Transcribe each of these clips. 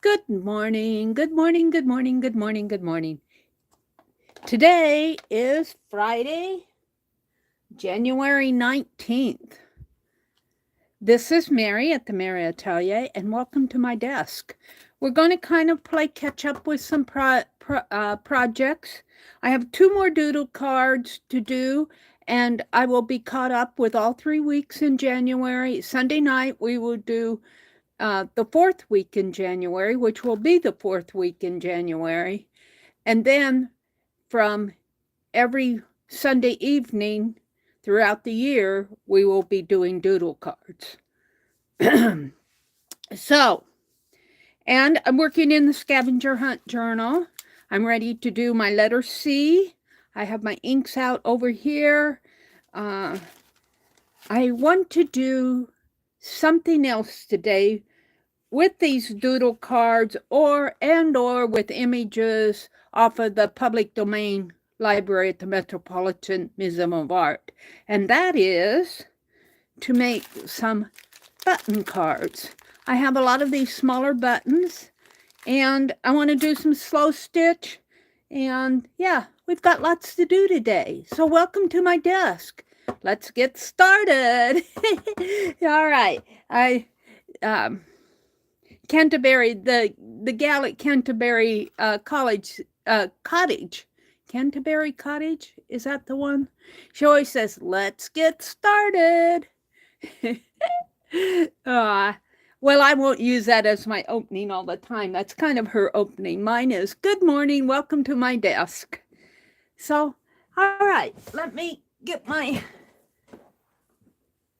Good morning, good morning, good morning, good morning, good morning. Today is Friday, January 19th. This is Meri at the Meri Atelier, and welcome to my desk. We're going to kind of play catch up with some projects. I have 2 more doodle cards to do, and I will be caught up with all 3 weeks in January. Sunday night, we will do the 4th week in January, which will be the 4th week in January. And then from every Sunday evening throughout the year, we will be doing doodle cards. So, and I'm working in the scavenger hunt journal. I'm ready to do my letter C. I have my inks out over here. I want to do something else today with these doodle cards or with images off of the public domain library at the Metropolitan Museum of Art. And that is to make some button cards. I have a lot of these smaller buttons and I want to do some slow stitch. And yeah, we've got lots to do today. So welcome to my desk. Let's get started. All right. Canterbury, the gal at Canterbury Cottage. Canterbury Cottage, is that the one? She always says, let's get started. Well, I won't use that as my opening all the time. That's kind of her opening. Mine is, good morning, welcome to my desk. So, all right, let me get my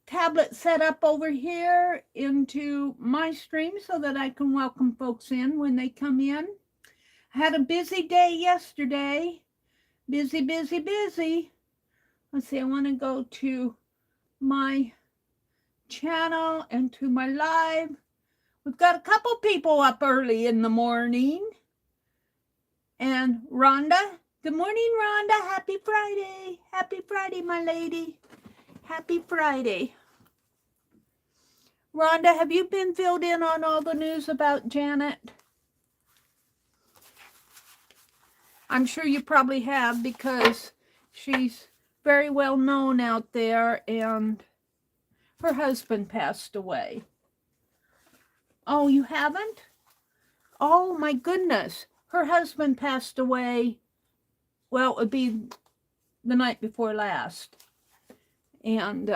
tablet set up over here into my stream so that I can welcome folks in when they come in. I had a busy day yesterday. Busy. Let's see, I want to go to my channel and to my live. We've got a couple people up early in the morning. And Rhonda, good morning, Rhonda. Happy Friday. Happy Friday, my lady. Happy Friday. Rhonda, have you been filled in on all the news about Janet? I'm sure you probably have because she's very well known out there and her husband passed away. Oh, you haven't? Oh my goodness. Her husband passed away, well, it would be the night before last. And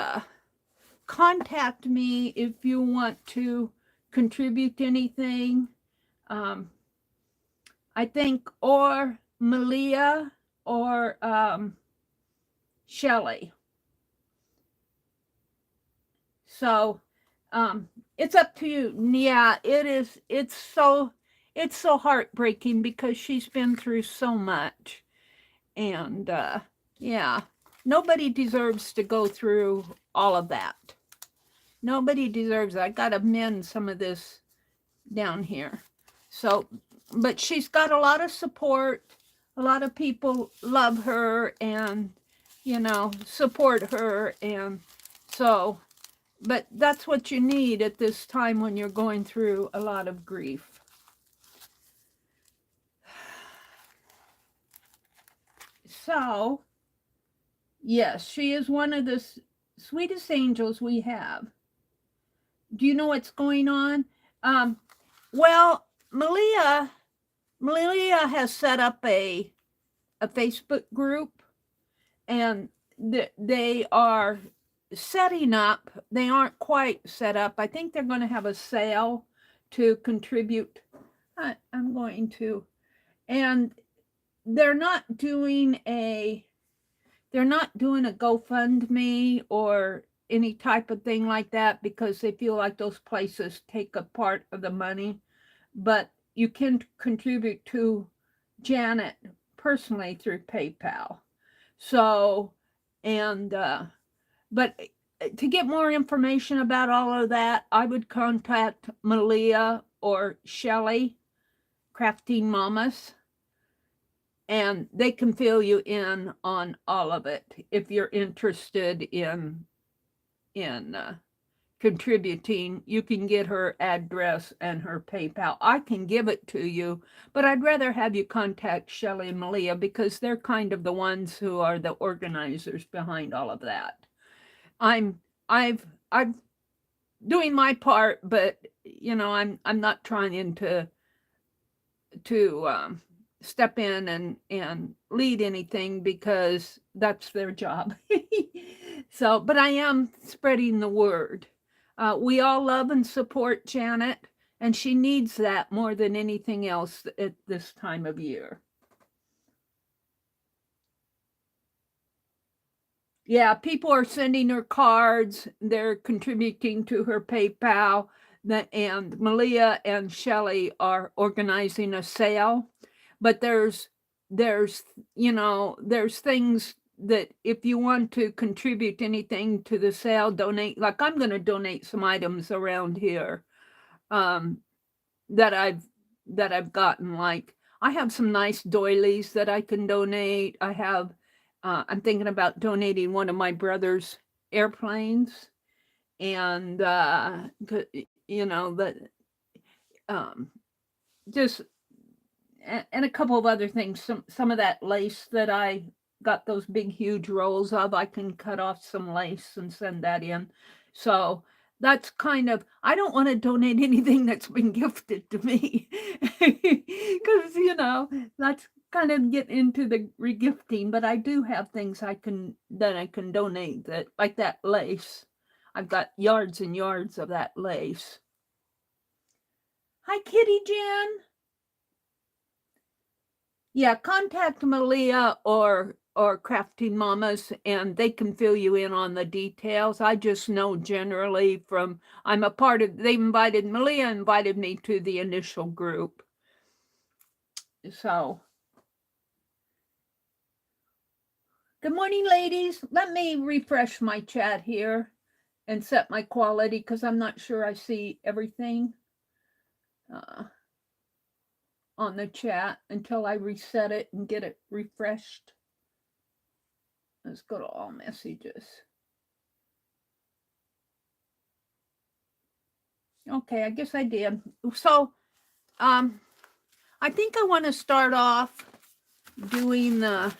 contact me if you want to contribute anything. I think or Malia or Shelley. So it's up to you. Yeah, it is. It's so heartbreaking because she's been through so much. And yeah, nobody deserves to go through all of that. Nobody deserves it. I got to mend some of this down here. So, but she's got a lot of support. A lot of people love her and, support her. And so, but that's what you need at this time when you're going through a lot of grief. So, yes, she is one of the sweetest angels we have. Do you know what's going on? Well, Malia has set up a Facebook group, and they are setting up. They aren't quite set up. I think they're going to have a sale to contribute. I'm going to, and they're not doing a GoFundMe or any type of thing like that because they feel like those places take a part of the money. But you can contribute to Janet personally through PayPal. So, and, but to get more information about all of that, I would contact Malia or Shelley, Crafting Mamas, and they can fill you in on all of it if you're interested in contributing, you can get her address and her PayPal. I can give it to you, but I'd rather have you contact Shelley and Malia because they're kind of the ones who are the organizers behind all of that. I've doing my part, but you know, I'm not trying to step in and lead anything because that's their job. So, but I am spreading the word. We all love and support Janet, and she needs that more than anything else at this time of year. Yeah, people are sending her cards. They're contributing to her PayPal. And Malia and Shelley are organizing a sale. But there's you know, there's things that if you want to contribute anything to the sale, donate. Like I'm going to donate some items around here um, that I've gotten. Like I have some nice doilies that I can donate. I'm thinking about donating one of my brother's airplanes, and you know that um, just and a couple of other things. Some of that lace that I got those big huge rolls of, I can cut off some lace and send that in. So that's kind of, I don't want to donate anything that's been gifted to me because you know that's kind of get into the regifting. But I do have things I can donate, that like that lace. I've got yards and yards of that lace. Hi, Kitty Jen. Yeah, contact Malia or Crafting Mamas, and they can fill you in on the details. I just know generally from I'm a part of. Malia invited me to the initial group, so. Good morning, ladies. Let me refresh my chat here and set my quality because I'm not sure I see everything on the chat until I reset it and get it refreshed. Let's go to all messages. Okay, I guess I did. So, I think I want to start off doing the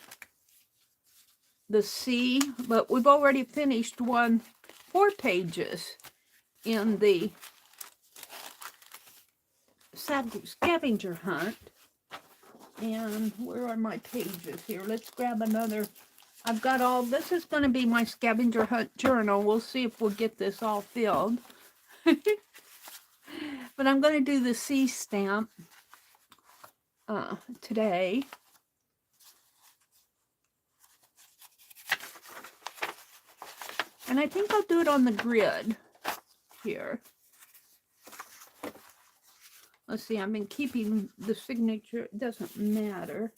C, but we've already finished 4 pages in the scavenger hunt. And where are my pages here? Let's grab another. I've got all, this is going to be my scavenger hunt journal. We'll see if we'll get this all filled. But I'm going to do the C stamp today. And I think I'll do it on the grid here. Let's see, I've been keeping the signature. It doesn't matter.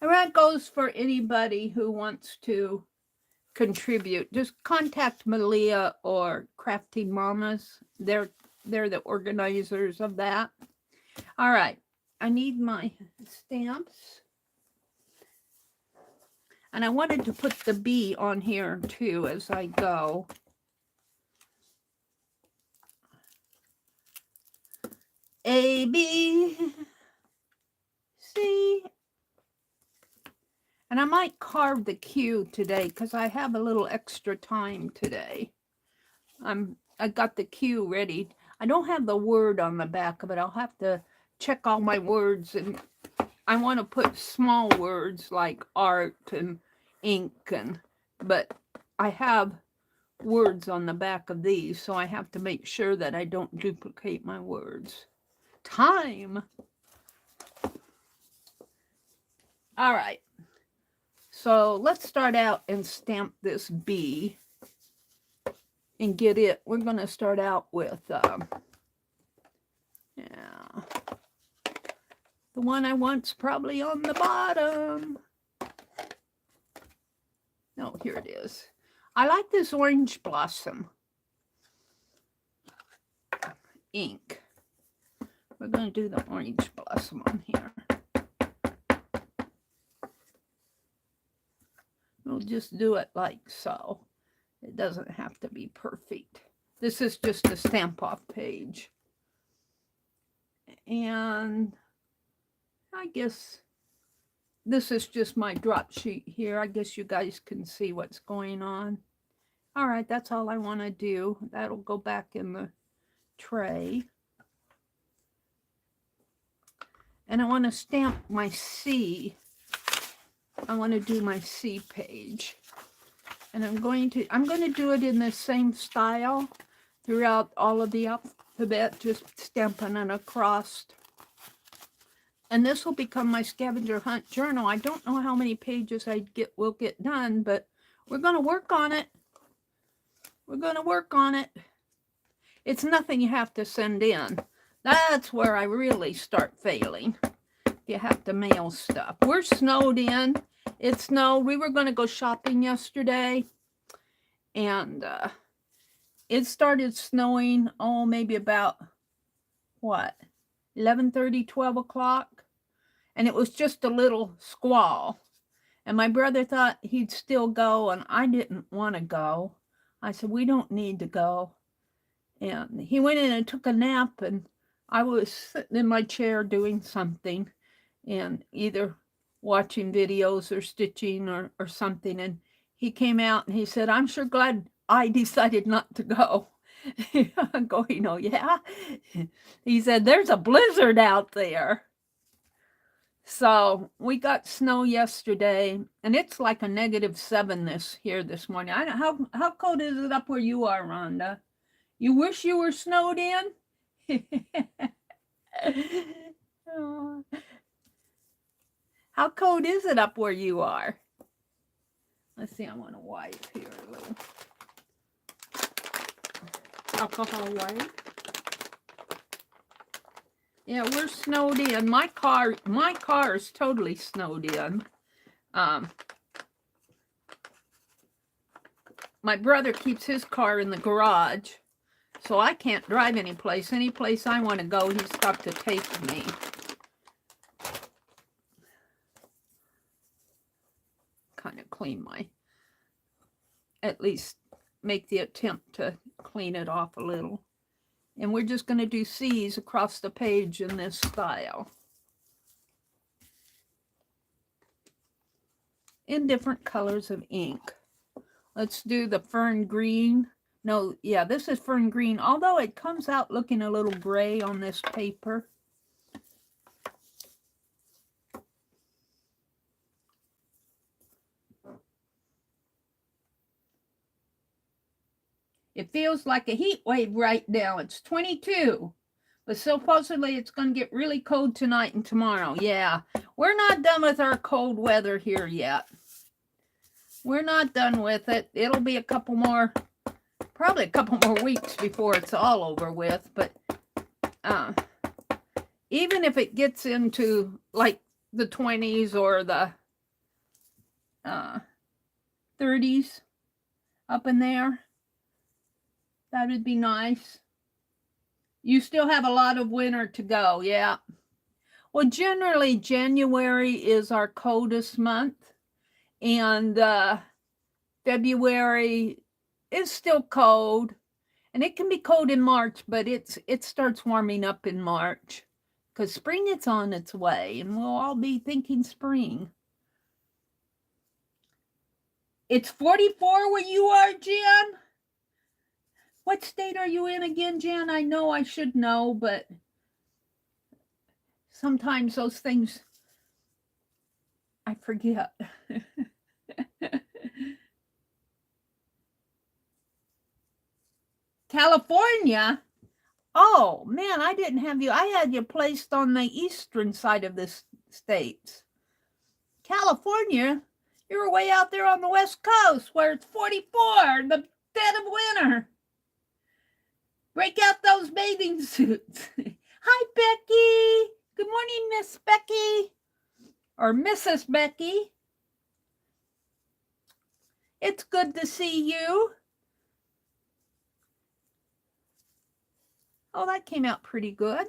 And that goes for anybody who wants to contribute. Just contact Malia or Crafty Mamas. They're the organizers of that. All right, I need my stamps. And I wanted to put the B on here too as I go. A, B, C. And I might carve the Q today because I have a little extra time today. I got the Q ready. I don't have the word on the back of it. I'll have to check all my words, and I want to put small words like art and ink, but I have words on the back of these, so I have to make sure that I don't duplicate my words. Time. All right. So let's start out and stamp this B and get it. We're going to start out with, the one I want's probably on the bottom. No, here it is. I like this orange blossom ink. We're going to do the orange blossom on here. We'll just do it like so. It doesn't have to be perfect. This is just a stamp off page. And I guess this is just my drop sheet here. I guess you guys can see what's going on. All right, that's all I want to do. That'll go back in the tray. And I want to stamp my C. I want to do my C page. And I'm going to do it in the same style throughout all of the alphabet, just stamping it across. And this will become my scavenger hunt journal. I don't know how many pages will get done, but we're going to work on it. We're going to work on it. It's nothing you have to send in. That's where I really start failing. You have to mail stuff. We're snowed in. It snowed. We were going to go shopping yesterday. And it started snowing, maybe about, 11:30, 12 o'clock. And it was just a little squall. And my brother thought he'd still go, and I didn't want to go. I said, we don't need to go. And he went in and took a nap, and I was sitting in my chair doing something, and either watching videos or stitching or something. And he came out and he said, I'm sure glad I decided not to go. I'm going, oh yeah? He said, there's a blizzard out there. So we got snow yesterday, and it's like a -7 here this morning. I don't know, how cold is it up where you are, Rhonda? You wish you were snowed in? Oh. How cold is it up where you are? Let's see, I want to wipe here a little. Alcohol wipe. Yeah, we're snowed in. My car is totally snowed in. My brother keeps his car in the garage, so I can't drive any place. Any place I want to go, he's got to take me. Kind of clean at least make the attempt to clean it off a little. And we're just going to do C's across the page in this style. In different colors of ink. Let's do the fern green. No, yeah, this is fern green, although it comes out looking a little gray on this paper. It feels like a heat wave right now. It's 22. But supposedly it's going to get really cold tonight and tomorrow. Yeah, we're not done with our cold weather here yet. We're not done with it. It'll be probably a couple more weeks before it's all over with. But even if it gets into like the 20s or the 30s up in there, that would be nice. You still have a lot of winter to go, yeah. Well, generally, January is our coldest month. And February is still cold. And it can be cold in March, but it starts warming up in March. Because spring is on its way, and we'll all be thinking spring. It's 44 where you are, Jen? What state are you in again, Jan? I know I should know, but sometimes those things I forget. California? Oh, man, I didn't have you. I had you placed on the eastern side of the states. California? You were way out there on the West Coast where it's 44 in the dead of winter. Break out those bathing suits. Hi, Becky. Good morning, Miss Becky. Or Mrs. Becky. It's good to see you. Oh, that came out pretty good.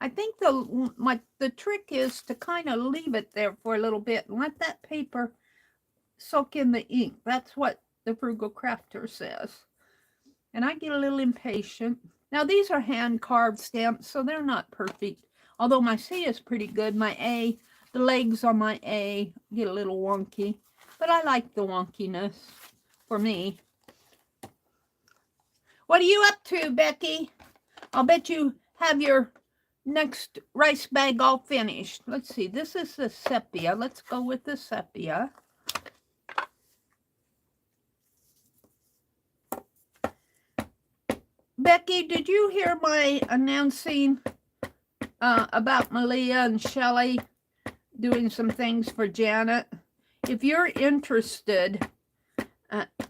I think the trick is to kind of leave it there for a little bit and let that paper soak in the ink. That's what the Frugal Crafter says. And I get a little impatient. Now these are hand carved stamps, so they're not perfect. Although my C is pretty good. My A, the legs on my A get a little wonky. But I like the wonkiness for me. What are you up to, Becky? I'll bet you have your next rice bag all finished. Let's see. This is the sepia. Let's go with the sepia. Becky, did you hear my announcing about Malia and Shelley doing some things for Janet? If you're interested,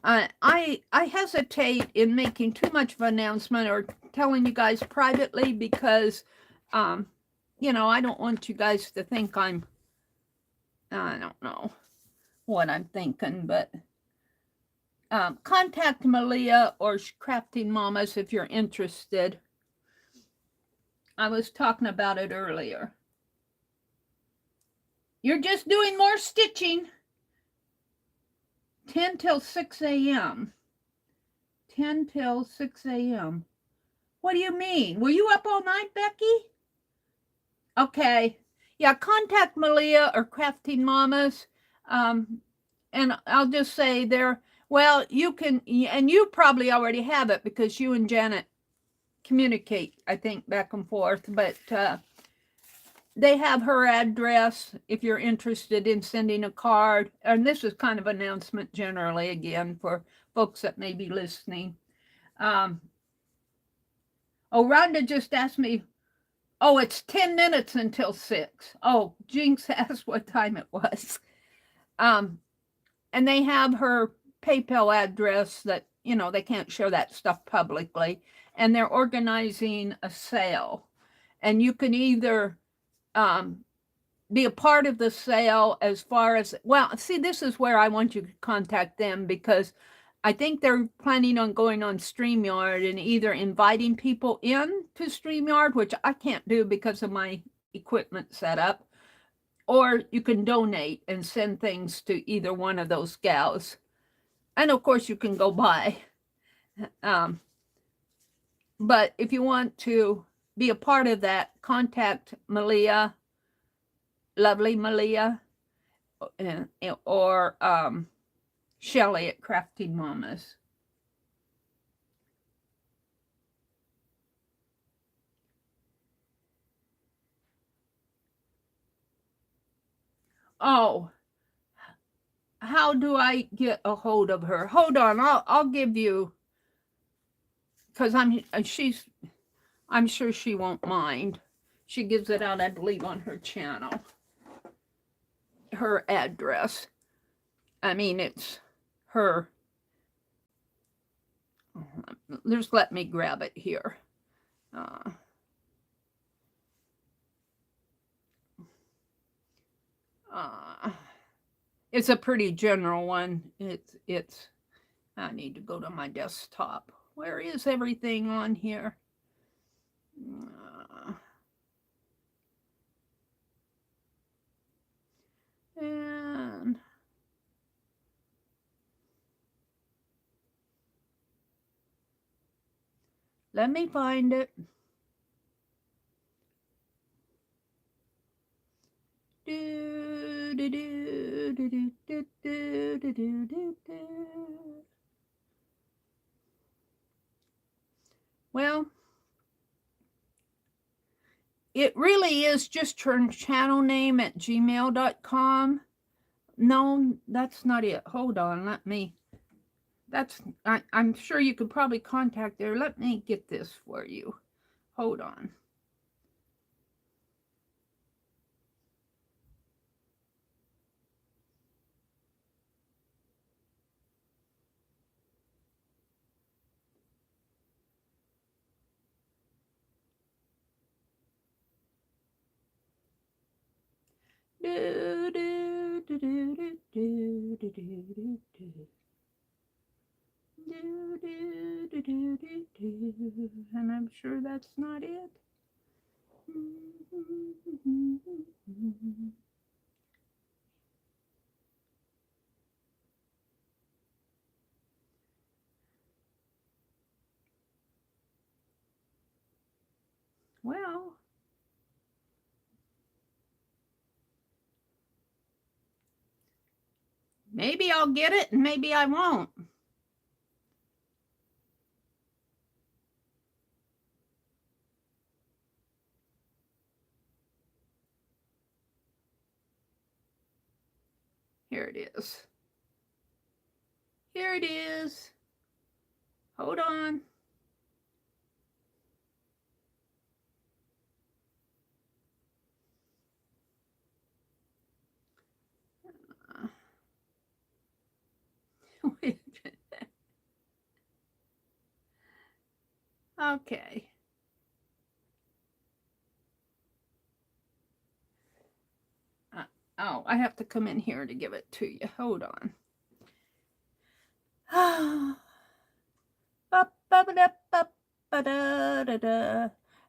I hesitate in making too much of an announcement or telling you guys privately because, you know, I don't want you guys to think I don't know what I'm thinking, but contact Malia or Crafting Mamas if you're interested. I was talking about it earlier. You're just doing more stitching. 10 till 6 a.m. 10 till 6 a.m. What do you mean? Were you up all night, Becky? Okay. Yeah, contact Malia or Crafting Mamas. And I'll just say there, well, you can, and you probably already have it because you and Janet communicate, I think, back and forth, but they have her address if you're interested in sending a card. And this is kind of an announcement generally, again, for folks that may be listening. Oh, Rhonda just asked me, oh, it's 10 minutes until 6. Oh, Jinx asked what time it was. And they have her PayPal address that, you know, they can't show that stuff publicly. And they're organizing a sale. And you can either be a part of the sale as far as, well, see, this is where I want you to contact them because I think they're planning on going on StreamYard and either inviting people in to StreamYard, which I can't do because of my equipment setup, or you can donate and send things to either one of those gals. And of course you can go buy. But if you want to be a part of that, contact Malia, lovely Malia, or Shelley at Crafting Mamas. Oh, how do I get a hold of her? Hold on, I'll give you, because I'm sure she won't mind. She gives it out, I believe, on her channel. Her address. I mean, it's her. Just let me grab it here. It's a pretty general one. It's. I need to go to my desktop. Where is everything on here? And let me find it. Well, it really is just her channel name at gmail.com. No, that's not it. Hold on, let me. I'm sure you could probably contact her. Let me get this for you. Hold on. And I'm sure that's not it. Maybe I'll get it and maybe I won't. Here it is. Here it is. Hold on. Okay. Oh, I have to come in here to give it to you. Hold on.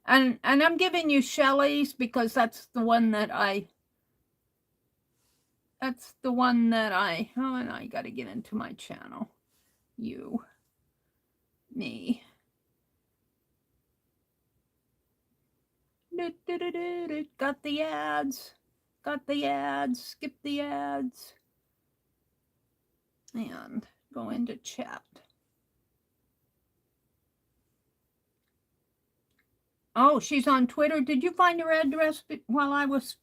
And I'm giving you Shelley's because that's the one that I oh, and I got to get into my channel. You, me. Got the ads. Got the ads. Skip the ads. And go into chat. Oh, she's on Twitter. Did you find her address while I was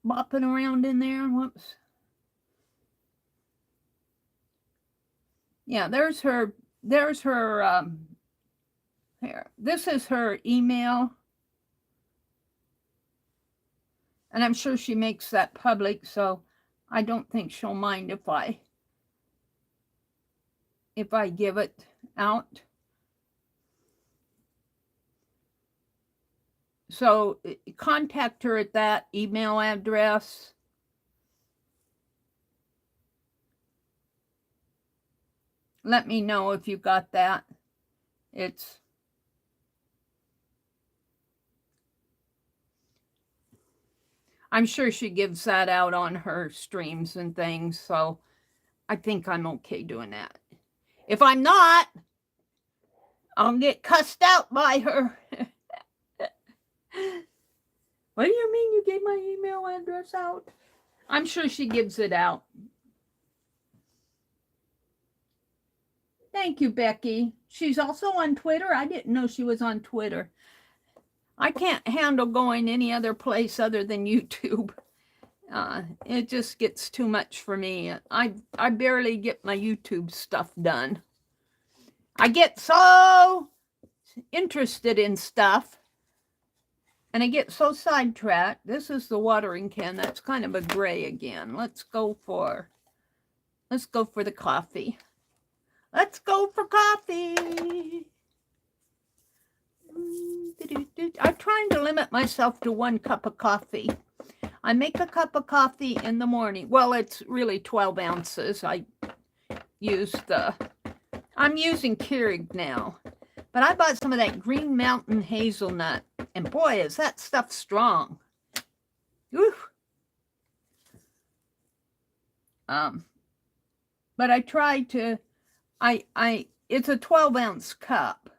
bopping around in there? Whoops. Yeah, there's her here. This is her email. And I'm sure she makes that public, so I don't think she'll mind if I give it out. So contact her at that email address. Let me know if you got that. I'm sure she gives that out on her streams and things, so I think I'm okay doing that. If I'm not, I'll get cussed out by her. What do you mean you gave my email address out? I'm sure she gives it out. Thank you, Becky. She's also on Twitter. I didn't know she was on Twitter. I can't handle going any other place other than YouTube. It just gets too much for me. I barely get my YouTube stuff done. I get so interested in stuff and I get so sidetracked. This is the watering can. That's kind of a gray again. Let's go for the coffee. Let's go for coffee. I'm trying to limit myself to 1 cup of coffee. I make a cup of coffee in the morning. Well, it's really 12 ounces. I'm using Keurig now. But I bought some of that Green Mountain hazelnut. And boy, is that stuff strong. Oof. But I try to, it's a 12-ounce cup.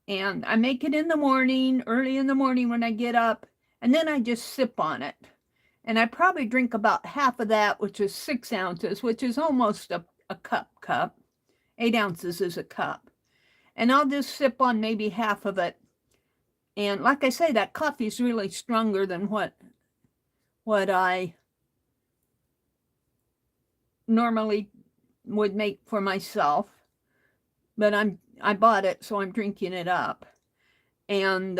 And I make it in the morning, early in the morning when I get up, and then I just sip on it. And I probably drink about half of that, which is 6 ounces, which is almost a cup. 8 ounces is a cup. And I'll just sip on maybe half of it. And like I say, that coffee is really stronger than what I normally would make for myself. But I bought it, so I'm drinking it up. And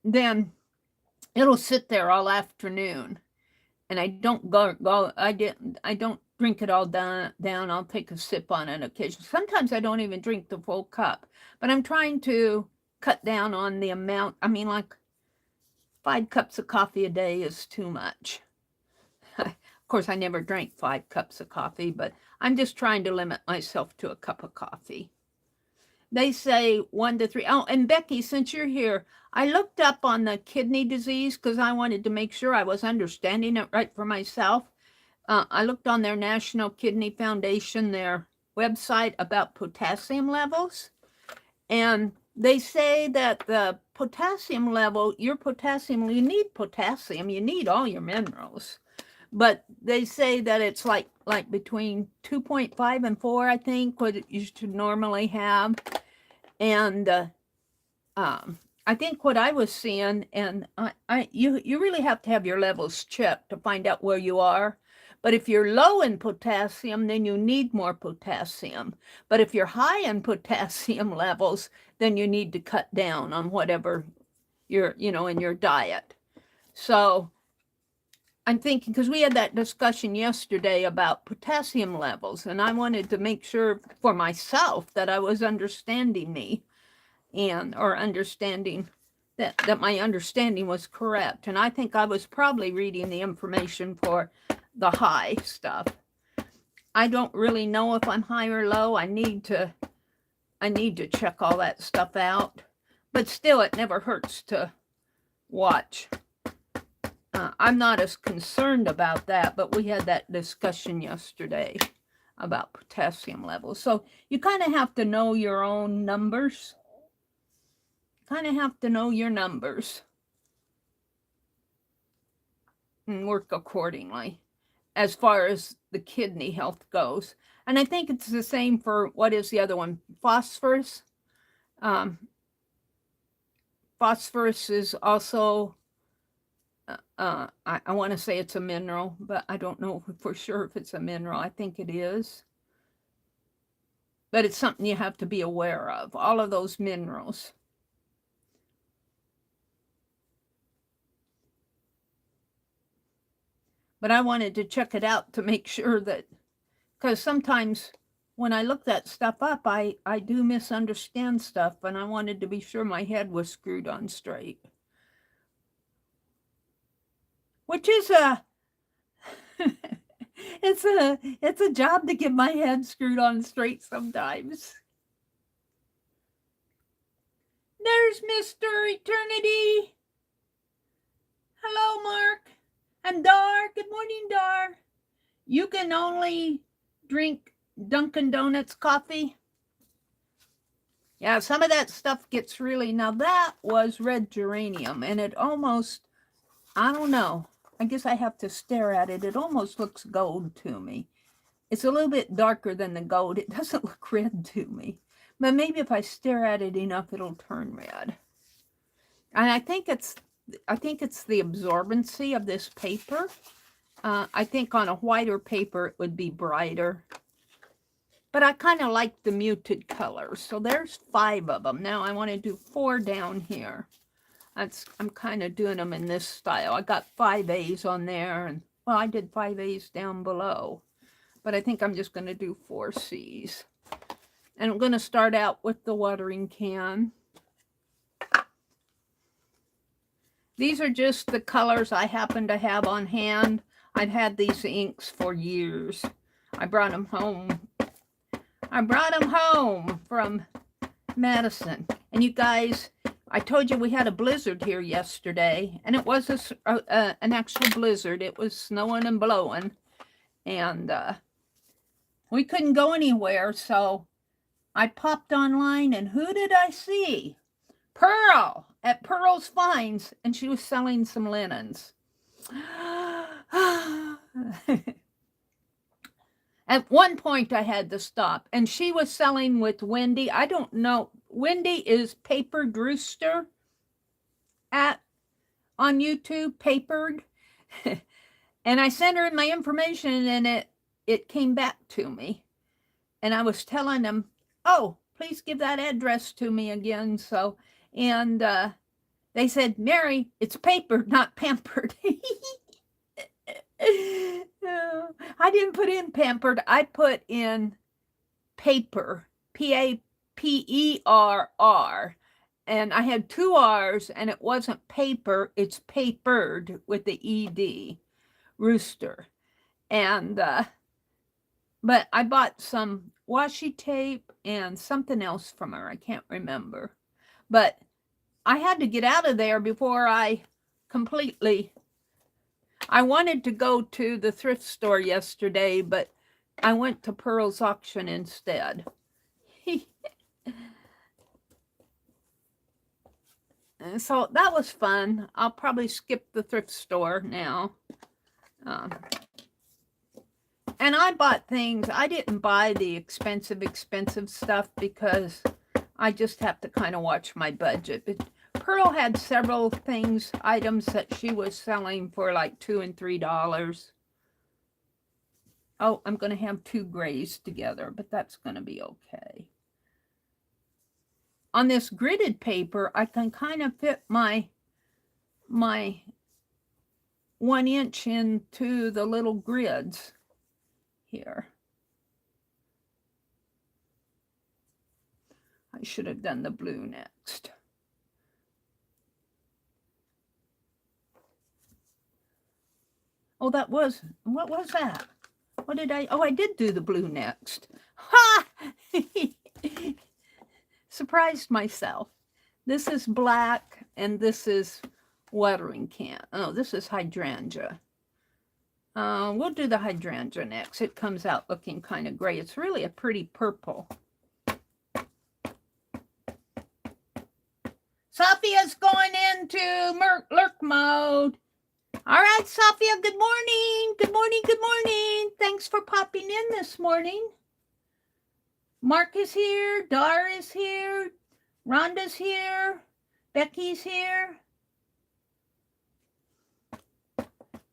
then it'll sit there all afternoon. And I don't I don't drink it all down. I'll take a sip on it occasionally. Sometimes I don't even drink the full cup. But I'm trying to cut down on the amount. I mean, like 5 cups of coffee a day is too much. Of course, I never drank 5 cups of coffee, but I'm just trying to limit myself to a cup of coffee. They say 1 to 3. Oh, and Becky, since you're here, I looked up on the kidney disease because I wanted to make sure I was understanding it right for myself. I looked on their National Kidney Foundation, their website about potassium levels. And they say that the potassium level, your potassium, you need potassium, you need all your minerals. But they say that it's like between 2.5 and 4, I think, what you should normally have. And I think what I was seeing, and you really have to have your levels checked to find out where you are. But if you're low in potassium, then you need more potassium. But if you're high in potassium levels, then you need to cut down on whatever you're, in your diet. So I'm thinking, because we had that discussion yesterday about potassium levels, and I wanted to make sure for myself that I was understanding me, or understanding that my understanding was correct. And I think I was probably reading the information for the high stuff. I don't really know if I'm high or low. I need to check all that stuff out. But still, it never hurts to watch. I'm not as concerned about that, but we had that discussion yesterday about potassium levels. So you kind of have to know your own numbers. Kind of have to know your numbers and work accordingly as far as the kidney health goes. And I think it's the same for, what is the other one? Phosphorus. Phosphorus is also, I want to say it's a mineral, but I don't know for sure if it's a mineral. I think it is. But it's something you have to be aware of, all of those minerals. But I wanted to check it out to make sure that, because sometimes when I look that stuff up, I do misunderstand stuff, and I wanted to be sure my head was screwed on straight. Which is it's a job to get my head screwed on straight sometimes. There's Mr. Eternity. Hello, Mark. And Dar. Good morning, Dar. You can only drink Dunkin' Donuts coffee. Yeah, some of that stuff gets really... Now, that was red geranium, and it almost... I don't know. I guess I have to stare at it. It almost looks gold to me. It's a little bit darker than the gold. It doesn't look red to me. But maybe if I stare at it enough, it'll turn red. And I think it's the absorbency of this paper. I think on a whiter paper, it would be brighter. But I kind of like the muted colors. So there's 5 of them. Now I want to do 4 down here. I'm kind of doing them in this style. I got 5 A's on there. And well, I did 5 A's down below. But I think I'm just going to do 4 C's. And I'm going to start out with the watering can. These are just the colors I happen to have on hand. I've had these inks for years. I brought them home. From Madison. And you guys, I told you we had a blizzard here yesterday. And it was an actual blizzard. It was snowing and blowing. And we couldn't go anywhere. So I popped online, and who did I see? Pearl at Pearl's Finds, and she was selling some linens. At one point I had to stop, and she was selling with Wendy. I don't know. Wendy is Papered Rooster on YouTube, Papered. And I sent her my information, and it came back to me. And I was telling them, oh, please give that address to me again. So, and they said, Mary, it's papered, not pampered. I didn't put in pampered. I put in paper, P-A-P-E-R-R. And I had 2 R's, and it wasn't paper. It's papered with the E-D, rooster. And, but I bought some washi tape and something else from her. I can't remember. But I had to get out of there before I completely... I wanted to go to the thrift store yesterday, but I went to Pearl's auction instead. So that was fun. I'll probably skip the thrift store now. And I bought things. I didn't buy the expensive stuff because I just have to kind of watch my budget. But Pearl had several things, items that she was selling for like $2 and $3. Oh, I'm going to have two grays together, but that's going to be okay. On this gridded paper, I can kind of fit my 1 inch into the little grids here. I should have done the blue next. Oh, what was that? What did oh, I did do the blue next. Ha! Surprised myself. This is black and this is watering can. Oh, this is hydrangea. We'll do the hydrangea next. It comes out looking kind of gray. It's really a pretty purple. Sophia's going into lurk mode. All right, Sophia, good morning. Good morning, good morning. Thanks for popping in this morning. Mark is here. Dar is here. Rhonda's here. Becky's here.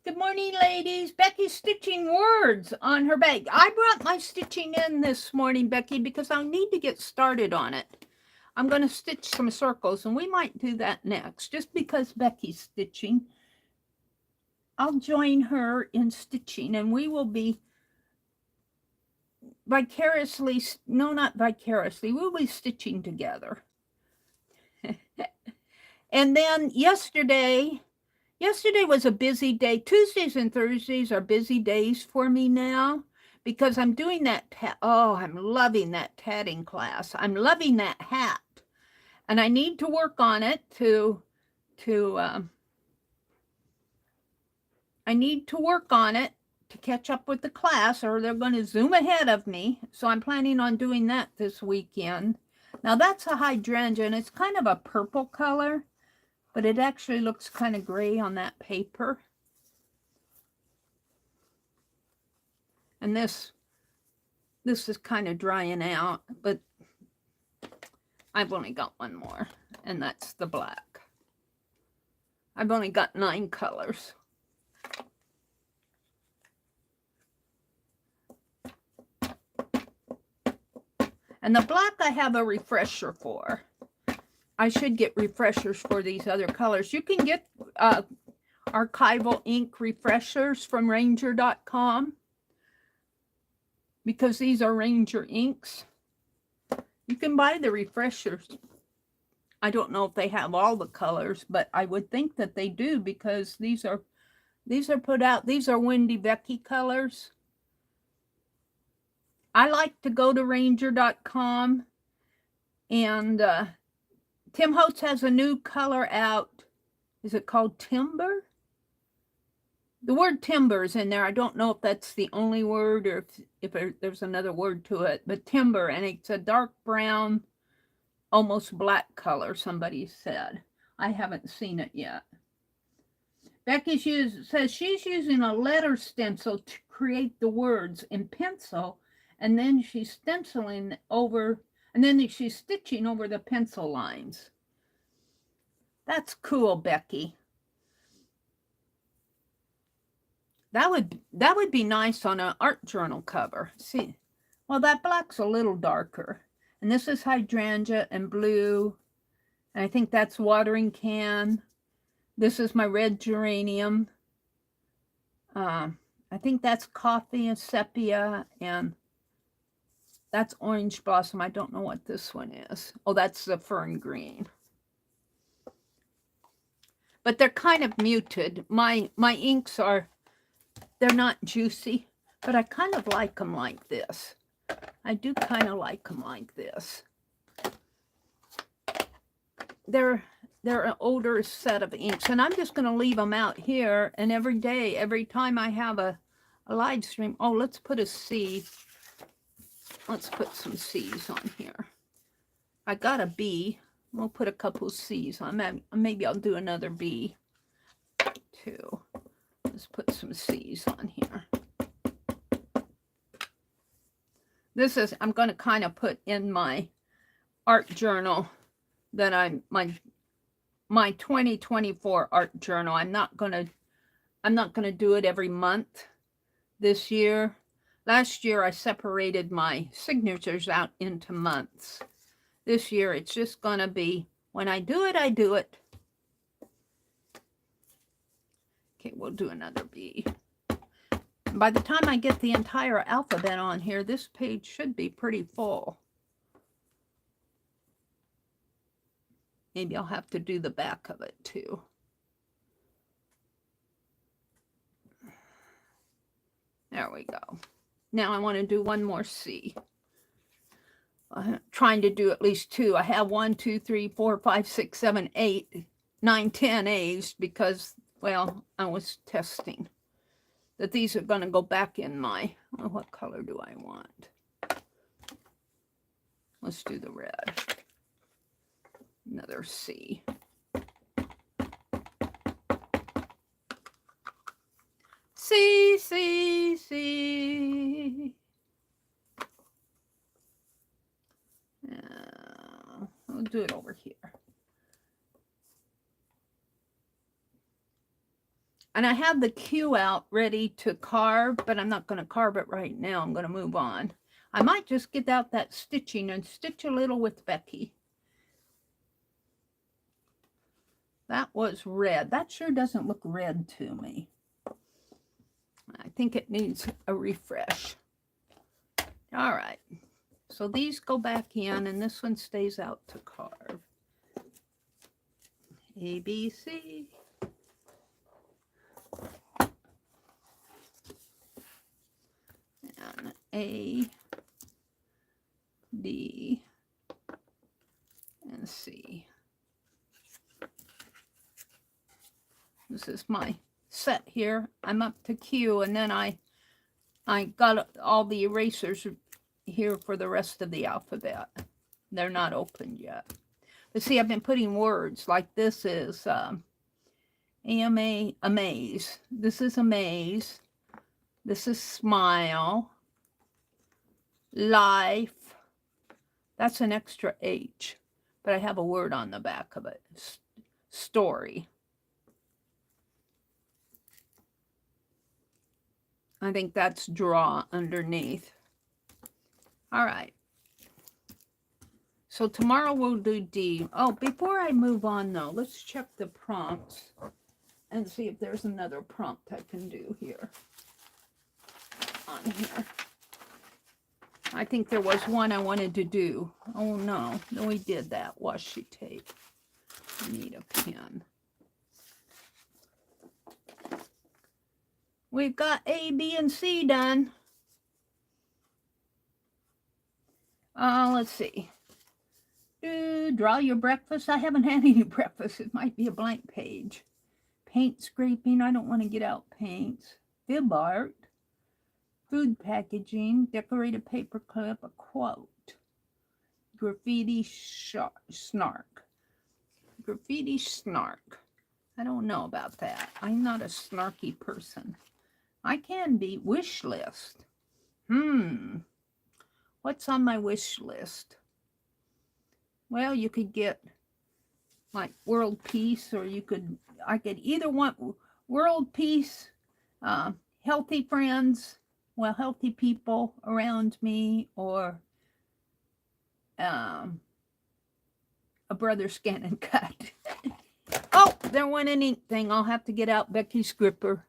Good morning, ladies. Becky's stitching words on her bag. I brought my stitching in this morning, Becky, because I need to get started on it. I'm going to stitch some circles, and we might do that next. Just because Becky's stitching, I'll join her in stitching, and we will be vicariously, no, not vicariously, we'll be stitching together. And then yesterday was a busy day. Tuesdays and Thursdays are busy days for me now because I'm doing that. I'm loving that tatting class. I'm loving that hat. And I need to work on it I need to work on it to catch up with the class, or they're going to zoom ahead of me. So I'm planning on doing that this weekend. Now that's a hydrangea, and it's kind of a purple color, but it actually looks kind of gray on that paper. And this is kind of drying out, but I've only got one more, and that's the black. I've only got 9 colors. And the black I have a refresher for. I should get refreshers for these other colors. You can get archival ink refreshers from ranger.com because these are Ranger inks. You can buy the refreshers. I don't know if they have all the colors, but I would think that they do because these are put out. These are Wendy Becky colors. I like to go to ranger.com, and Tim Holtz has a new color out. Is it called Timber? The word timber is in there. I don't know if that's the only word or if there's another word to it, but timber, and it's a dark brown, almost black color, somebody said. I haven't seen it yet. Becky says she's using a letter stencil to create the words in pencil, and then she's stenciling over, and then she's stitching over the pencil lines. That's cool, Becky. That would be nice on an art journal cover. See, well, that black's a little darker. And this is hydrangea and blue. And I think that's watering can. This is my red geranium. I think that's coffee and sepia. And that's orange blossom. I don't know what this one is. Oh, that's the fern green. But they're kind of muted. My inks are... They're not juicy, but I kind of like them like this. I do kind of like them like this. They're an older set of inks, and I'm just going to leave them out here. And every day, every time I have a live stream, oh, let's put a C. Let's put some C's on here. I got a B. We'll put a couple C's on that. Maybe I'll do another B too. Let's put some C's on here. This is, I'm going to kind of put in my art journal that my 2024 art journal. I'm not going to do it every month this year. Last year I separated my signatures out into months. This year it's just going to be, when I do it, I do it. Okay, we'll do another B. By the time I get the entire alphabet on here, this page should be pretty full. Maybe I'll have to do the back of it too. There we go. Now I want to do one more C. I'm trying to do at least two. I have 1, 2, 3, 4, 5, 6, 7, 8, 9, 10 A's because, well, I was testing that these are going to go back in my, oh, what color do I want? Let's do the red. Another C. C, C, C. I'll do it over here. And I have the Q out ready to carve, but I'm not going to carve it right now. I'm going to move on. I might just get out that stitching and stitch a little with Becky. That was red. That sure doesn't look red to me. I think it needs a refresh. All right. So these go back in, and this one stays out to carve. A, B, C. And A, D, and C. This is my set here. I'm up to Q, and then I got all the erasers here for the rest of the alphabet. They're not opened yet. But see, I've been putting words like this is AMA, amaze. This is amaze. This is smile. Life. That's an extra H, but I have a word on the back of it. Story. I think that's draw underneath. All right. So tomorrow we'll do D. Oh, before I move on though, let's check the prompts and see if there's another prompt I can do here. On here. I think there was one I wanted to do. Oh no, we did that. Washi tape. I need a pen. We've got A, B, and C done. Let's see. Draw your breakfast. I haven't had any breakfast. It might be a blank page. Paint scraping. I don't want to get out paints. Fib art. Food packaging. Decorated paper clip. A quote. Graffiti snark. Graffiti snark. I don't know about that. I'm not a snarky person. I can be. Wish list. What's on my wish list? Well, you could get like world peace, or I could either want world peace, healthy friends, well, healthy people around me, or a brother scan and cut. Oh, there went an ink thing. I'll have to get out Becky's gripper.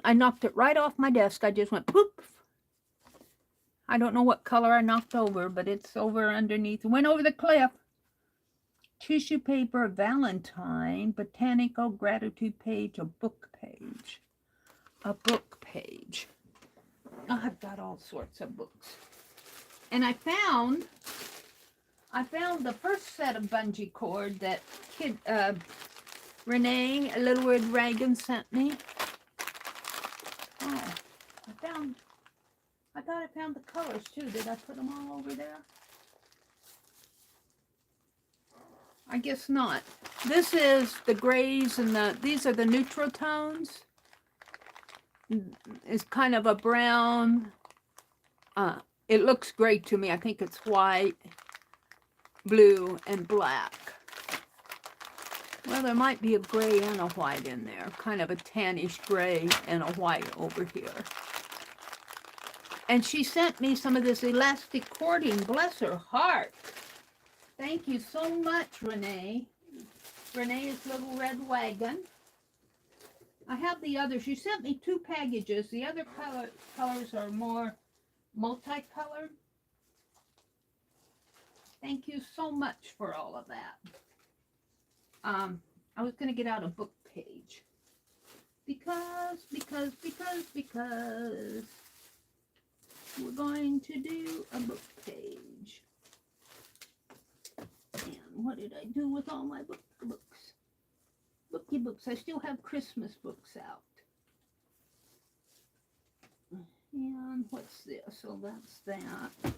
I knocked it right off my desk. I just went poop. I don't know what color I knocked over, but it's over underneath. Went over the cliff. Tissue paper, Valentine, botanical gratitude page, a book page. A book page. Oh, I've got all sorts of books. And I found the first set of bungee cord that Renee, Little Red Dragon, sent me. Oh, I thought I found the colors too. Did I put them all over there? I guess not. This is the grays and these are the neutral tones. It's kind of a brown. It looks great to me. I think it's white, blue, and black. Well, there might be a gray and a white in there. Kind of a tannish gray and a white over here. And she sent me some of this elastic cording. Bless her heart. Thank you so much, Renee. Renee's little red wagon. I have the others. She sent me 2 packages. The other colors are more multicolored. Thank you so much for all of that. I was going to get out a book page. Because we're going to do a book page. And what did I do with all my books? Books. I still have Christmas books out. And what's this? Oh, that's that.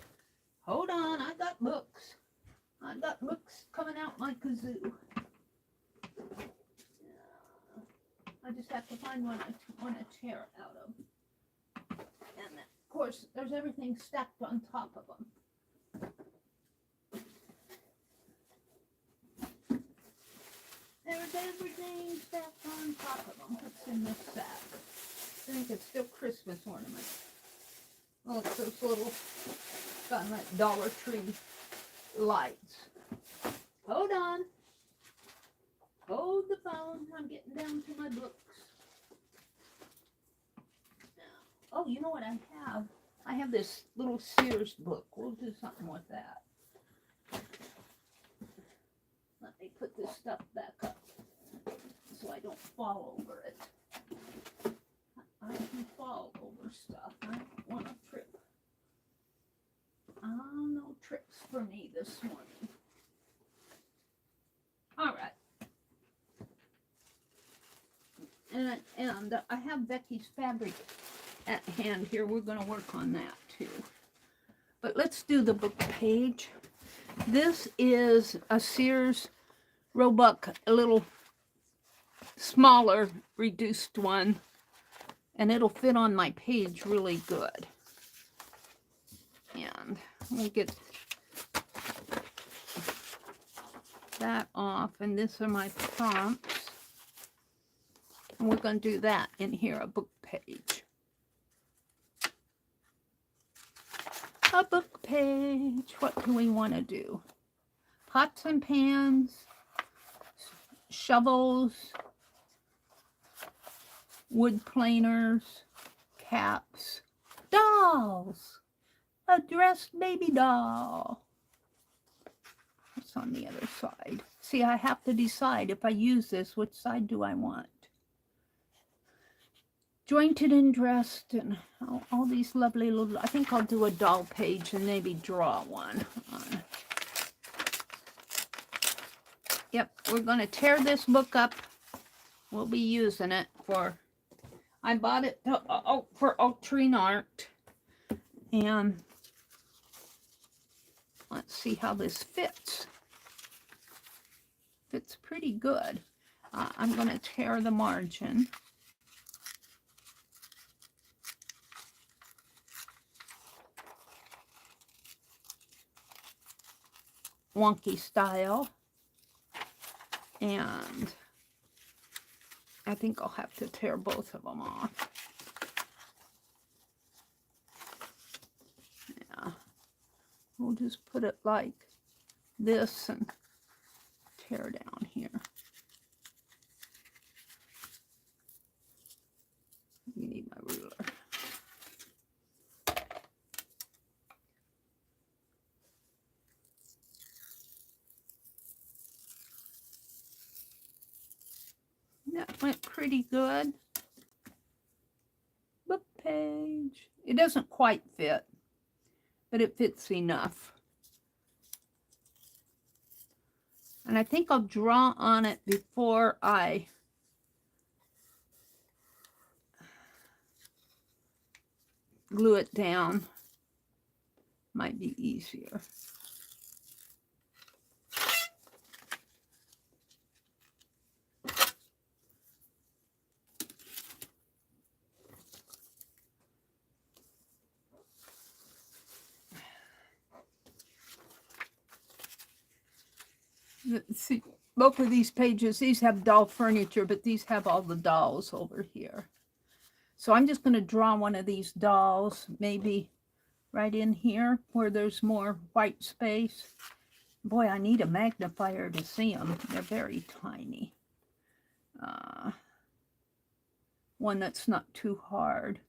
Hold on, I got books. I got books coming out my kazoo. I just have to find one I want to tear out of. And of course, there's everything stacked on top of them. There's everything stacked on top of them. What's in this sack? I think it's still Christmas ornaments. Oh, it's those little, got that Dollar Tree lights. Hold on. Hold the phone. I'm getting down to my books. Oh, you know what I have? I have this little Sears book. We'll do something with that. Let me put this stuff back up so I don't fall over it. I can fall over stuff. I don't want to trip. No trips for me this morning. All right. And I have Becky's fabric at hand here. We're going to work on that too. But let's do the book page. This is a Sears Roebuck, a little smaller, reduced one. And it'll fit on my page really good. And we'll get that off. And these are my prompts. And we're going to do that in here, a book page. A book page. What do we want to do? Pots and pans, shovels, wood planers, caps, dolls, a dressed baby doll. What's on the other side? See, I have to decide if I use this, which side do I want? Jointed and dressed and all these lovely little, I think I'll do a doll page and maybe draw one on. Yep, we're going to tear this book up. We'll be using it for, I bought it for Ultrine Art. And let's see how this fits. Fits pretty good. I'm going to tear the margin. Wonky style. And I think I'll have to tear both of them off. Yeah. We'll just put it like this and tear down here. You need my ruler. That went pretty good. Book page. It doesn't quite fit, but it fits enough. And I think I'll draw on it before I glue it down. Might be easier. See, both of these pages, these have doll furniture, but these have all the dolls over here. So I'm just going to draw one of these dolls, maybe right in here where there's more white space. Boy, I need a magnifier to see them. They're very tiny. One that's not too hard.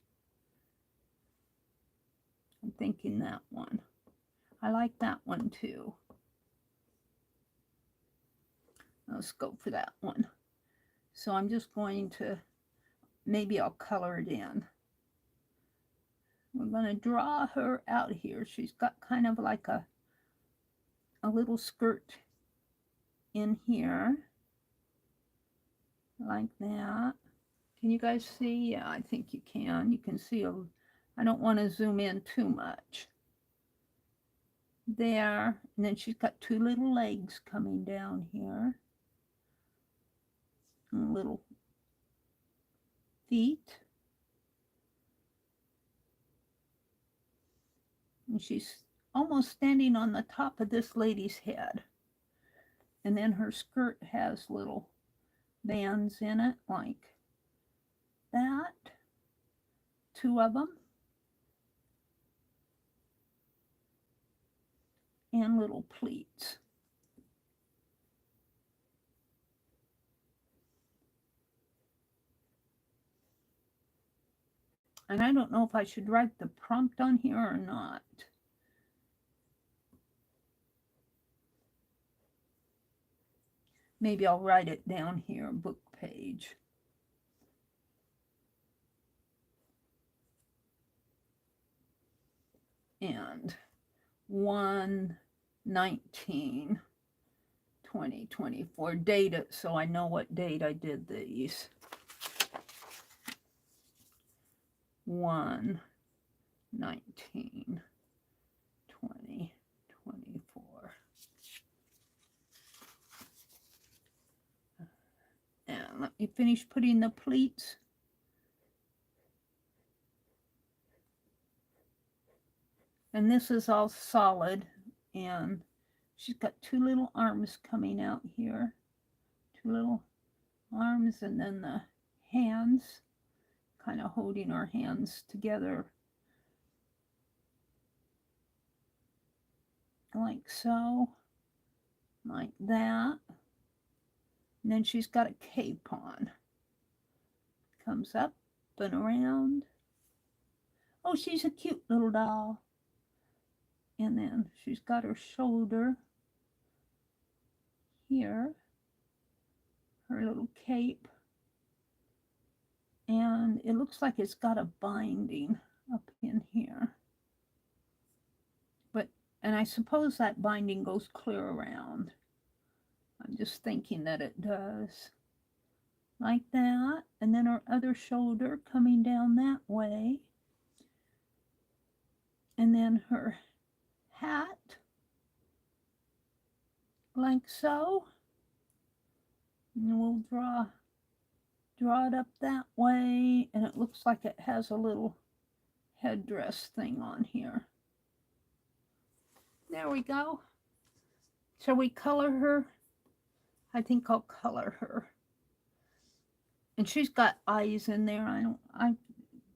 I'm thinking that one. I like that one too. Let's go for that one. So I'm just going to, maybe I'll color it in. We're going to draw her out here. She's got kind of like a little skirt in here. Like that. Can you guys see? Yeah, I think you can. You can see, I don't want to zoom in too much. There. And then she's got two little legs coming down here. And little feet. And she's almost standing on the top of this lady's head. And then her skirt has little bands in it like that. Two of them. And little pleats. And I don't know if I should write the prompt on here or not. Maybe I'll write it down here, book page. And 1/19/2024. Date it so I know what date I did these. 1/19/2024. And let me finish putting the pleats. And this is all solid, and she's got two little arms coming out here. Two little arms, and then the hands, kind of holding her hands together. Like so. Like that. And then she's got a cape on. Comes up and around. Oh, she's a cute little doll. And then she's got her shoulder here, her little cape, and it looks like it's got a binding up in here. And I suppose that binding goes clear around. I'm just thinking that it does. Like that, and then her other shoulder coming down that way. And then her hat, like so. And we'll draw it up that way, and it looks like it has a little headdress thing on here. There we go. Shall we color her? I think I'll color her. And she's got eyes in there.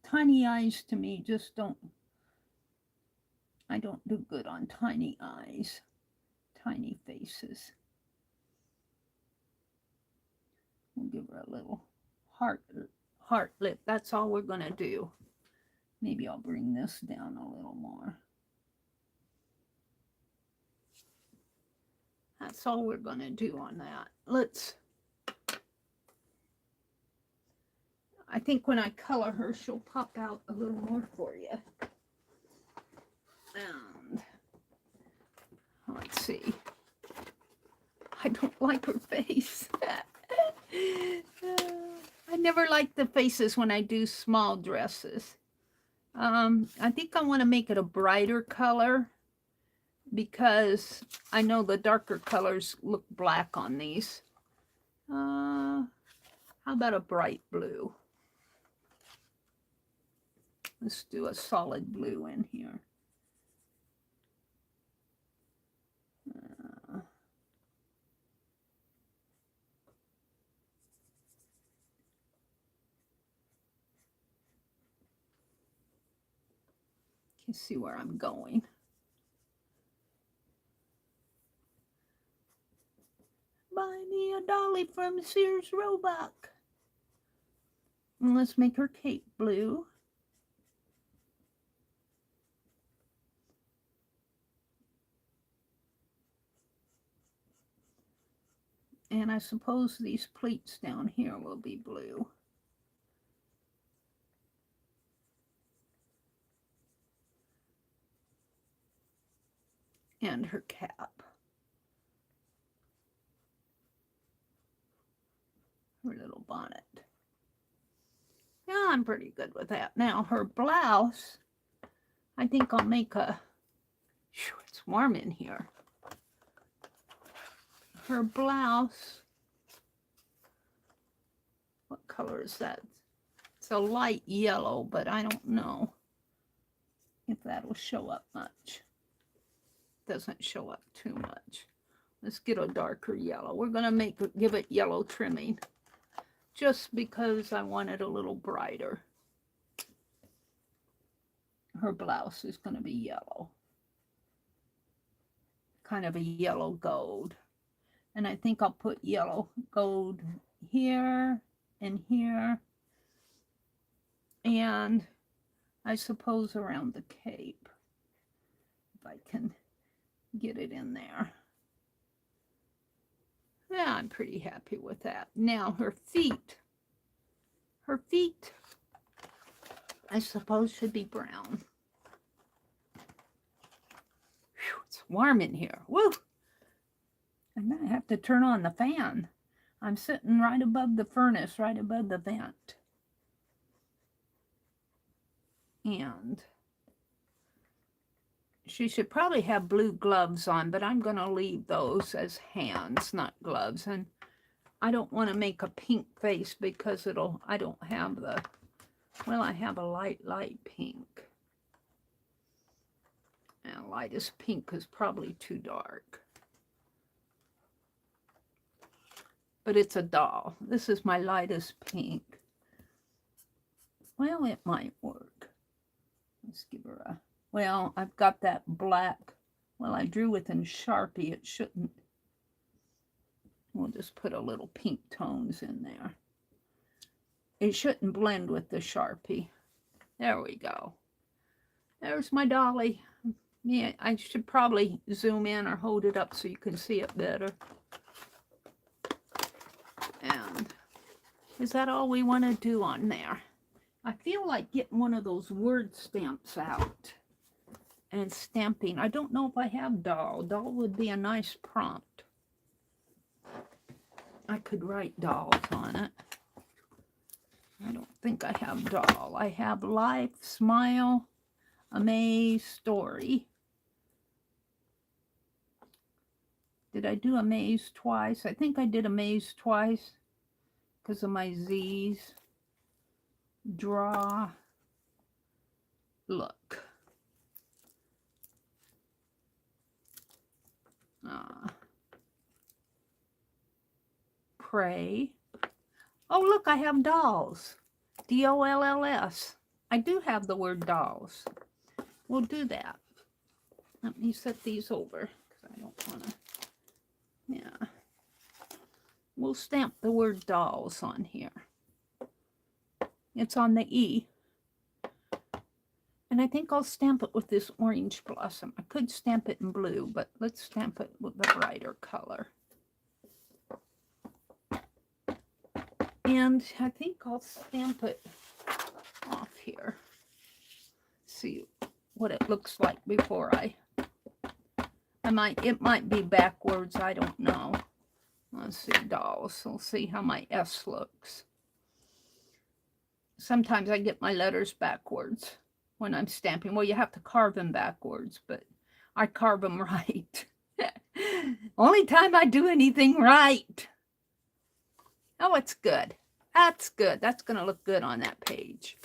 Tiny eyes to me just don't, I don't do good on tiny eyes, tiny faces. We'll give her a little heart lip. That's all we're going to do. Maybe I'll bring this down a little more. That's all we're going to do on that. I think when I color her, she'll pop out a little more for you. And let's see. I don't like her face. I never like the faces when I do small dresses. I think I want to make it a brighter color because I know the darker colors look black on these. How about a bright blue? Let's do a solid blue in here. You see where I'm going. Buy me a dolly from Sears Roebuck. And let's make her cape blue. And I suppose these pleats down here will be blue. And her cap. Her little bonnet. Yeah, I'm pretty good with that. Now her blouse, I think I'll make a, it's warm in here. Her blouse, what color is that? It's a light yellow, but I don't know if that'll show up much. Doesn't show up too much. Let's get a darker yellow. We're gonna give it yellow trimming, just because I want it a little brighter. Her blouse is gonna be yellow, kind of a yellow gold. And I think I'll put yellow gold here and here. And I suppose around the cape, if I can get it in there. Yeah, I'm pretty happy with that. Now her feet. Her feet, I suppose, should be brown. Whew, it's warm in here. Woo! I'm gonna have to turn on the fan. I'm sitting right above the furnace, right above the vent. And she should probably have blue gloves on, but I'm gonna leave those as hands, not gloves. And I don't want to make a pink face because I don't have the, well, I have a light pink. And lightest pink is probably too dark. But it's a doll. This is my lightest pink. Well, it might work. Let's give her a, well, I've got that black. Well, I drew with in Sharpie. It shouldn't. We'll just put a little pink tones in there. It shouldn't blend with the Sharpie. There we go. There's my dolly. Yeah, I should probably zoom in or hold it up so you can see it better. And is that all we want to do on there? I feel like getting one of those word stamps out and stamping. I don't know if I have doll. Doll would be a nice prompt. I could write dolls on it. I don't think I have doll. I have life, smile, amaze, story. Did I do amaze twice? I think I did amaze twice because of my Z's. Draw, look. Pray. Oh, look, I have dolls. D-O-L-L-S. I do have the word dolls. We'll do that. Let me set these over because I don't want to. Yeah. We'll stamp the word dolls on here. It's on the E. And I think I'll stamp it with this orange blossom. I could stamp it in blue, but let's stamp it with the brighter color. And I think I'll stamp it off here. See what it looks like before it might be backwards, I don't know. Let's see, dolls. We'll see how my S looks. Sometimes I get my letters backwards when I'm stamping. Well, you have to carve them backwards, but I carve them right. Only time I do anything right. Oh, it's good. That's good. That's going to look good on that page.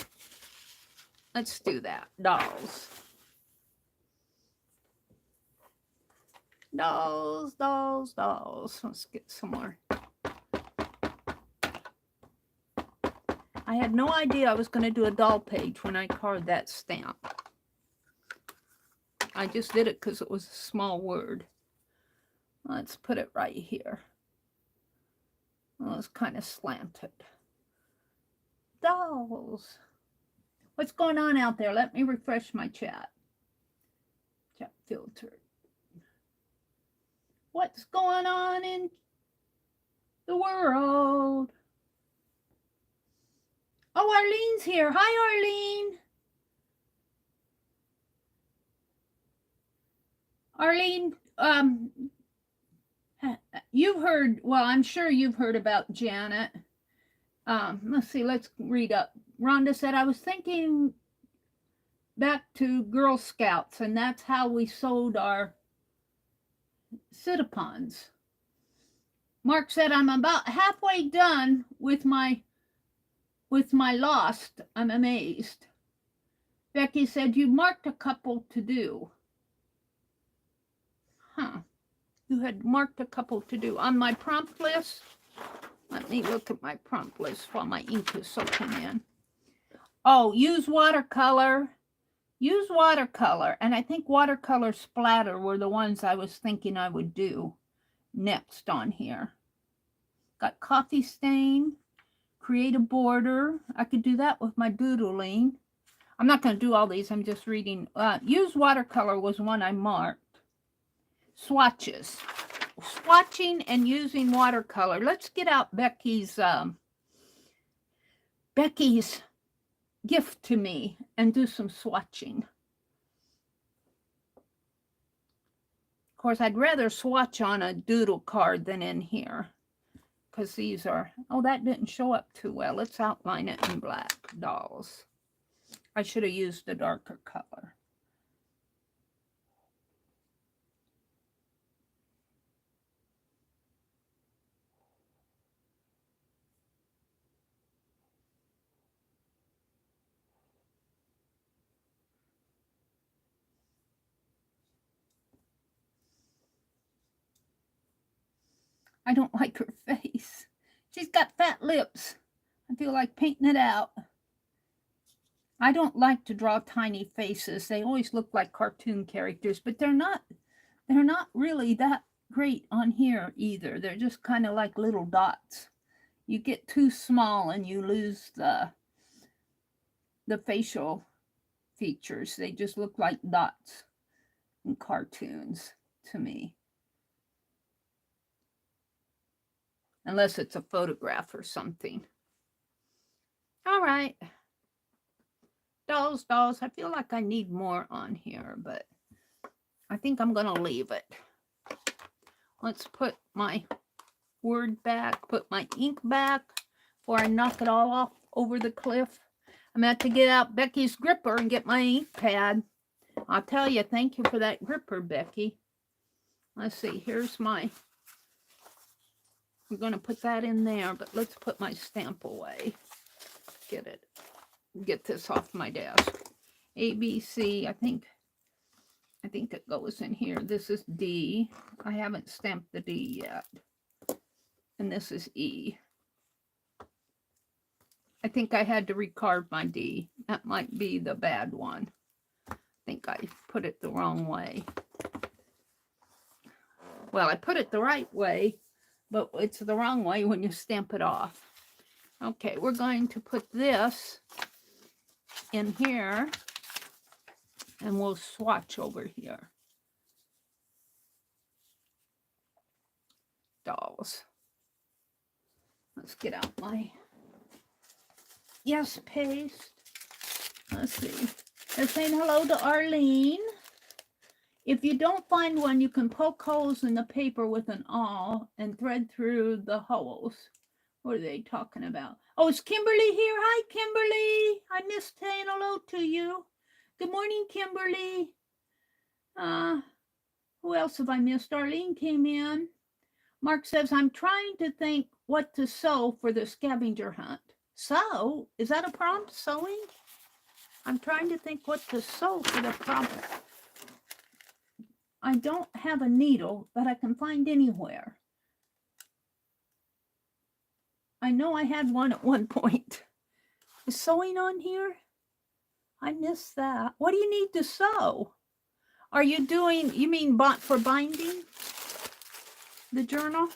Let's do that. Dolls. Dolls, dolls, dolls. Let's get some more. I had no idea I was going to do a doll page when I carved that stamp. I just did it because it was a small word. Let's put it right here. Well, it's kind of slanted. Dolls. What's going on out there? Let me refresh my chat. Chat filter. What's going on in the world? Oh, Arlene's here. Hi, Arlene. Arlene, you've heard, well, I'm sure you've heard about Janet. Let's see, let's read up. Rhonda said, I was thinking back to Girl Scouts, and that's how we sewed our sit-upons. Mark said, I'm about halfway done with my Lost. I'm amazed. Becky said, you marked a couple to do. Huh. You had marked a couple to do. On my prompt list, let me look at my prompt list while my ink is soaking in. Oh, use watercolor. Use watercolor. And I think watercolor splatter were the ones I was thinking I would do next on here. Got coffee stain. Create a border. I could do that with my doodling. I'm not going to do all these. I'm just reading. Use watercolor was one I marked. Swatches. Swatching and using watercolor. Let's get out Becky's gift to me and do some swatching. Of course, I'd rather swatch on a doodle card than in here. Because these are, oh, that didn't show up too well. Let's outline it in black. Dolls. I should have used a darker color. I don't like her face. She's got fat lips. I feel like painting it out. I don't like to draw tiny faces. They always look like cartoon characters, but they're not really that great on here either. They're just kind of like little dots. You get too small and you lose the facial features. They just look like dots in cartoons to me. Unless it's a photograph or something. All right. Dolls. I feel like I need more on here, but I think I'm going to leave it. Let's put my word back, put my ink back before I knock it all off over the cliff. I'm going to get out Becky's gripper and get my ink pad. I'll tell you, thank you for that gripper, Becky. Let's see, here's my... I'm going to put that in there, but let's put my stamp away. Get this off my desk. A, B, C, I think it goes in here. This is D. I haven't stamped the D yet. And this is E. I think I had to recarve my D. That might be the bad one. I think I put it the wrong way. Well, I put it the right way, but it's the wrong way when you stamp it off. Okay, we're going to put this in here, and we'll swatch over here. Dolls. Let's get out my yes paste. Let's see. They're saying hello to Arlene. If you don't find one, you can poke holes in the paper with an awl and thread through the holes. What are they talking about? Oh, is Kimberly here? Hi, Kimberly. I missed saying hello to you. Good morning, Kimberly. Who else have I missed? Arlene came in. Mark says, I'm trying to think what to sew for the scavenger hunt. Sew? Is that a prompt? Sewing? I'm trying to think what to sew for the prompt. I don't have a needle that I can find anywhere. I know I had one at one point. Is sewing on here? I missed that. What do you need to sew? Are you doing, you mean for binding the journal?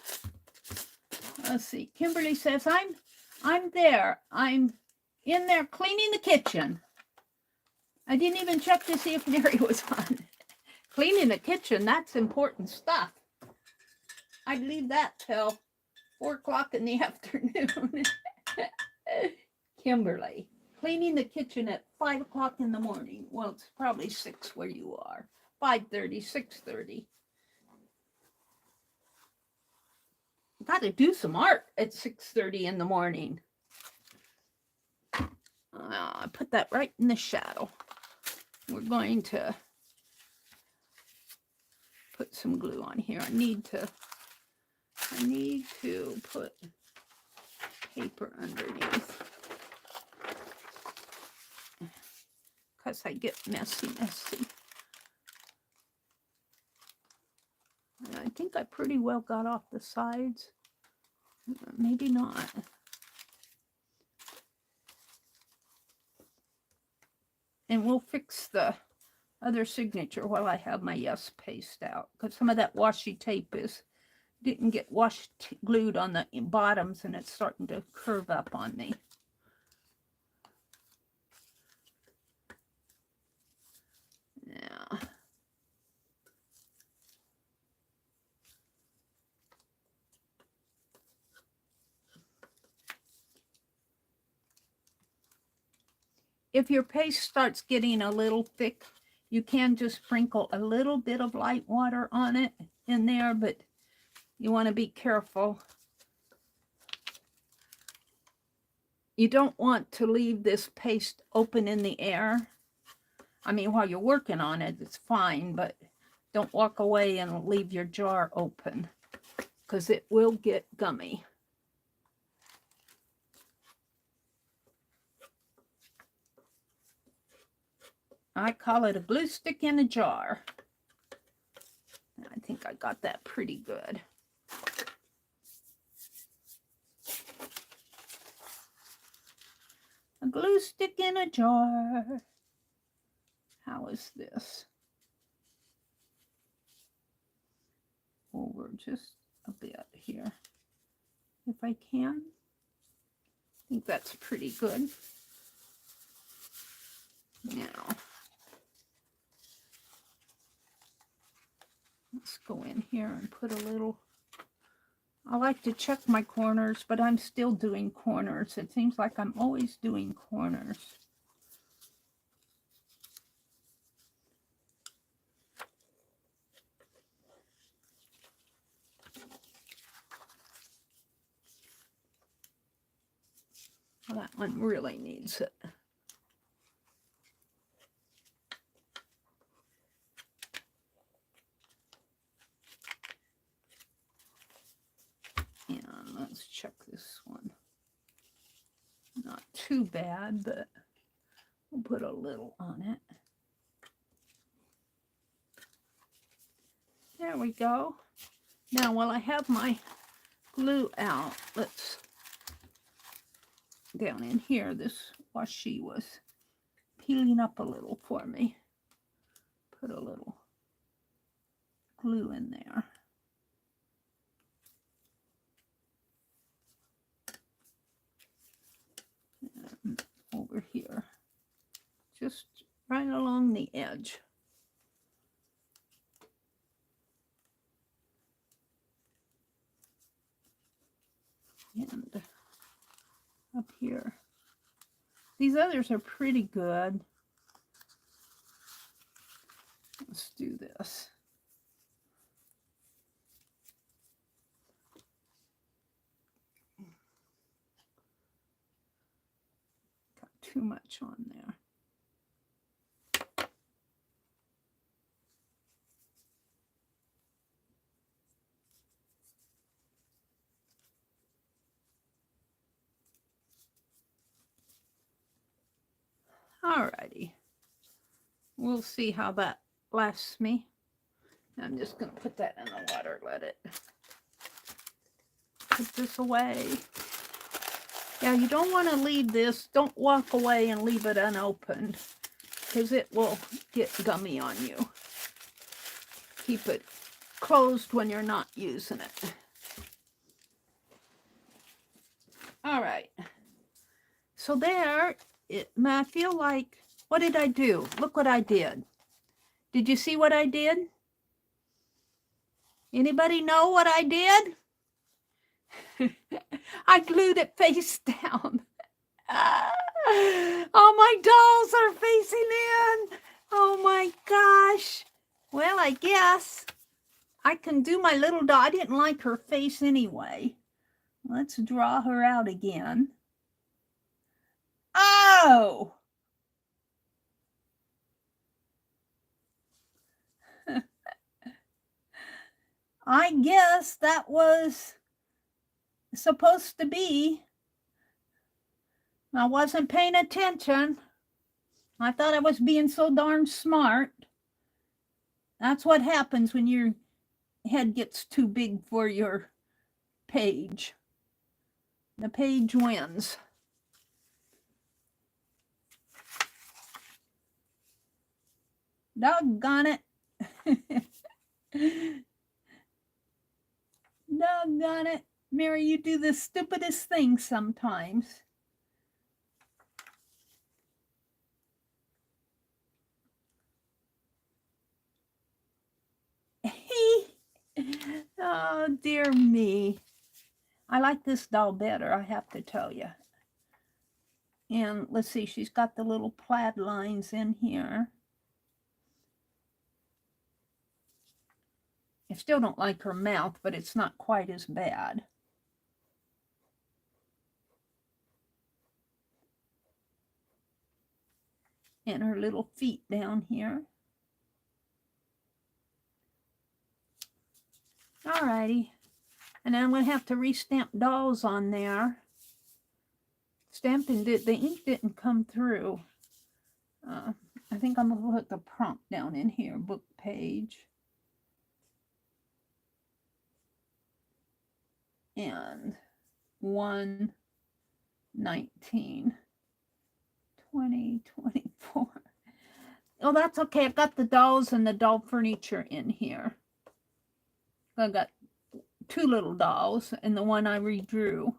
Let's see. Kimberly says, I'm there. I'm in there cleaning the kitchen. I didn't even check to see if Meri was on. Cleaning the kitchen, that's important stuff. I'd leave that till 4 o'clock in the afternoon. Kimberly, cleaning the kitchen at 5 o'clock in the morning. Well, it's probably 6 where you are. 5:30, 6:30. Got to do some art at 6:30 in the morning. I put that right in the shadow. We're going to put some glue on here. I need to put paper underneath because I get messy. And I think I pretty well got off the sides. Maybe not. And we'll fix the other signature while I have my yes paste out, because some of that washi tape didn't get glued on the bottoms, and it's starting to curve up on me. Yeah. If your paste starts getting a little thick, you can just sprinkle a little bit of light water on it in there, but you want to be careful. You don't want to leave this paste open in the air. I mean, while you're working on it, it's fine, but don't walk away and leave your jar open because it will get gummy. I call it a glue stick in a jar. I think I got that pretty good. A glue stick in a jar. How is this? Over just a bit here, if I can. I think that's pretty good. Now, let's go in here and put a little. I like to check my corners, but I'm still doing corners. It seems like I'm always doing corners. Well, that one really needs it. And let's check this one. Not too bad, but we'll put a little on it. There we go. Now, while I have my glue out, let's, down in here, this washi was peeling up a little for me. Put a little glue in there. And over here, just right along the edge. And up here. These others are pretty good. Let's do this. Got too much on there. Alrighty, we'll see how that lasts me. I'm just going to put that in the water, let it put this away. Yeah, you don't want to leave this, don't walk away and leave it unopened because it will get gummy on you. keep it closed when you're not using it. All right. So there, I feel like, what did I do? Look what I did. Did you see what I did? Anybody know what I did? I glued it face down. Oh, my dolls are facing in. Oh my gosh. Well, I guess I can do my little doll. I didn't like her face anyway. Let's draw her out again. Oh! I guess that was supposed to be. I wasn't paying attention. I thought I was being so darn smart. That's what happens when your head gets too big for your page. The page wins. Doggone it. Doggone it. Meri, you do the stupidest things sometimes. Oh, dear me. I like this doll better, I have to tell you. And let's see, she's got the little plaid lines in here. I still don't like her mouth, but it's not quite as bad. And her little feet down here. Alrighty. And then I'm going to have to restamp dolls on there. Stamping, the ink didn't come through. I think I'm going to put the prompt down in here, book page. And 1/19, 2024. Oh, that's okay. I've got the dolls and the doll furniture in here. I've got two little dolls and the one I redrew.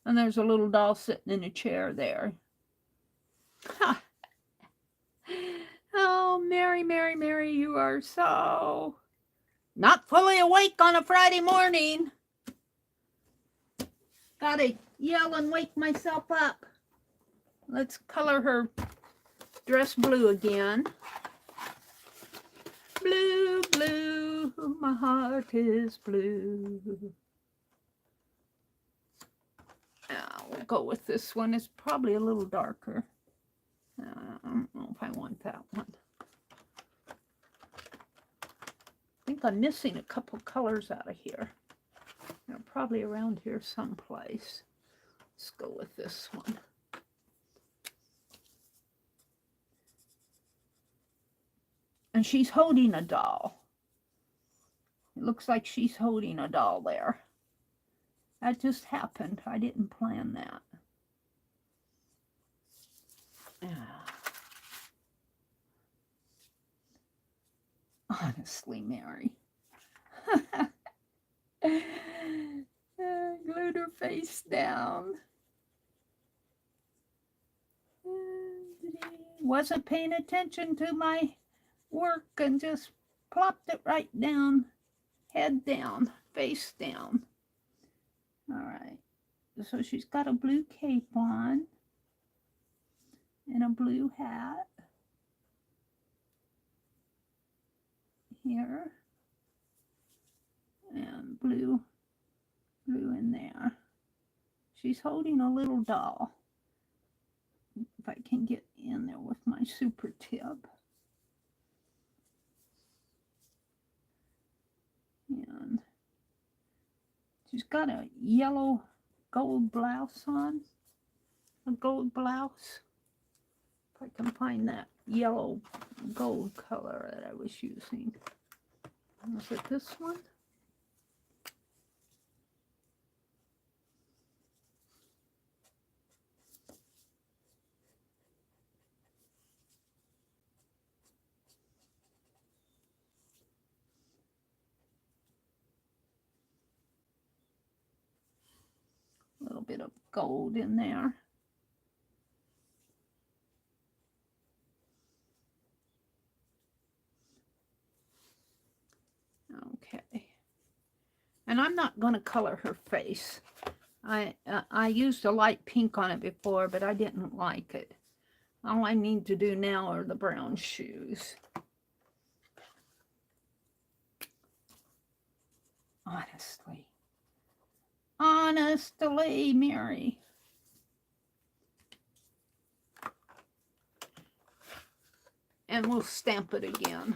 And there's a little doll sitting in a chair there. Ha! Oh, Meri, Meri, Meri, you are so not fully awake on a Friday morning. Gotta yell and wake myself up. Let's color her dress blue again. Blue, blue, my heart is blue. We'll go with this one. It's probably a little darker. I don't know if I want that one. I think I'm missing a couple colors out of here. They're probably around here someplace. Let's go with this one. And she's holding a doll. It looks like she's holding a doll there. That just happened. I didn't plan that. Honestly, Meri. Glued her face down. Wasn't paying attention to my work and just plopped it right down. Head down, face down. All right. So she's got a blue cape on and a blue hat here and blue in there. She's holding a little doll. If I can get in there with my super tip. And she's got a yellow gold blouse on. A gold blouse. If I can find that yellow gold color that I was using. Was it this one? bit of gold in there. Okay. And I'm not going to color her face. I used a light pink on it before, but I didn't like it. All I need to do now are the brown shoes. Honestly, Meri. And we'll stamp it again.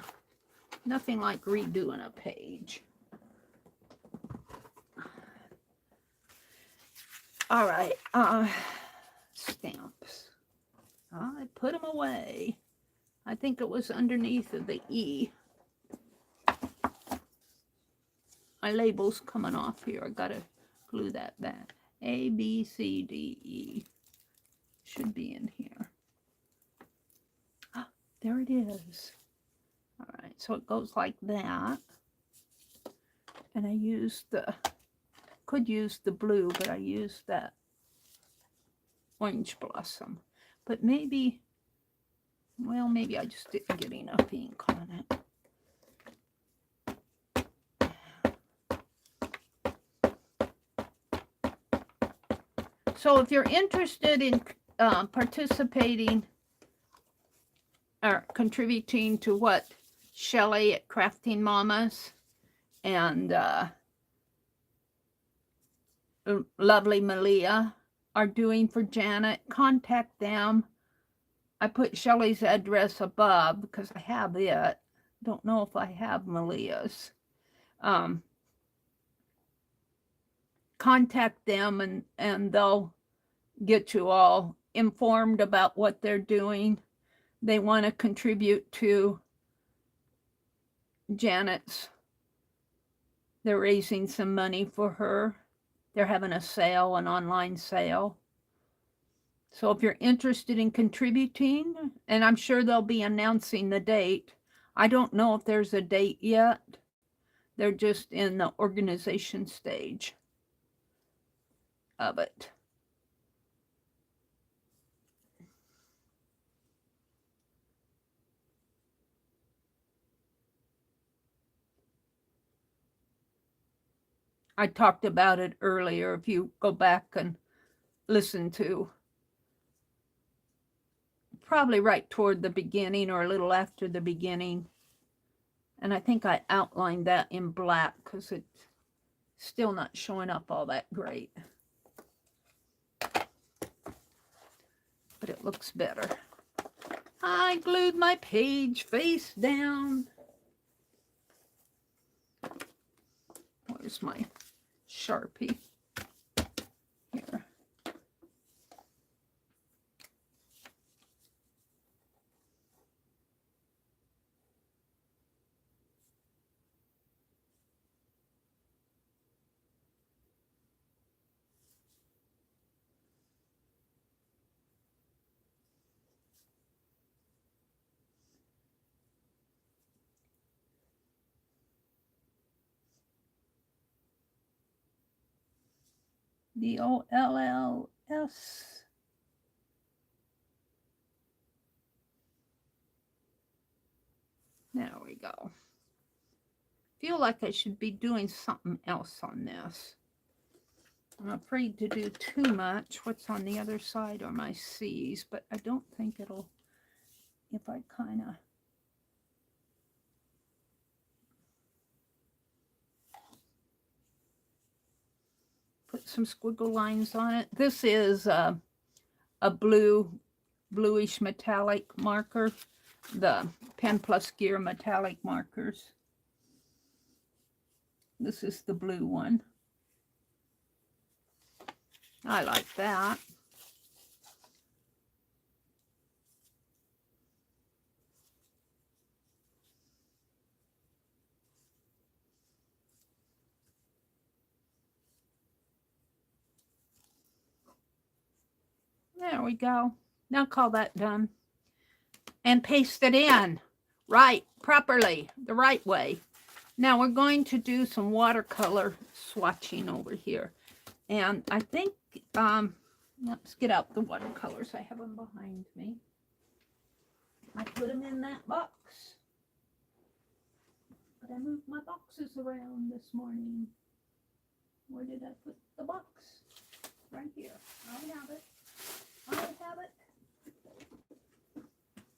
Nothing like redoing a page. All right, stamps. I put them away. I think it was underneath of the E. My label's coming off here. I gotta glue that back. A, B, C, D, E. Should be in here. Ah, there it is. All right, so it goes like that. And I used the, could use the blue, but I used that orange blossom. But maybe, well, maybe I just didn't get enough ink on it. So if you're interested in participating or contributing to what Shelley at Crafting Mamas and lovely Malia are doing for Janet, contact them. I put Shelley's address above because I have it. Don't know if I have Malia's. Contact them and they'll get you all informed about what they're doing. They want to contribute to Janet's. They're raising some money for her. They're having a sale, an online sale. So if you're interested in contributing, and I'm sure they'll be announcing the date. I don't know if there's a date yet. They're just in the organization stage of it. I talked about it earlier. If you go back and listen to, probably right toward the beginning or a little after the beginning. And I think I outlined that in black because it's still not showing up all that great. But it looks better. I glued my page face down. Where's my Sharpie? Here. D-O-L-L-S. There we go. Feel like I should be doing something else on this. I'm afraid to do too much. What's on the other side are my C's, but I don't think it'll, if I kind of put some squiggle lines on it. This is a bluish metallic marker, the Pen Plus Gear metallic markers. This is the blue one. I like that. There we go. Now call that done. And paste it in. Right, properly, the right way. Now we're going to do some watercolor swatching over here. And I think let's get out the watercolors. I have them behind me. I put them in that box. But I moved my boxes around this morning. Where did I put the box? Right here. I have it. I have it.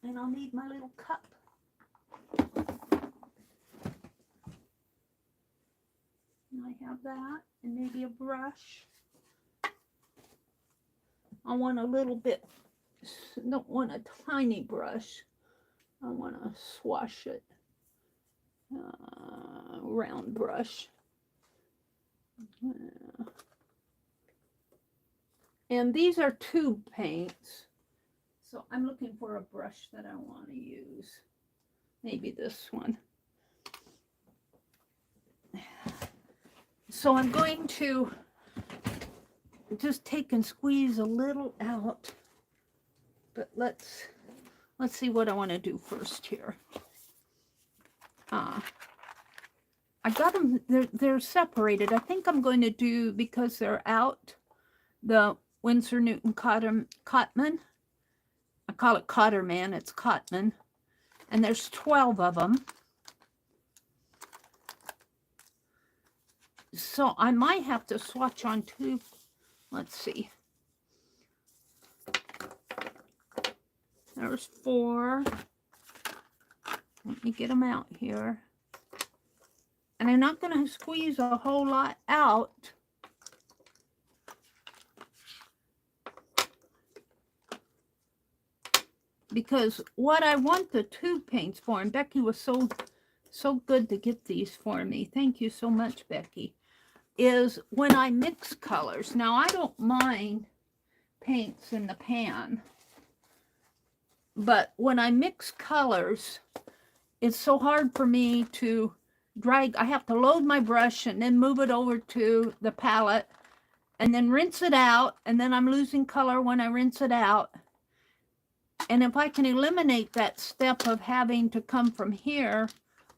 And I'll need my little cup. And I have that. And maybe a brush. I want a little bit, don't want a tiny brush. I want to swash it. Round brush. And these are tube paints. So I'm looking for a brush that I want to use. Maybe this one. So I'm going to just take and squeeze a little out. But let's see what I want to do first here. I got them, they're separated. I think I'm going to do, because they're out, the Winsor Newton Cotman. I call it Cotterman, it's Cotman. And there's 12 of them. So I might have to swatch on two. Let's see. There's 4. Let me get them out here. And I'm not going to squeeze a whole lot out. Because what I want the tube paints for, and Becky was so good to get these for me. Thank you so much, Becky. Is when I mix colors. Now, I don't mind paints in the pan. But when I mix colors, it's so hard for me to drag. I have to load my brush and then move it over to the palette and then rinse it out. And then I'm losing color when I rinse it out. And if I can eliminate that step of having to come from here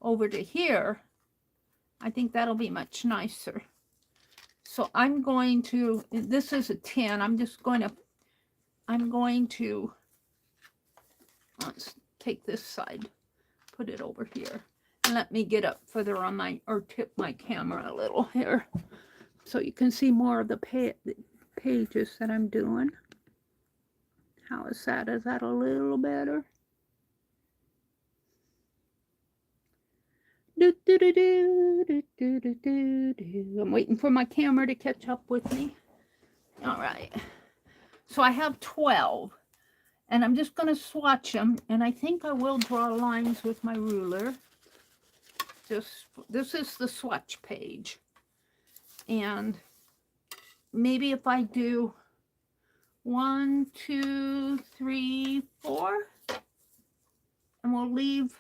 over to here, I think that'll be much nicer. So I'm going to, this is a 10. Let's take this side, put it over here. And let me get up further on or tip my camera a little here, so you can see more of the pages that I'm doing. How is that? Is that a little better? I'm waiting for my camera to catch up with me. All right. So I have 12. And I'm just going to swatch them. And I think I will draw lines with my ruler. This is the swatch page. And maybe if I do 1, 2, 3, 4. And we'll leave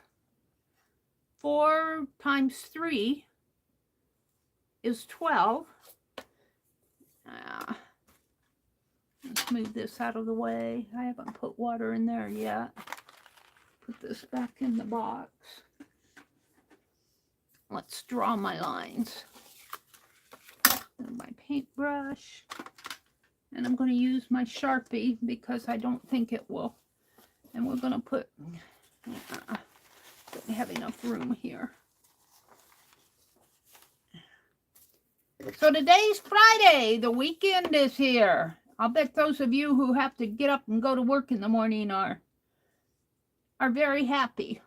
4 times 3 is 12. Let's move this out of the way. I haven't put water in there yet. Put this back in the box. Let's draw my lines. And my paintbrush. And I'm going to use my Sharpie because I don't think it will. And we're going to put, don't have enough room here. So today's Friday. The weekend is here. I'll bet those of you who have to get up and go to work in the morning are very happy.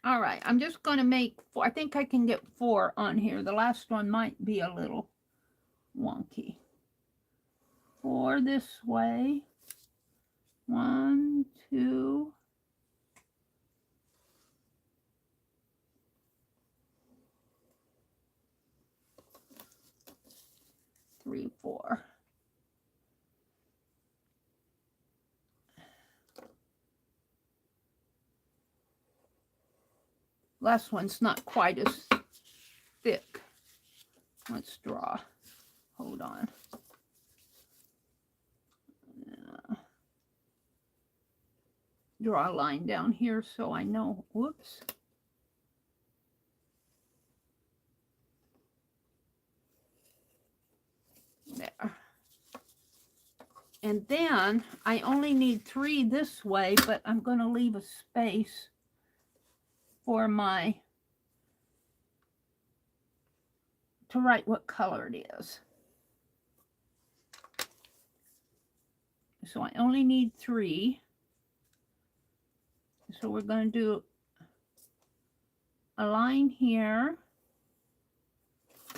All right, I'm just going to make 4. I think I can get 4 on here. The last one might be a little wonky. 4 this way. 1, 2. 3, 4. Last one's not quite as thick. Let's draw. Hold on. Draw a line down here so I know. Whoops. And then I only need 3 this way, but I'm going to leave a space for my, to write what color it is. So I only need 3. So we're going to do a line here,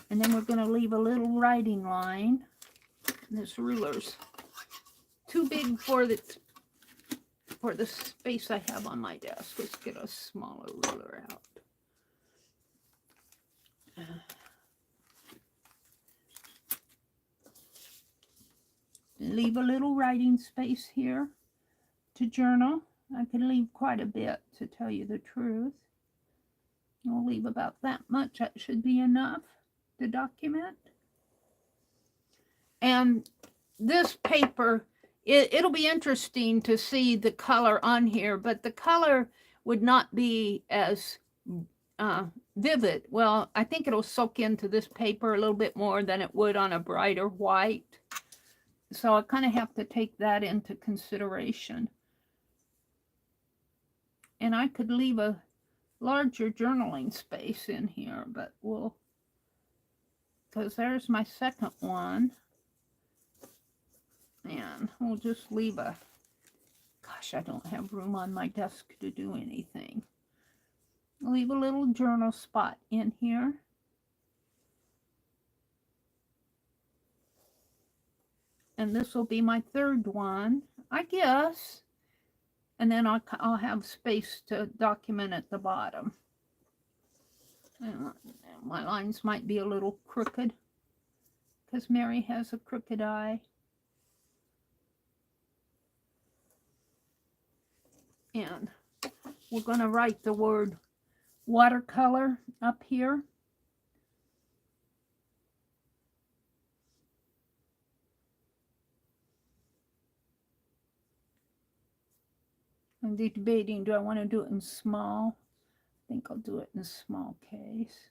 and then we're going to leave a little writing line. This ruler's too big for the space I have on my desk. Let's get a smaller ruler out. Leave a little writing space here to journal. I can leave quite a bit, to tell you the truth. I'll leave about that much. That should be enough to document. And this paper, it'll be interesting to see the color on here, but the color would not be as vivid. Well, I think it'll soak into this paper a little bit more than it would on a brighter white. So I kind of have to take that into consideration. And I could leave a larger journaling space in here, but we'll, because there's my second one. And we'll just leave a, gosh, I don't have room on my desk to do anything. Leave a little journal spot in here. And this will be my third one, I guess. And then I'll have space to document at the bottom. My lines might be a little crooked because Meri has a crooked eye. And we're going to write the word watercolor up here. I'm debating, do I want to do it in small? I think I'll do it in small case.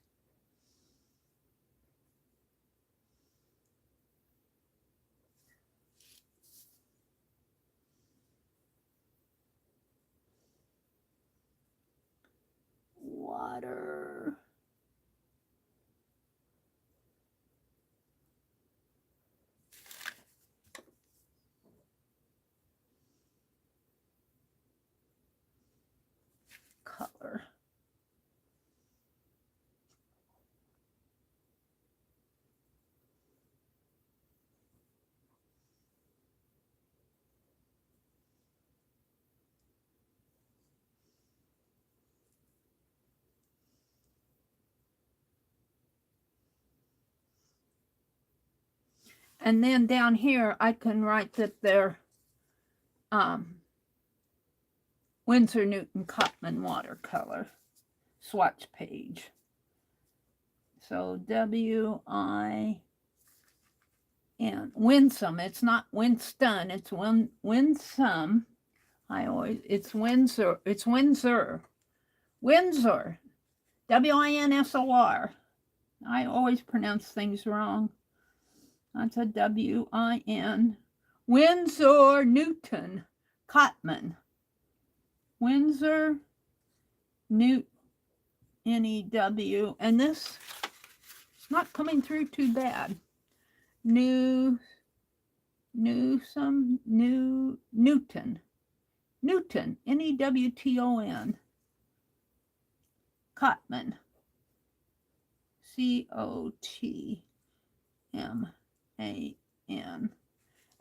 Water. Color. And then down here, I can write that they're Winsor Newton Cotman watercolor swatch page. So W-I-N, Winsome. It's not Winston. It's Winsome. It's Windsor. It's Windsor. Windsor. W-I-N-S-O-R. I always pronounce things wrong. That's a W-I-N. Winsor Newton Cotman. Winsor Newton, N-E-W. And this is not coming through too bad. Newton. Newton, N-E-W-T-O-N. Cotman. C-O-T-M-A-N.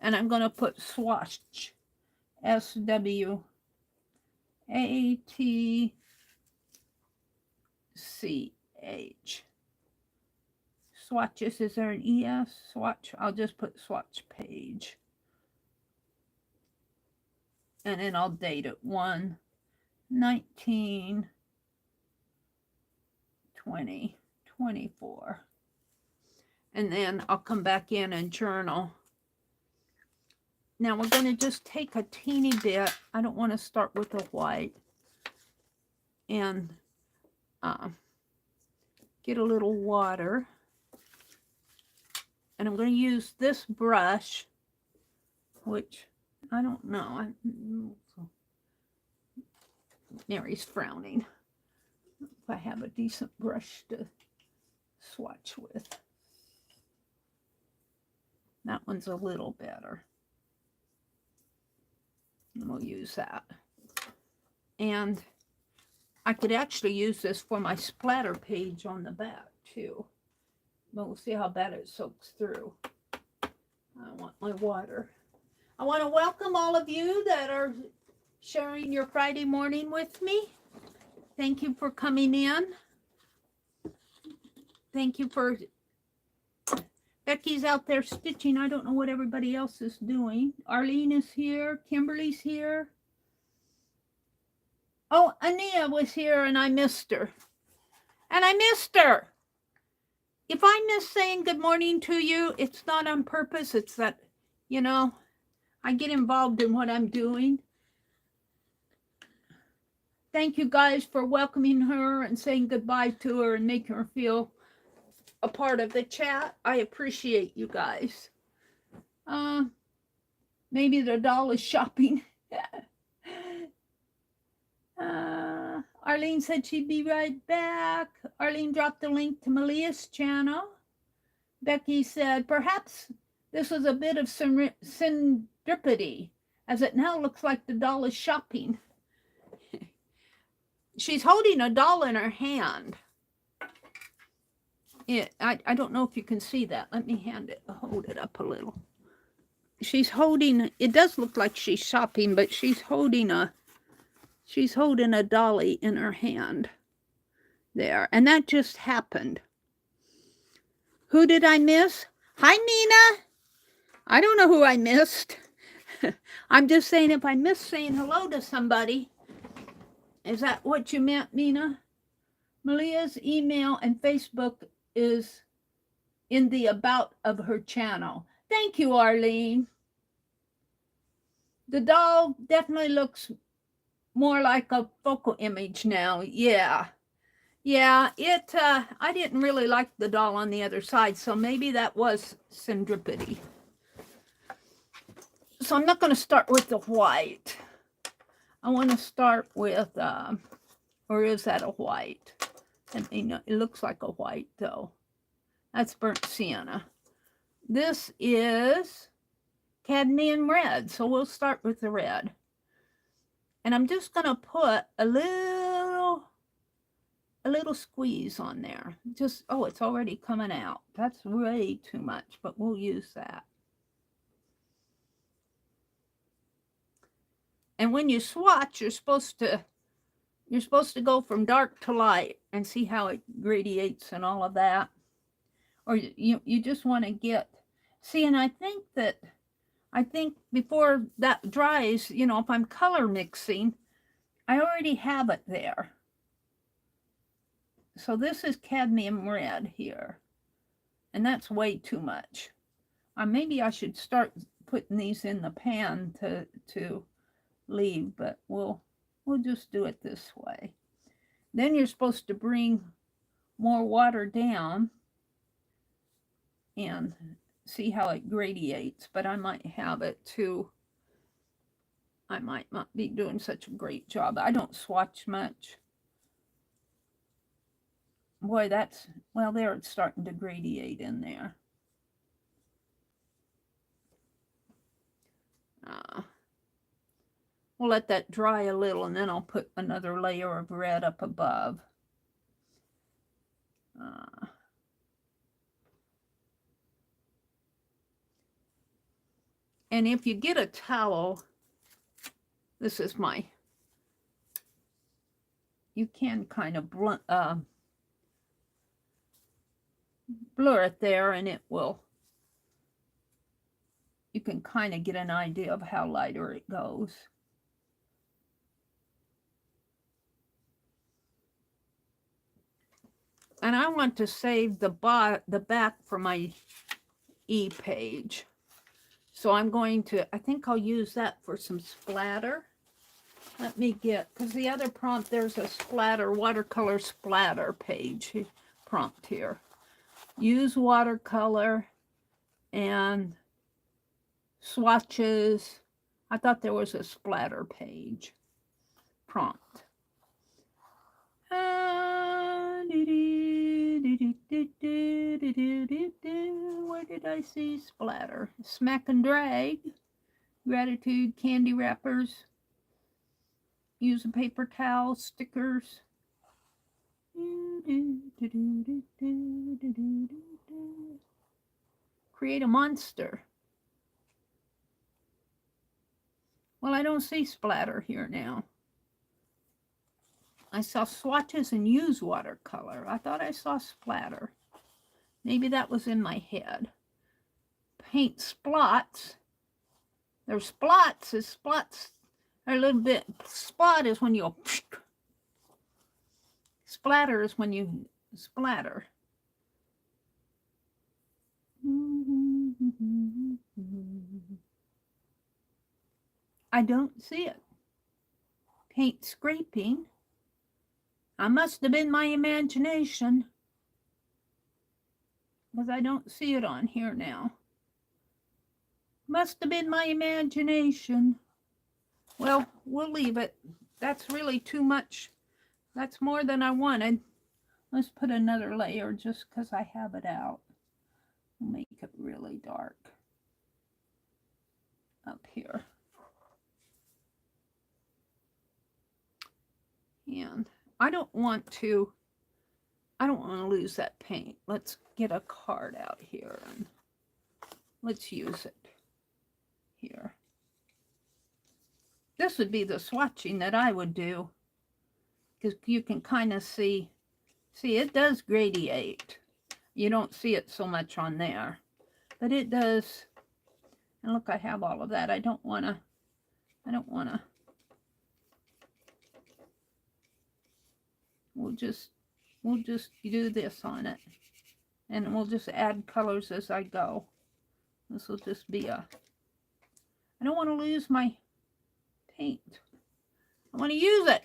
And I'm going to put swatch. S-W-A-T-C-H. Swatches, is there an E-S? Swatch, I'll just put swatch page. And then I'll date it 1/19/2024. And then I'll come back in and journal. Now we're going to just take a teeny bit. I don't want to start with the white. And get a little water. And I'm going to use this brush which I don't know. Meri's frowning. If I have a decent brush to swatch with. That one's a little better. And we'll use that. And I could actually use this for my splatter page on the back too. But we'll see how bad it soaks through. I want my water. I want to welcome all of you that are sharing your Friday morning with me. Thank you for coming in. Thank you for... Becky's out there stitching. I don't know what everybody else is doing. Arlene is here. Kimberly's here. Oh, Ania was here and I missed her. And I missed her. If I miss saying good morning to you, it's not on purpose. It's that, you know, I get involved in what I'm doing. Thank you guys for welcoming her and saying goodbye to her and making her feel a part of the chat. I appreciate you guys. Maybe the doll is shopping. Arlene said she'd be right back. Arlene dropped the link to Malia's channel. Becky said, perhaps this was a bit of serendipity, as it now looks like the doll is shopping. She's holding a doll in her hand. I don't know if you can see that. Let me hold it up a little. She's holding, it does look like she's shopping, but she's holding a dolly in her hand there. And that just happened. Who did I miss? Hi, Nina. I don't know who I missed. I'm just saying if I missed saying hello to somebody. Is that what you meant, Nina? Malia's email and Facebook is in the about of her channel. Thank you, Arlene. The doll definitely looks more like a focal image now. Yeah. Yeah, I didn't really like the doll on the other side, so maybe that was serendipity. So I'm not going to start with the white. I want to start with, or is that a white? I mean, it looks like a white, though. That's burnt sienna. This is cadmium red, so we'll start with the red. And I'm just going to put a little squeeze on there. Just, oh, it's already coming out. That's way too much, but we'll use that. And when you swatch, you're supposed to go from dark to light and see how it gradiates and all of that. Or you just want to get, see, and I think before that dries, you know, if I'm color mixing, I already have it there. So this is cadmium red here, and that's way too much. Maybe I should start putting these in the pan to leave, but we'll just do it this way. Then you're supposed to bring more water down and see how it gradiates, but I might have it too. I might not be doing such a great job. I don't swatch much. Boy, well, there it's starting to gradiate in there. We'll let that dry a little, and then I'll put another layer of red up above. And if you get a towel, this is you can kind of blur it there, and you can kind of get an idea of how lighter it goes. And I want to save the back for my e-page. So I'm going to, I think I'll use that for some splatter. Let me because the other prompt, there's a watercolor splatter page prompt here. Use watercolor and swatches. I thought there was a splatter page prompt. Where did I see splatter? Smack and drag, gratitude, candy wrappers, use a paper towel, stickers. Create a monster. Well, I don't see splatter here now. I saw swatches and use watercolor. I thought I saw splatter. Maybe that was in my head. Paint splots. There's splots. Splots are a little bit. Spot is when you. Splatter is when you splatter. I don't see it. Paint scraping. I must have been my imagination, because I don't see it on here now. Must have been my imagination. Well, we'll leave it. That's really too much. That's more than I wanted. Let's put another layer just because I have it out. We'll make it really dark up here. And I don't want to lose that paint. Let's get a card out here and let's use it here. This would be the swatching that I would do, because you can kind of see it does gradiate. You don't see it so much on there, but it does. And look, I have all of that. I don't want to. We'll just do this on it, and we'll just add colors as I go. This will just be a. I don't want to lose my paint. I want to use it.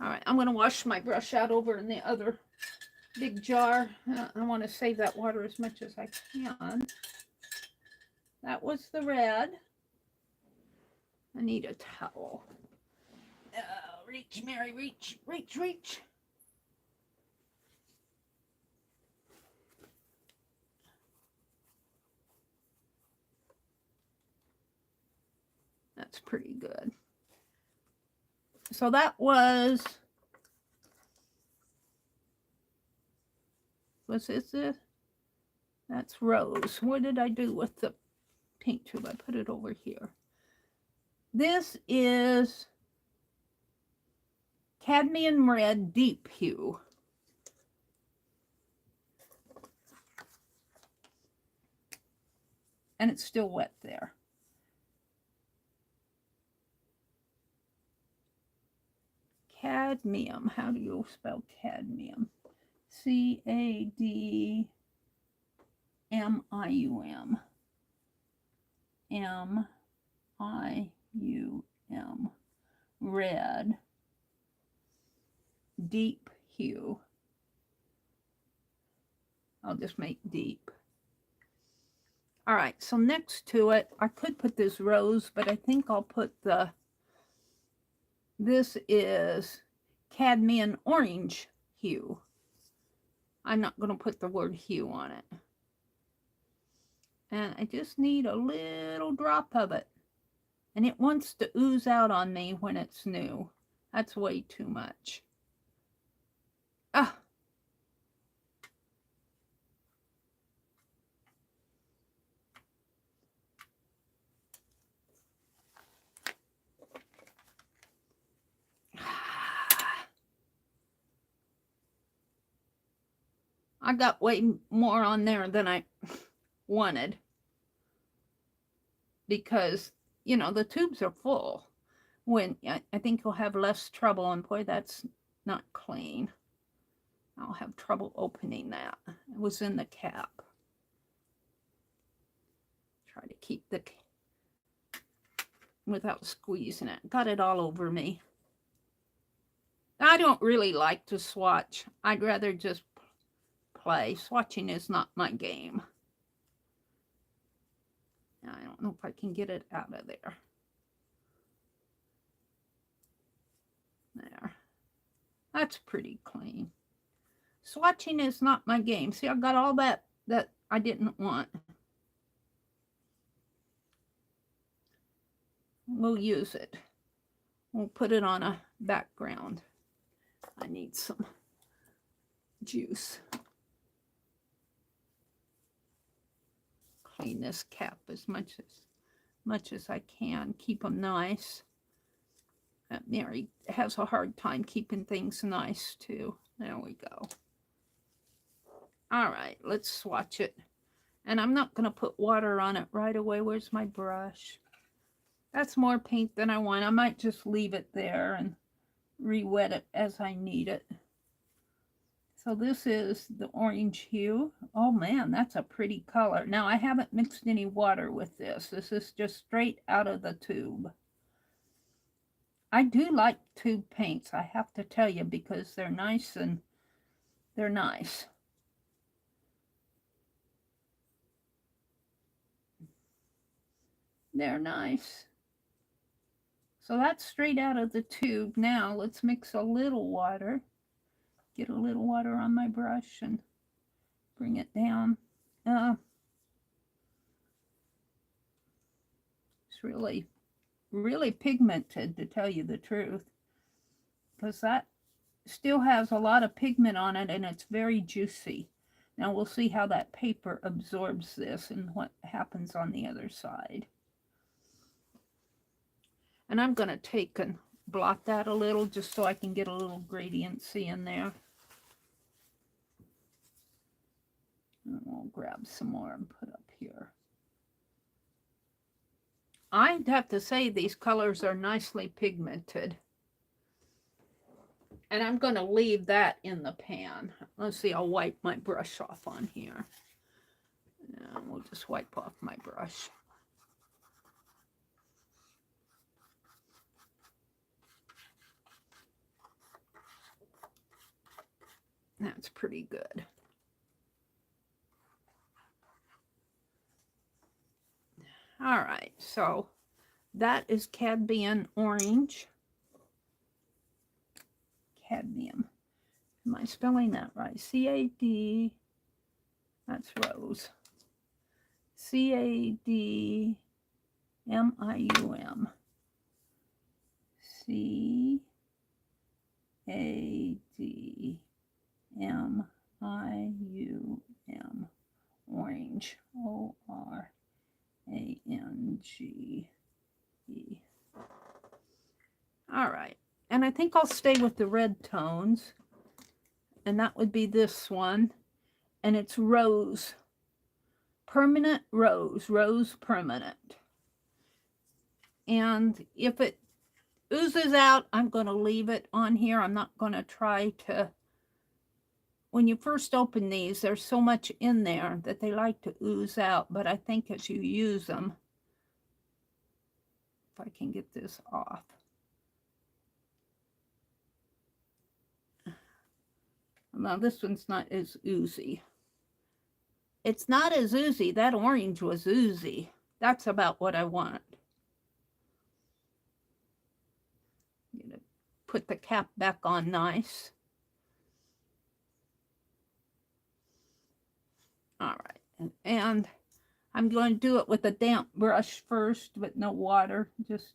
All right, I'm going to wash my brush out over in the other big jar. I want to save that water as much as I can. That was the red. I need a towel. Reach, Mary, reach, reach, reach. That's pretty good. So that was this? That's rose. What did I do with the paint tube? I put it over here. This is cadmium red deep hue. And it's still wet there. Cadmium. How do you spell cadmium? C-A-D-M-I-U-M. M-I-U-M. Red. Deep hue. I'll just make deep. All right, so next to it, I could put this rose, but I think I'll put this is cadmium orange hue. I'm not going to put the word hue on it. And I just need a little drop of it. And it wants to ooze out on me when it's new. That's way too much. Ah. I got way more on there than I wanted, because, you know, the tubes are full. When I think you'll have less trouble, and boy, that's not clean. I'll have trouble opening that. It was in the cap. Try to keep the without squeezing it. Got it all over me. I don't really like to swatch. I'd rather just play. Swatching is not my game. I don't know if I can get it out of there. There. That's pretty clean. Swatching is not my game. See, I got all that I didn't want. We'll use it. We'll put it on a background. I need some juice. Clean this cap as much as I can. Keep them nice. Meri has a hard time keeping things nice too. There we go. All right, let's swatch it. And I'm not going to put water on it right away. Where's my brush? That's more paint than I want. I might just leave it there and re-wet it as I need it. So this is the orange hue. Oh man, that's a pretty color. Now I haven't mixed any water with this. This is just straight out of the tube. I do like tube paints, I have to tell you, because they're nice and they're nice. They're nice. So that's straight out of the tube. Now let's mix a little water. Get a little water on my brush and bring it down. It's really, really pigmented, to tell you the truth, because that still has a lot of pigment on it and it's very juicy. Now we'll see how that paper absorbs this and what happens on the other side. And I'm going to take and blot that a little just so I can get a little gradiency in there. And we'll grab some more and put up here. I'd have to say these colors are nicely pigmented. And I'm going to leave that in the pan. Let's see, I'll wipe my brush off on here. And we'll just wipe off my brush. That's pretty good. All right, so that is cadmium orange. Cadmium. Am I spelling that right? C-A-D, that's rose. C-A-D-M-I-U-M. C-A-D-M-I-U-M. Orange. O-R-A-N-G-E. All right. And I think I'll stay with the red tones. And that would be this one. And it's rose. Permanent rose. Rose permanent. And if it oozes out, I'm going to leave it on here. I'm not going to try to... When you first open these, there's so much in there that they like to ooze out. But I think as you use them, if I can get this off. Now this one's not as oozy. It's not as oozy. That orange was oozy. That's about what I want. I'm gonna put the cap back on nice. All right, and I'm going to do it with a damp brush first, with no water. Just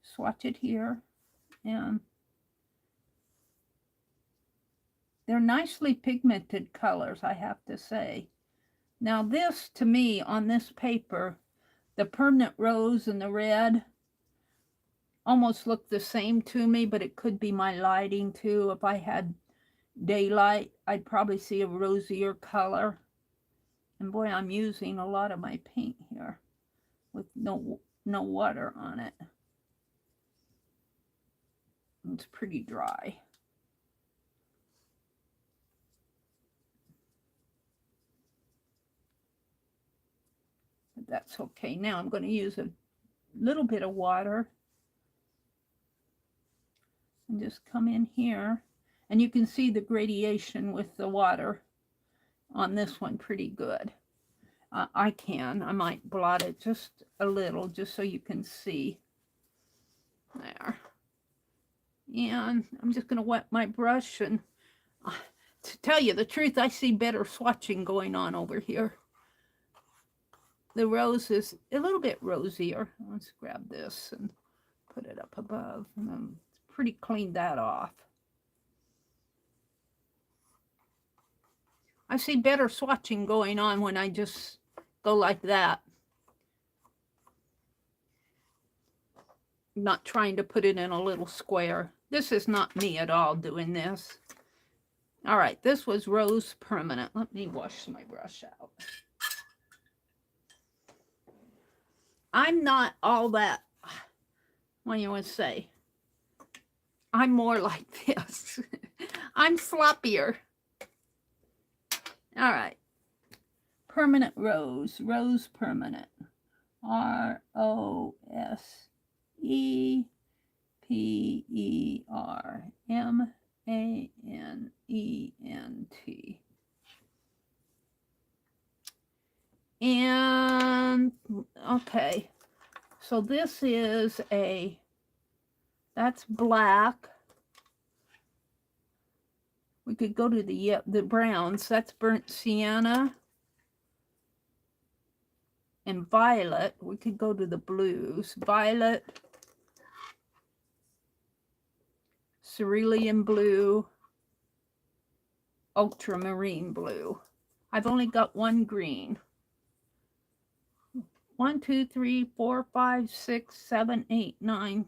swatch it here, and they're nicely pigmented colors, I have to say. Now this, to me, on this paper, the permanent rose and the red almost look the same to me, but it could be my lighting too. If I had daylight, I'd probably see a rosier color. And boy, I'm using a lot of my paint here with no water on it. It's pretty dry. But that's okay. Now I'm going to use a little bit of water and just come in here. And you can see the gradation with the water on this one pretty good. I might blot it just a little, just so you can see. There. And I'm just going to wet my brush. And to tell you the truth, I see better swatching going on over here. The rose is a little bit rosier. Let's grab this and put it up above. And then pretty cleaned that off. I see better swatching going on when I just go like that. Not trying to put it in a little square. This is not me at all doing this. All right, this was Rose Permanent. Let me wash my brush out. I'm not all that, what do you want to say? I'm more like this. I'm sloppier. All right. Permanent Rose. Rose Permanent. ROSEPERMANENT. And, okay. So this is that's black. We could go to the browns. That's burnt sienna and violet. We could go to the blues. Violet, cerulean blue, ultramarine blue. I've only got one green. 1, 2, 3, 4, 5, 6, 7, 8, 9.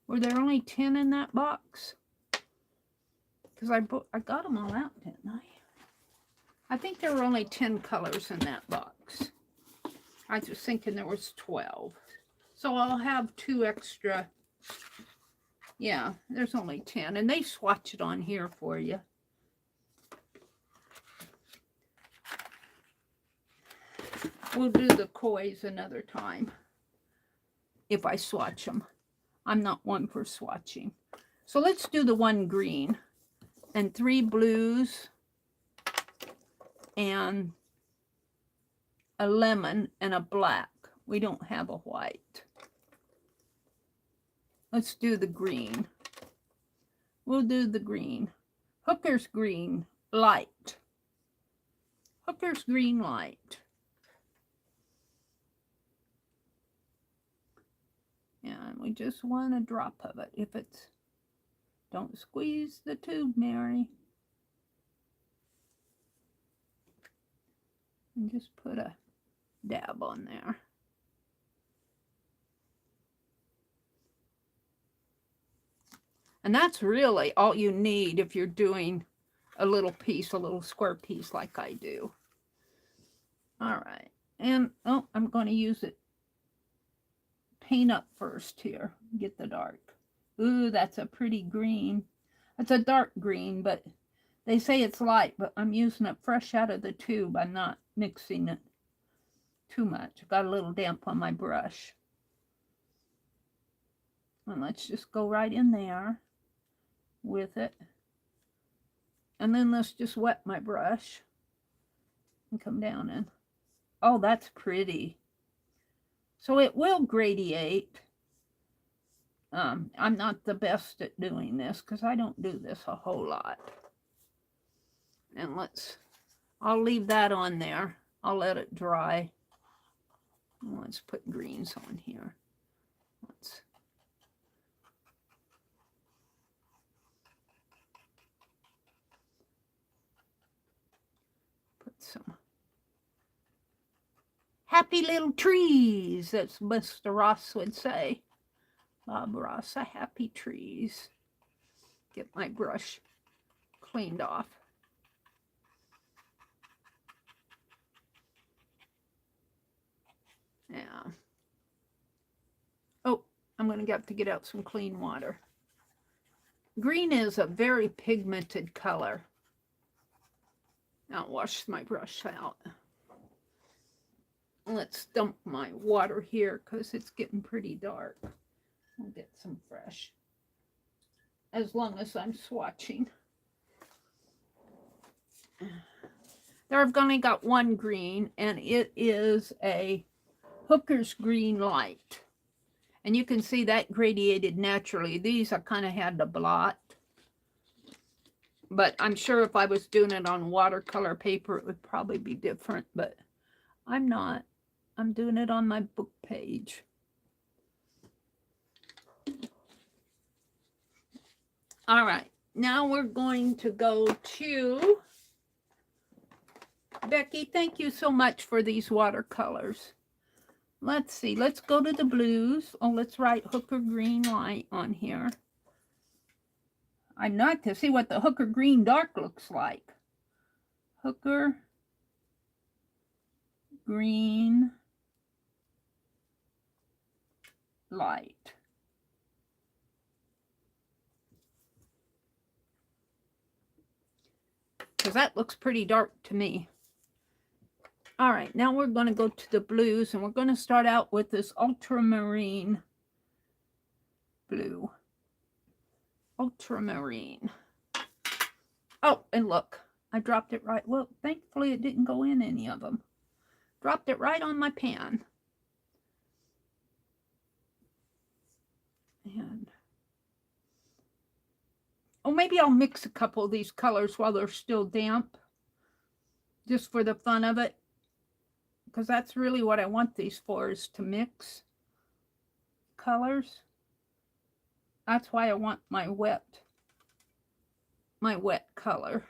Were there only 10 in that box? Because I got them all out, didn't I? I think there were only 10 colors in that box. I was thinking there was 12. So I'll have 2 extra. Yeah, there's only 10. And they swatch it on here for you. We'll do the kois another time if I swatch them. I'm not one for swatching. So let's do the 1 green and 3 blues and a lemon and a black. We don't have a white. Let's do the green. We'll do the green. Hooker's green, light. Hooker's green, light. And we just want a drop of it. If it's, don't squeeze the tube, Mary. And just put a dab on there. And that's really all you need if you're doing a little piece, a little square piece like I do. All right. And, oh, I'm going to use it. Paint up first here. Get the dark. Ooh, that's a pretty green. It's a dark green, but they say it's light, but I'm using it fresh out of the tube. I'm not mixing it too much. I got a little damp on my brush. And let's just go right in there with it. And then let's just wet my brush and come down in. Oh, that's pretty. So it will gradiate. I'm not the best at doing this because I don't do this a whole lot. And I'll leave that on there. I'll let it dry. Let's put greens on here. Let's put some happy little trees, as Mr. Ross would say. Bob Ross, happy trees. Get my brush cleaned off. Yeah. Oh, I'm going to have to get out some clean water. Green is a very pigmented color. I'll wash my brush out. Let's dump my water here because it's getting pretty dark. I'll get some fresh. As long as I'm swatching. There I've only got one green, and it is a Hooker's Green Light. And you can see that gradiated naturally. These I kind of had to blot. But I'm sure if I was doing it on watercolor paper, it would probably be different. But I'm not. I'm doing it on my book page. All right. Now we're going to go to... Becky, thank you so much for these watercolors. Let's see. Let's go to the blues. Oh, let's write Hooker Green Light on here. I'd like to see what the Hooker Green Dark looks like. Hooker Green Light. Because that looks pretty dark to me. All right, now we're going to go to the blues, and we're going to start out with this ultramarine blue. Ultramarine. Oh, and look, I dropped it right. Well, thankfully it didn't go in any of them. Dropped it right on my pan. And oh, maybe I'll mix a couple of these colors while they're still damp, just for the fun of it, because that's really what I want these for, is to mix colors. That's why I want my wet color.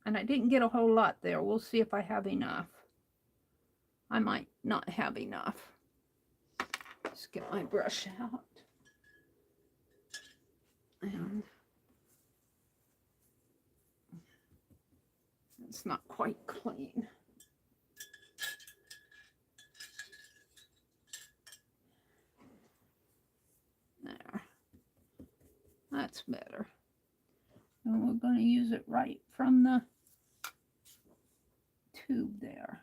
And I didn't get a whole lot there. We'll see if I have enough. I might not have enough. Let's get my brush out. And it's not quite clean. There. That's better. And we're going to use it right from the tube there.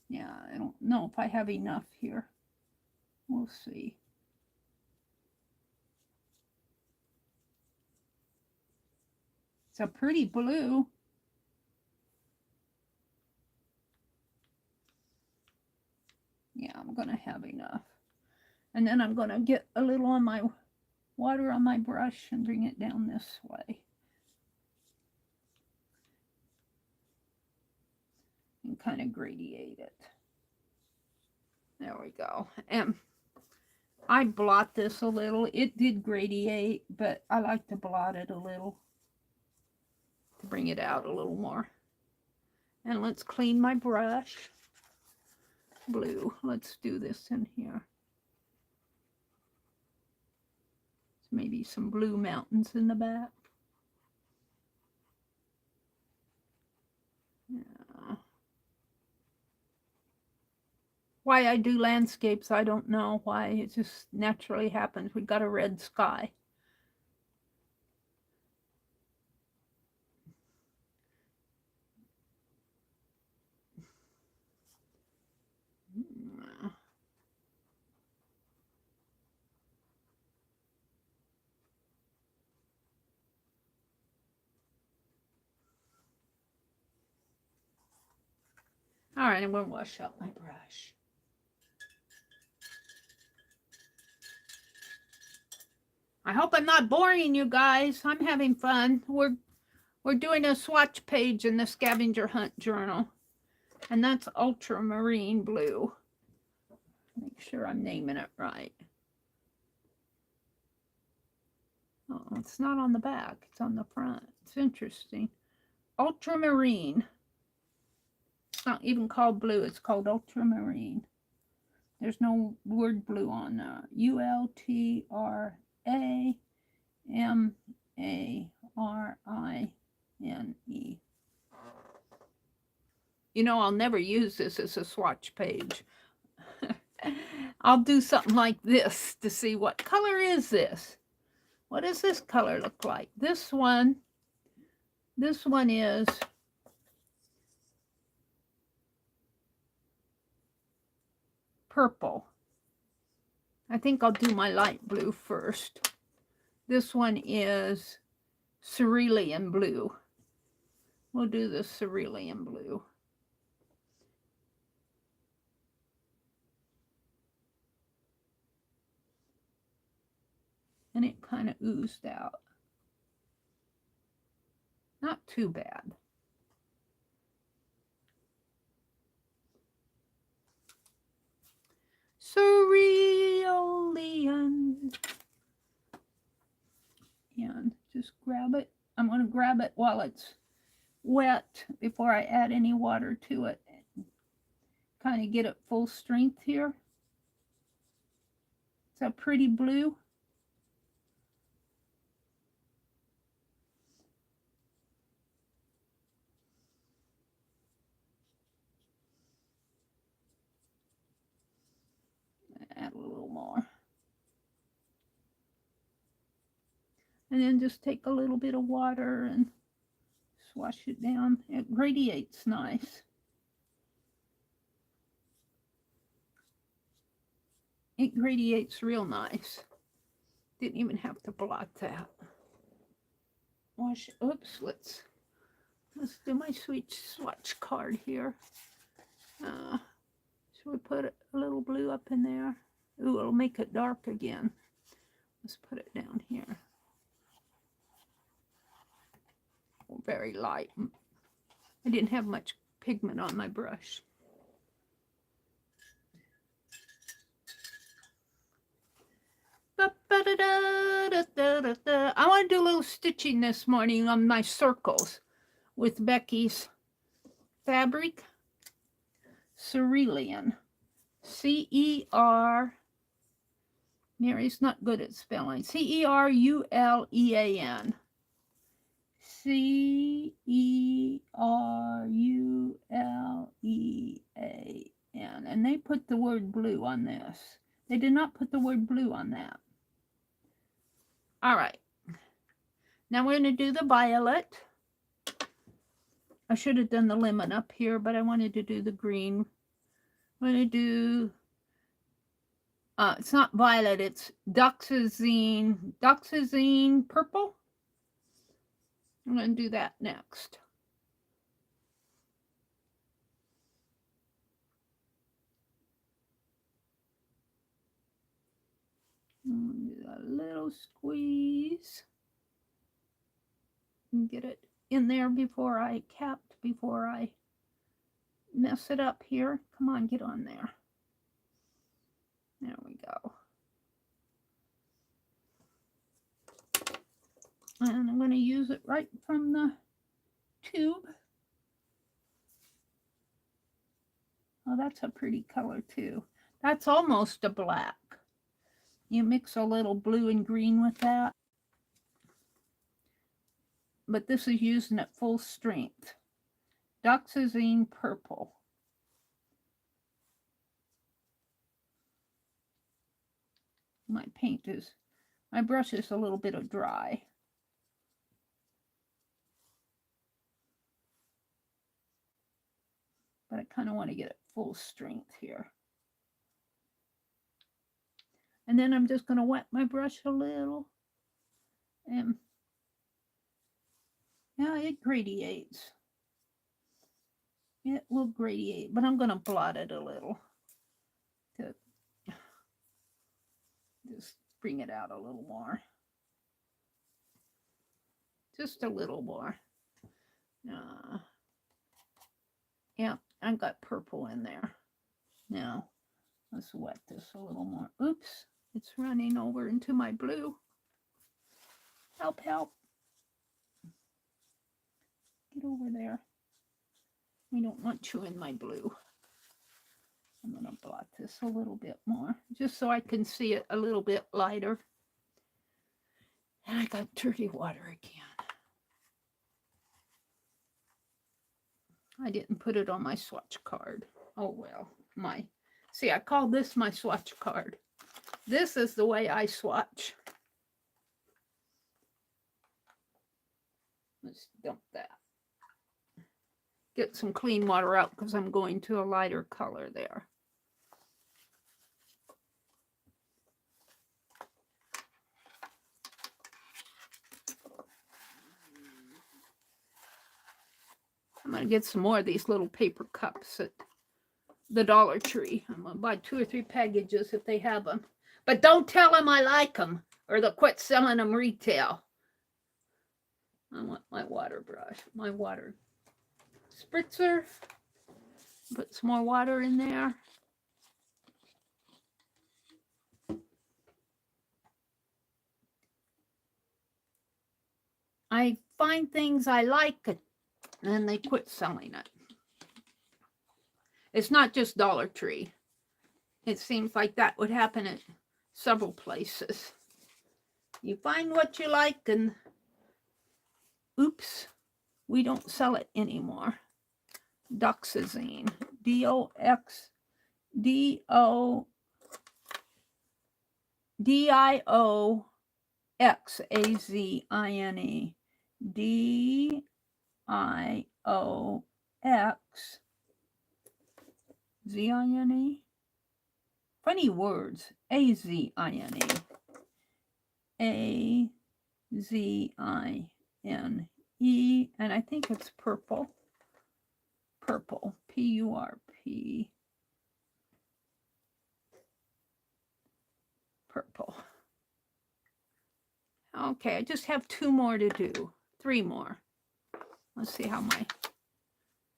Yeah, I don't know if I have enough here. We'll see. It's a pretty blue. Yeah, I'm going to have enough. And then I'm going to get a little on my water on my brush and bring it down this way. And kind of gradiate it. There we go. And I blot this a little. It did gradiate, but I like to blot it a little to bring it out a little more. And let's clean my brush. Blue. Let's do this in here. Maybe some blue mountains in the back. Yeah. Why I do landscapes, I don't know why. It just naturally happens. We got a red sky. All right, I'm going to wash out my brush. I hope I'm not boring you guys. I'm having fun. We're doing a swatch page in the Scavenger Hunt Journal, and that's ultramarine blue. Make sure I'm naming it right. Oh, it's not on the back. It's on the front. It's interesting. Ultramarine. It's not even called blue. It's called ultramarine. There's no word blue on there. ultramarine. You know, I'll never use this as a swatch page. I'll do something like this to see what color is this. What does this color look like? This one is purple. I think I'll do my light blue first. This one is cerulean blue. We'll do the cerulean blue. And it kind of oozed out. Not too bad. Cerulean. And just grab it. I'm going to grab it while it's wet before I add any water to it. Kind of get it full strength here. It's a pretty blue. Add a little more. And then just take a little bit of water and swash it down. It radiates nice. It radiates real nice. Didn't even have to blot that. Wash. Oops. Let's do my sweet swatch card here. Should we put a little blue up in there? Ooh, it'll make it dark again. Let's put it down here. Very light. I didn't have much pigment on my brush. I want to do a little stitching this morning on my circles with Becky's fabric. Cerulean. C-E-R. Mary's not good at spelling. C-E-R-U-L-E-A-N. C-E-R-U-L-E-A-N. And they put the word blue on this. They did not put the word blue on that. All right. Now we're going to do the violet. I should have done the lemon up here, but I wanted to do the green. I'm going to do, it's not violet, it's doxazine purple. I'm going to do that next. Do a little squeeze. And get it in there before I mess it up here. Come on, get on there. There we go. And I'm going to use it right from the tube. Oh, that's a pretty color too. That's almost a black. You mix a little blue and green with that. But this is using at full strength. Doxazine purple. My brush is a little bit of dry. But I kind of want to get it full strength here. And then I'm just going to wet my brush a little. And yeah, it gradiates. It will gradiate, but I'm going to blot it a little to just bring it out a little more. Just a little more. Yeah, I've got purple in there. Now, let's wet this a little more. Oops, it's running over into my blue. Help, help. Get over there. We don't want you in my blue. I'm going to blot this a little bit more, just so I can see it a little bit lighter. And I got dirty water again. I didn't put it on my swatch card. Oh well, see, I call this my swatch card. This is the way I swatch. Let's dump that. Get some clean water out because I'm going to a lighter color there. I'm going to get some more of these little paper cups at the Dollar Tree. I'm going to buy 2 or 3 packages if they have them. But don't tell them I like them, or they'll quit selling them retail. I want my water brush, my water spritzer. Put some more water in there. I find things I like and then they quit selling it. It's not just Dollar Tree. It seems like that would happen at several places. You find what you like and oops, we don't sell it anymore. Doxazine. D-O-X-A-Z-I-N-E. D-I-O-X-Z-I-N-E. Funny words. A-Z-I-N-E. A-Z-I-N-E. And I think it's purple. Purple. P-U-R-P. Purple. Okay, I just have 2 more to do. 3 more. Let's see how my...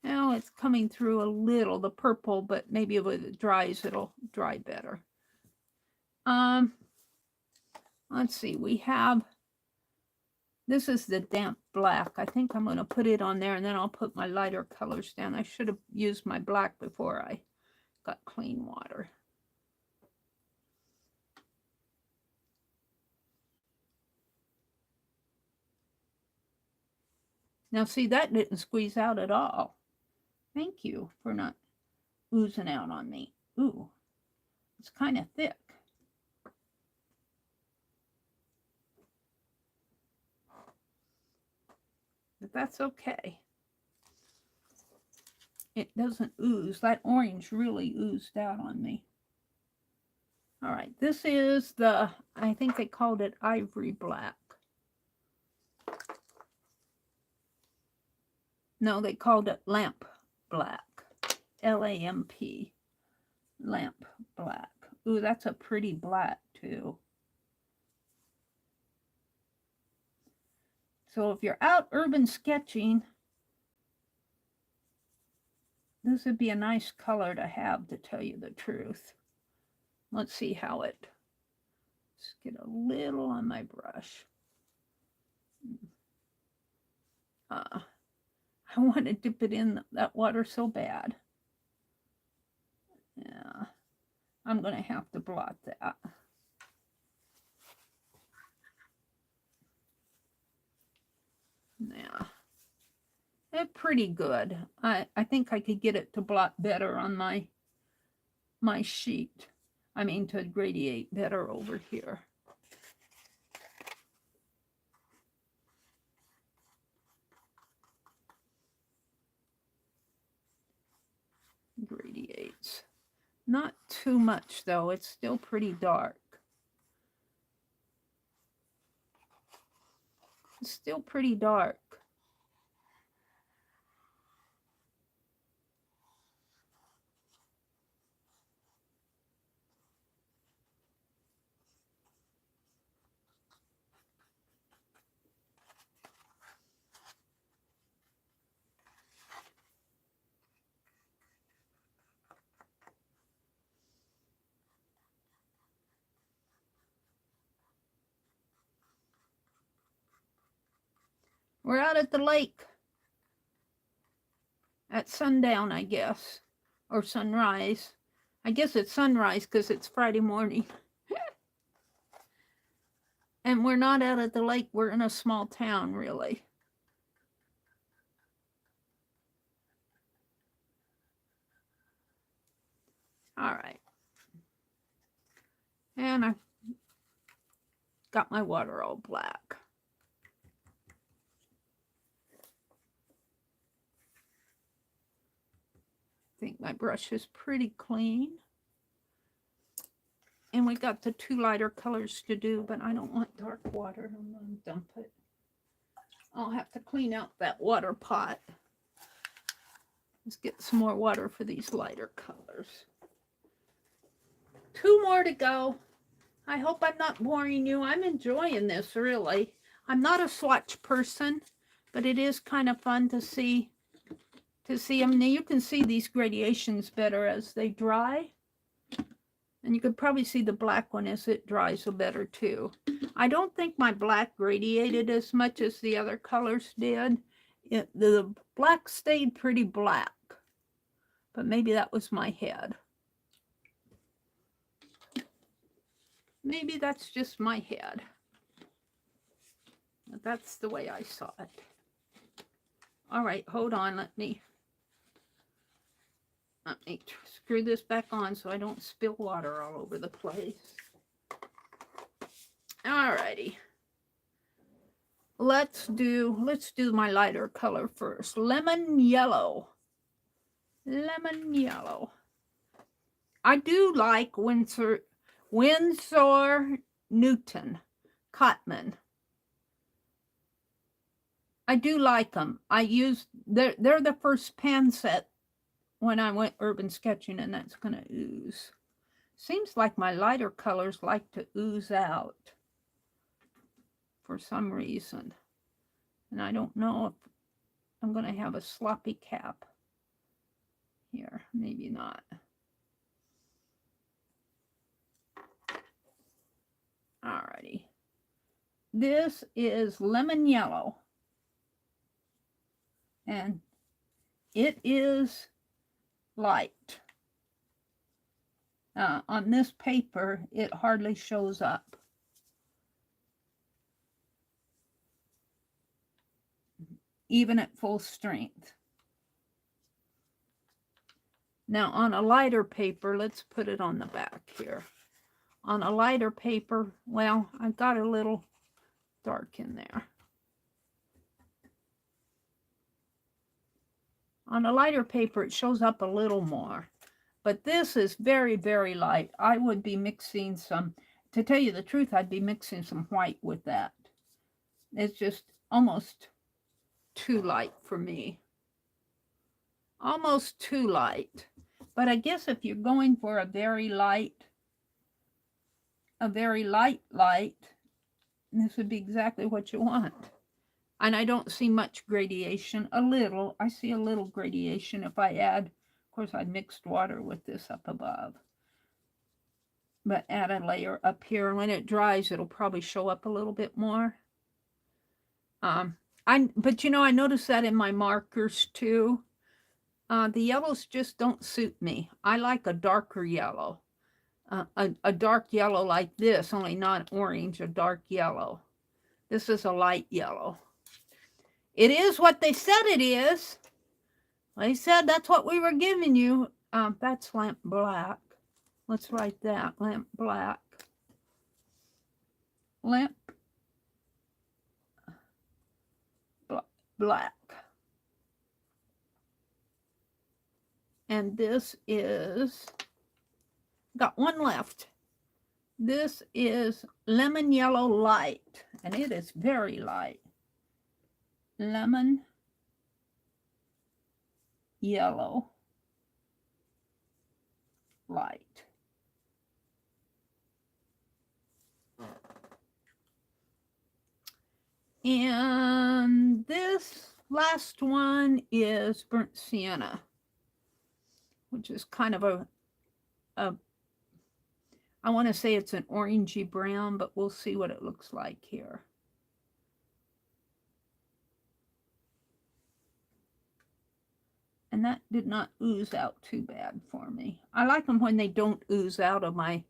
Now it's coming through a little, the purple, but maybe if it dries, it'll dry better. Let's see, we have... This is the damp black. I think I'm going to put it on there, and then I'll put my lighter colors down. I should have used my black before I got clean water. Now, see, that didn't squeeze out at all. Thank you for not oozing out on me. Ooh, it's kind of thick. But that's okay. It doesn't ooze. That orange really oozed out on me. All right, this is the, I think they called it ivory black. No, they called it lamp black. L-A-M-P. Lamp black. Ooh, that's a pretty black too. So if you're out urban sketching, this would be a nice color to have, to tell you the truth. Let's see how it, let's get a little on my brush. I want to dip it in that water so bad. Yeah, I'm going to have to blot that. Yeah, it's pretty good. I think I could get it to blot better on my sheet. I mean, to gradiate better over here. Gradiates. Not too much, though. It's still pretty dark. It's still pretty dark. We're out at the lake at sundown, I guess, or sunrise. I guess it's sunrise because it's Friday morning. And we're not out at the lake. We're in a small town, really. All right. And I got my water all black. I think my brush is pretty clean. And we got the 2 lighter colors to do, but I don't want dark water. I'm going to dump it. I'll have to clean out that water pot. Let's get some more water for these lighter colors. 2 more to go. I hope I'm not boring you. I'm enjoying this, really. I'm not a swatch person, but it is kind of fun to see them. Now you can see these gradations better as they dry. And you could probably see the black one as it dries so better too. I don't think my black gradiated as much as the other colors did. The black stayed pretty black, but maybe that was my head. Maybe that's just my head. But that's the way I saw it. All right, hold on. Let me screw this back on so I don't spill water all over the place. All righty. Let's do my lighter color first. Lemon yellow. Lemon yellow. I do like Winsor Newton Cotman. I do like them. They're the first pan set when I went urban sketching, and that's going to ooze. Seems like my lighter colors like to ooze out for some reason. And I don't know if I'm going to have a sloppy cap here. Maybe not. Alrighty. This is lemon yellow. And it is light. On this paper, it hardly shows up. Even at full strength. Now on a lighter paper, let's put it on the back here. On a lighter paper, well, I got a little dark in there. On a lighter paper, it shows up a little more. But this is very, very light. I would be mixing some, to tell you the truth, I'd be mixing some white with that. It's just almost too light for me. Almost too light. But I guess if you're going for a very light, light, this would be exactly what you want. And I don't see much gradation. A little. I see a little gradation if I add, of course, I mixed water with this up above. But add a layer up here. And when it dries, it'll probably show up a little bit more. But you know, I noticed that in my markers too. The yellows just don't suit me. I like a darker yellow. A dark yellow like this, only not orange, a dark yellow. This is a light yellow. It is what they said it is. They said that's what we were giving you. That's lamp black. Let's write that. Lamp black. Lamp black. And this is, got one left. This is lemon yellow light, and it is very light. Lemon yellow light. And this last one is burnt sienna, which is kind of I want to say it's an orangey brown, but we'll see what it looks like here. And that did not ooze out too bad for me. I like them when they don't ooze out of my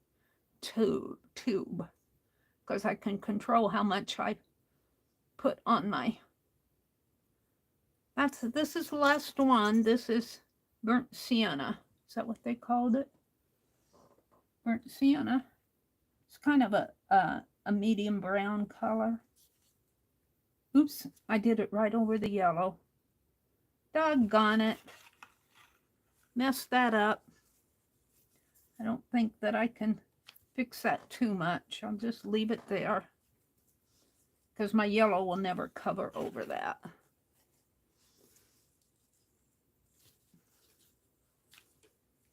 tube, because I can control how much I put on my, this is the last one. This is burnt sienna. Is that what they called it? Burnt sienna. It's kind of a medium brown color. Oops, I did it right over the yellow. Doggone it. Messed that up. I don't think that I can fix that too much. I'll just leave it there, because my yellow will never cover over that.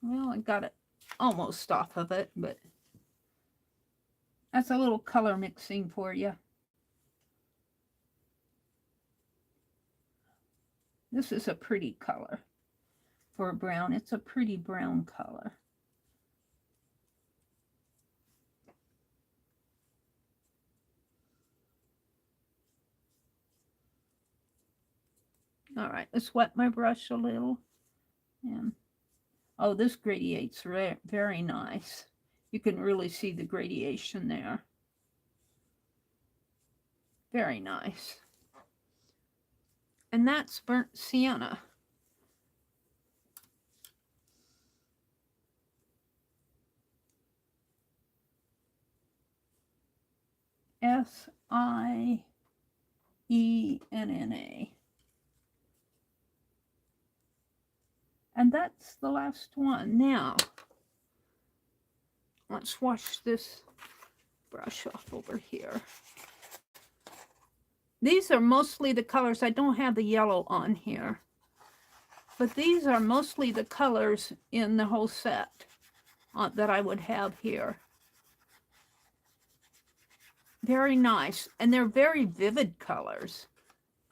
Well, I got it almost off of it, but that's a little color mixing for you. This is a pretty color for a brown. It's a pretty brown color. All right, let's wet my brush a little. And oh, this gradiates very nice. You can really see the gradation there. Very nice. And that's burnt sienna. S-I-E-N-N-A. And that's the last one. Now, let's wash this brush off over here. These are mostly the colors. I don't have the yellow on here. But these are mostly the colors in the whole set that I would have here. Very nice. And they're very vivid colors.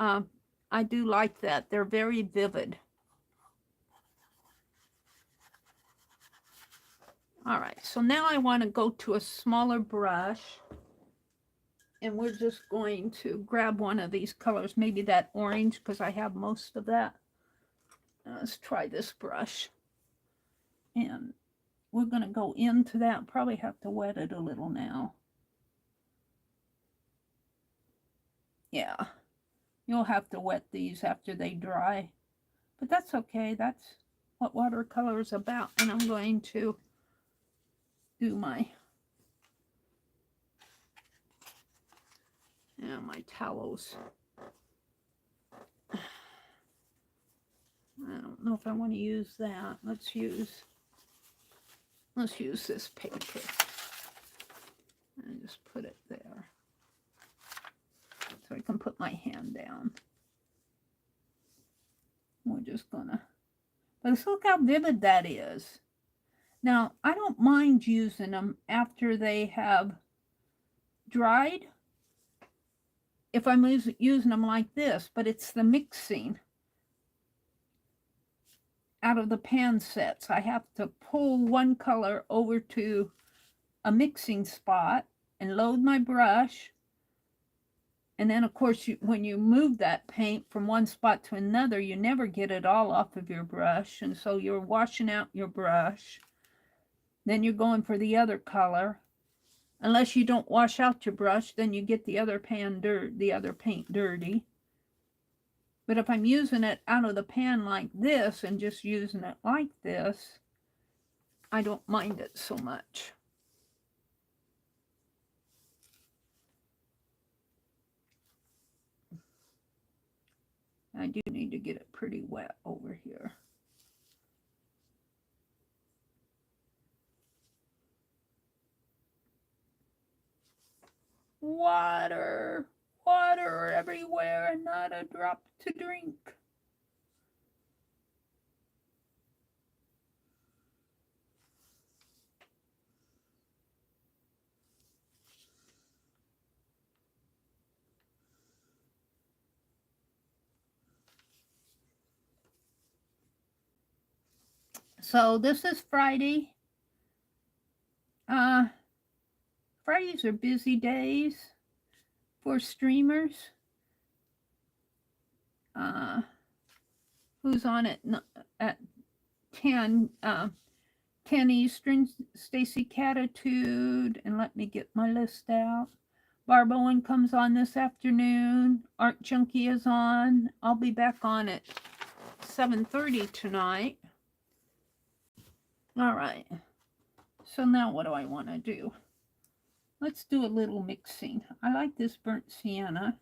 I do like that. They're very vivid. All right, so now I want to go to a smaller brush. And we're just going to grab one of these colors, maybe that orange, because I have most of that. Let's try this brush. And we're going to go into that. Probably have to wet it a little now. Yeah, you'll have to wet these after they dry. But that's okay. That's what watercolor is about. And I'm going to do my towels. I don't know if I want to use that. Let's use this paper. And just put it there. So I can put my hand down. We're just gonna, but look how vivid that is. Now, I don't mind using them after they have dried, if I'm using them like this, but it's the mixing out of the pan sets. I have to pull one color over to a mixing spot and load my brush. And then, of course, when you move that paint from one spot to another, you never get it all off of your brush. And so you're washing out your brush. Then you're going for the other color. Unless you don't wash out your brush, then you get the other paint dirty. But if I'm using it out of the pan like this and just using it like this, I don't mind it so much. I do need to get it pretty wet over here. Water, water everywhere and not a drop to drink. So this is Friday. Fridays are busy days for streamers. Who's on it at 10 Eastern? Stacy Catitude, and let me get my list out. Barb Owen comes on this afternoon. Art Junkie is on. I'll be back on at 7:30 tonight. All right. So now what do I want to do? Let's do a little mixing. I like this burnt sienna.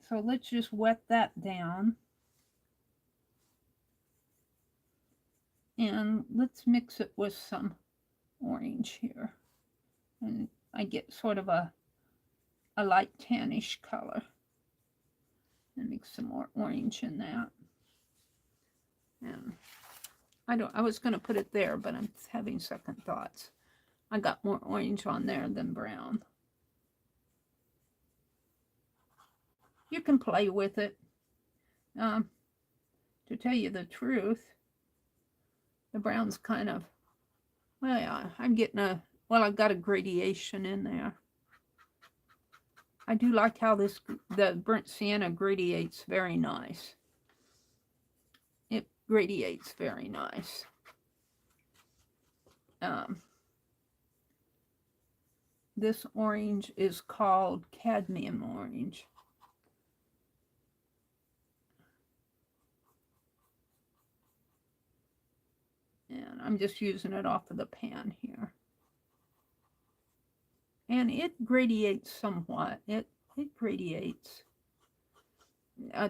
So let's just wet that down. And let's mix it with some orange here. And I get sort of a light tannish color. And mix some more orange in that. And I was going to put it there, but I'm having second thoughts. I got more orange on there than brown. You can play with it. To tell you the truth, the brown's kind of, well, yeah, I'm getting I've got a gradation in there. I do like how the burnt sienna gradiates very nice. It gradiates very nice. This orange is called cadmium orange. And I'm just using it off of the pan here. And it gradiates somewhat. It gradiates.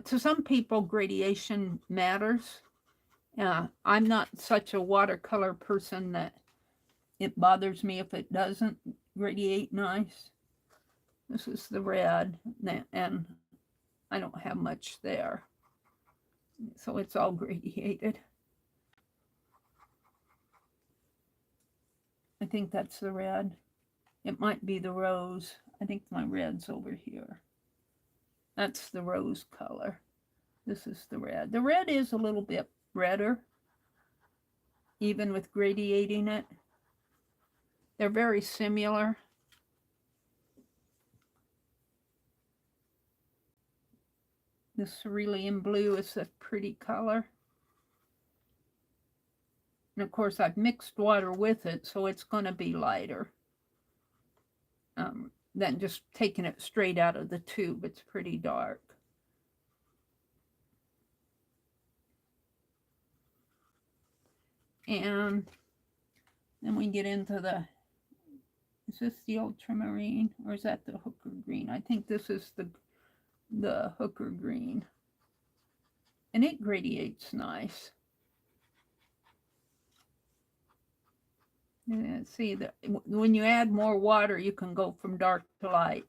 To some people, gradation matters. I'm not such a watercolor person that it bothers me if it doesn't gradiate nice. This is the red, and I don't have much there. So it's all gradiated. I think that's the red. It might be the rose. I think my red's over here. That's the rose color. This is the red. The red is a little bit redder, even with gradiating it. They're very similar. The cerulean blue is a pretty color. And of course, I've mixed water with it, so it's going to be lighter than just taking it straight out of the tube. It's pretty dark. And then we get into is this the ultramarine, or is that the hooker green? I think this is the hooker green. And it gradiates nice. And see, when you add more water, you can go from dark to light.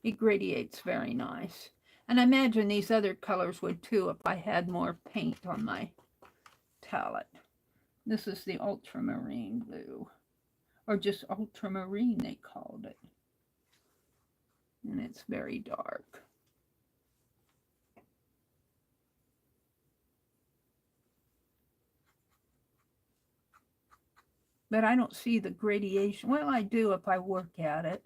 It gradiates very nice. And I imagine these other colors would too if I had more paint on my palette. This is the ultramarine blue, or just ultramarine they called it. And it's very dark. But I don't see the gradation. Well, I do if I work at it.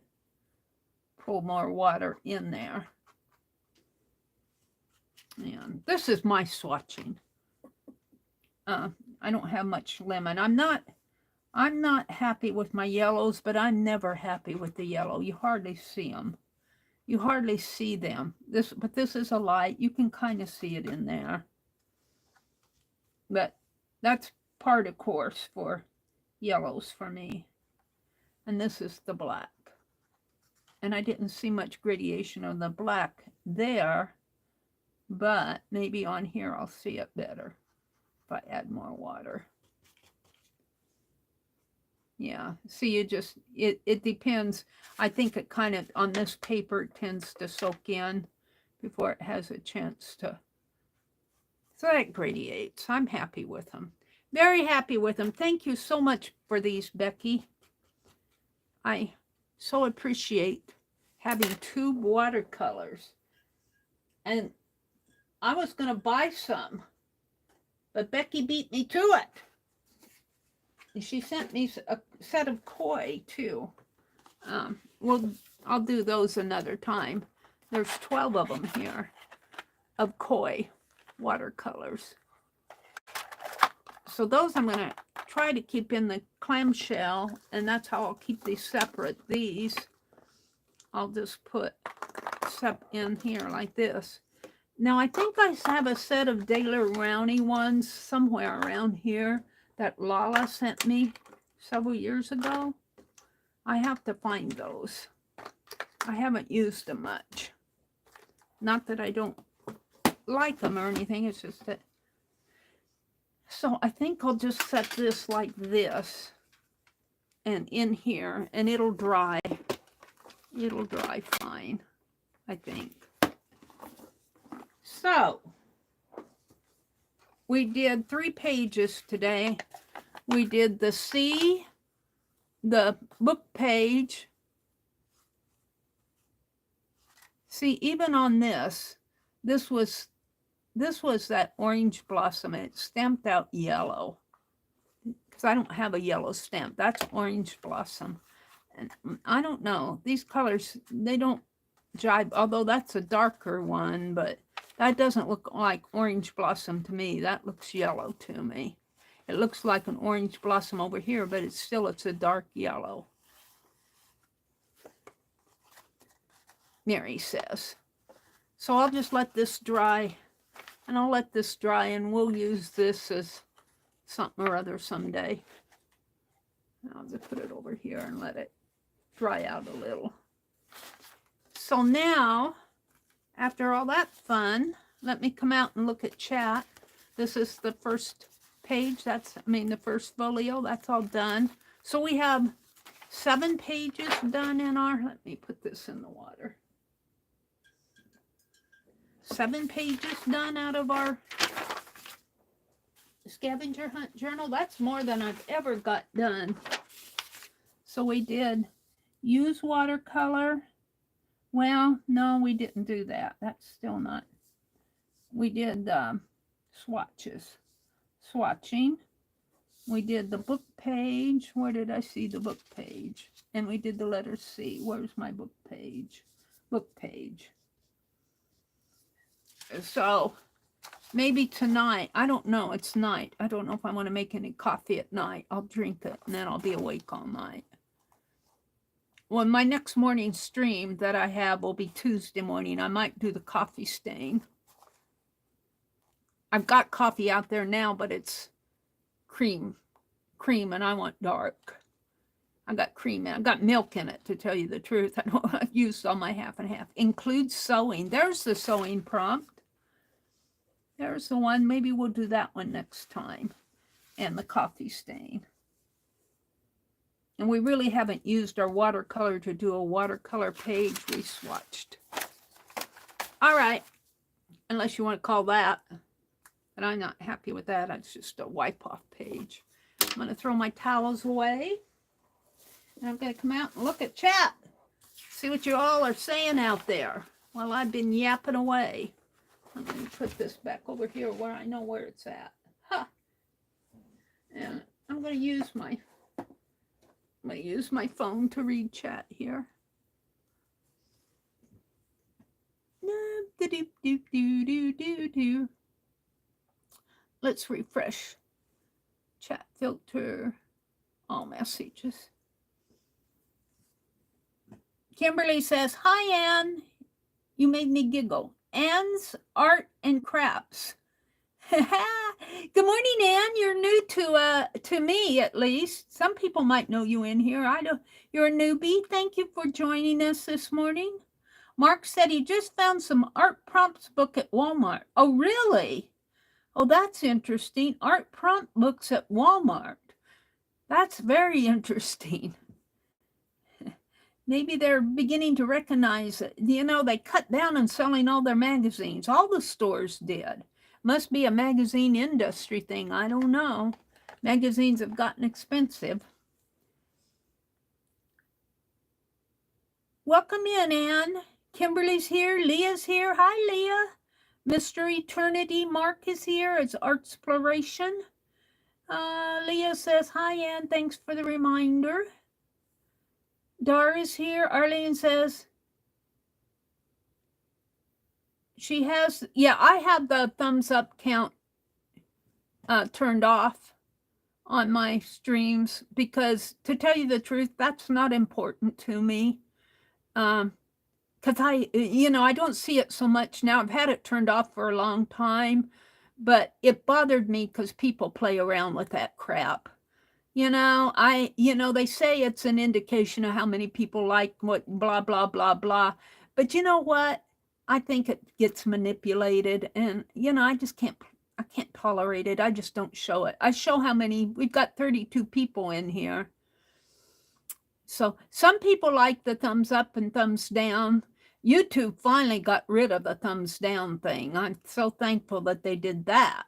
Pull more water in there. And this is my swatching. I don't have much lemon. I'm not happy with my yellows, but I'm never happy with the yellow. You hardly see them. You hardly see them. But this is a light. You can kind of see it in there. But that's part of course for yellows for me. And this is the black. And I didn't see much gradation on the black there, but maybe on here I'll see it better if I add more water. Yeah, see, it depends. I think it kind of, on this paper, it tends to soak in before it has a chance to. So that gradiates. I'm happy with them. Very happy with them. Thank you so much for these, Becky. I so appreciate having tube watercolors. And I was going to buy some, but Becky beat me to it. And she sent me a set of koi too. I'll do those another time. There's 12 of them here of koi watercolors. So those I'm going to try to keep in the clamshell, and that's how I'll keep these separate. These I'll just put in here like this. Now I think I have a set of Daler Rowney ones somewhere around here that Lala sent me several years ago. I have to find those. I haven't used them much. Not that I don't like them or anything, it's just that. So I think I'll just set this like this and in here, and it'll dry. It'll dry fine, I think. So we did 3 pages today. We did the C, the book page. See, even on this was that orange blossom, and it's stamped out yellow because I don't have a yellow stamp. That's orange blossom. And I don't know, these colors, they don't jibe, although that's a darker one, but that doesn't look like orange blossom to me. That looks yellow to me. It looks like an orange blossom over here, but it's a dark yellow. Meri says. So I'll just let this dry, and I'll let this dry, and we'll use this as something or other someday. I'll just put it over here and let it dry out a little. So now, after all that fun, let me come out and look at chat. This is the first page. The first folio. That's all done. So we have 7 pages done in our, let me put this in the water. 7 pages done out of our scavenger hunt journal. That's more than I've ever got done. So we did use watercolor. Well, no, we didn't do that. That's still not. We did swatching. We did the book page. Where did I see the book page? And we did the letter C. Where's my book page? Book page. So maybe tonight, I don't know, it's night. I don't know if I want to make any coffee at night. I'll drink it and then I'll be awake all night. Well, my next morning stream that I have will be Tuesday morning. I might do the coffee stain. I've got coffee out there now, but it's cream, and I want dark. I got cream in it. I've got milk in it, to tell you the truth. I've used all my half and half. Include sewing. There's the sewing prompt. There's the one. Maybe we'll do that one next time. And the coffee stain. And we really haven't used our watercolor to do a watercolor page we swatched. All right. Unless you want to call that. But I'm not happy with that. It's just a wipe-off page. I'm going to throw my towels away. And I'm going to come out and look at chat. See what you all are saying out there while I've been yapping away. I'm going to put this back over here where I know where it's at. Huh. And I'm going to use my phone to read chat here. Let's refresh chat filter, all messages. Kimberly says, hi, Ann. You made me giggle. Ann's Art and Crafts. Good morning, Ann. You're new to me, at least. Some people might know you in here. I don't. You're a newbie. Thank you for joining us this morning. Mark said he just found some art prompts book at Walmart. Oh, really? Oh, that's interesting. Art prompt books at Walmart. That's very interesting. Maybe they're beginning to recognize it. You know, they cut down on selling all their magazines. All the stores did. Must be a magazine industry thing. I don't know. Magazines have gotten expensive. Welcome in, Ann. Kimberly's here. Leah's here. Hi, Leah. Mr. Eternity Mark is here. It's Artsploration. Leah says, hi, Ann. Thanks for the reminder. Dar is here. Arlene says, she has, yeah, I have the thumbs up count turned off on my streams because, to tell you the truth, that's not important to me. Because I don't see it so much now. I've had it turned off for a long time, but it bothered me because people play around with that crap. They say it's an indication of how many people like what, blah, blah, blah, blah. But you know what? I think it gets manipulated, and, I can't tolerate it. I just don't show it. I show how many, we've got 32 people in here. So some people like the thumbs up and thumbs down. YouTube finally got rid of the thumbs down thing. I'm so thankful that they did that.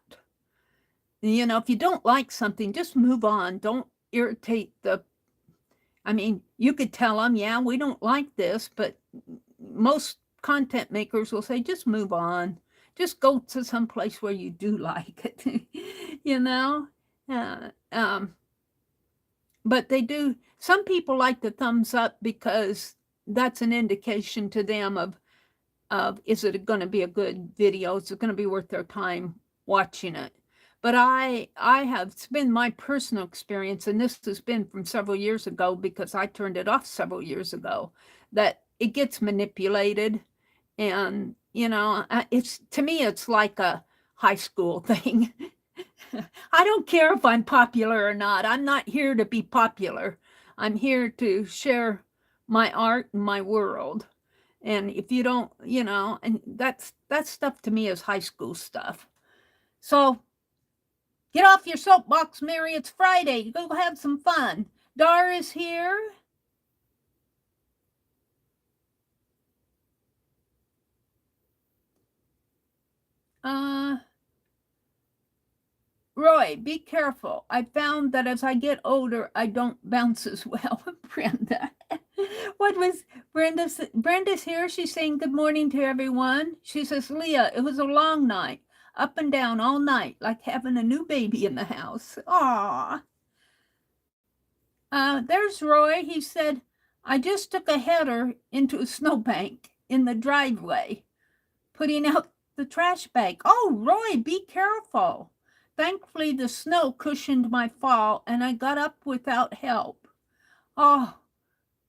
you know, if you don't like something, just move on. Don't irritate I mean, you could tell them, yeah, we don't like this, but most content makers will say, just move on. Just go to some place where you do like it, you know? Uh, um, but they do, some people like the thumbs up because that's an indication to them of is it going to be a good video? Is it going to be worth their time watching it? But I have, it's been my personal experience, and this has been from several years ago because I turned it off several years ago, that it gets manipulated. And, you know, it's, to me, it's like a high school thing. I don't care if I'm popular or not. I'm not here to be popular. I'm here to share my art and my world. And if you don't, you know, and that stuff to me is high school stuff. So get off your soapbox, Meri. It's Friday. Go have some fun. Dar is here. Roy, be careful. I found that as I get older, I don't bounce as well. Brenda. What was Brenda's here? She's saying good morning to everyone. She says, Leah, it was a long night, up and down all night, like having a new baby in the house. Aww. There's Roy. He said, I just took a header into a snowbank in the driveway, putting out the trash bag. Oh, Roy, be careful. Thankfully, the snow cushioned my fall, and I got up without help. Oh,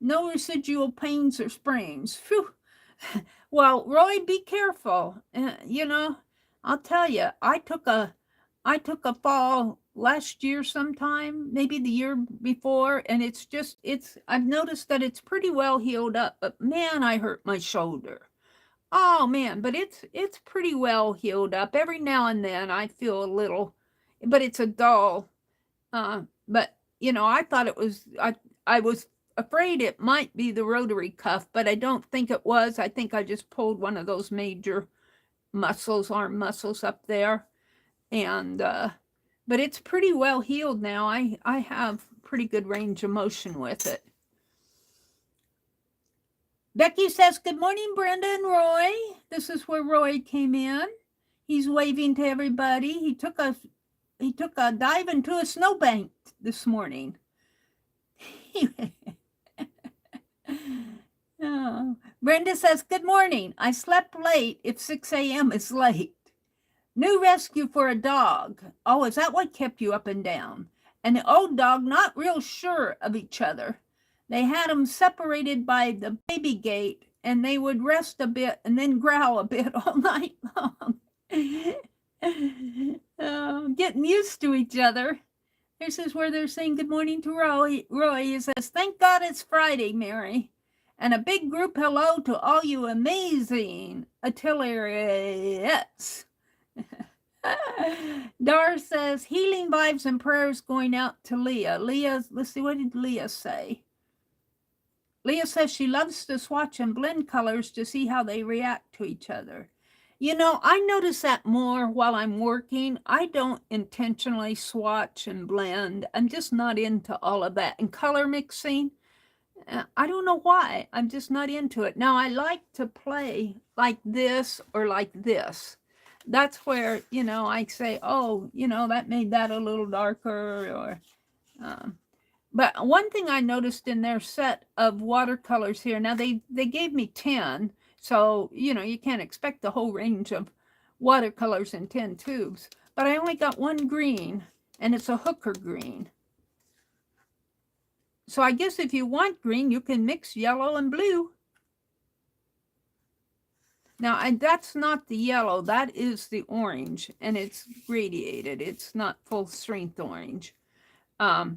no residual pains or sprains. Phew. Well, Roy, be careful. You know, I'll tell you, I took a fall last year sometime, maybe the year before, and I've noticed that it's pretty well healed up, but man, I hurt my shoulder. Oh man, but it's pretty well healed up. Every now and then I feel a little, but it's a dull. But you know, I thought it was. I was afraid it might be the rotary cuff, but I don't think it was. I think I just pulled one of those major muscles, arm muscles up there, and but it's pretty well healed now. I have pretty good range of motion with it. Becky says, good morning, Brenda and Roy. This is where Roy came in. He's waving to everybody. He took a dive into a snowbank this morning. Oh. Brenda says, good morning. I slept late if 6 a.m. is late. New rescue for a dog. Oh, is that what kept you up and down? And the old dog not real sure of each other. They had them separated by the baby gate, and they would rest a bit and then growl a bit all night long. Getting used to each other. This is where they're saying good morning to Roy. Roy says, thank God it's Friday, Meri. And a big group hello to all you amazing Ateliers. Dar says, healing vibes and prayers going out to Leah. Let's see, what did Leah say? Leah says she loves to swatch and blend colors to see how they react to each other. You know, I notice that more while I'm working. I don't intentionally swatch and blend. I'm just not into all of that. And color mixing, I don't know why. I'm just not into it. Now, I like to play like this or like this. That's where, you know, I say, oh, you know, that made that a little darker. Or, but one thing I noticed in their set of watercolors here, now they gave me 10. So, you know, you can't expect the whole range of watercolors in 10 tubes. But I only got one green, and it's a hooker green. So I guess if you want green, you can mix yellow and blue. Now, that's not the yellow. That is the orange, and it's gradiated. It's not full strength orange. The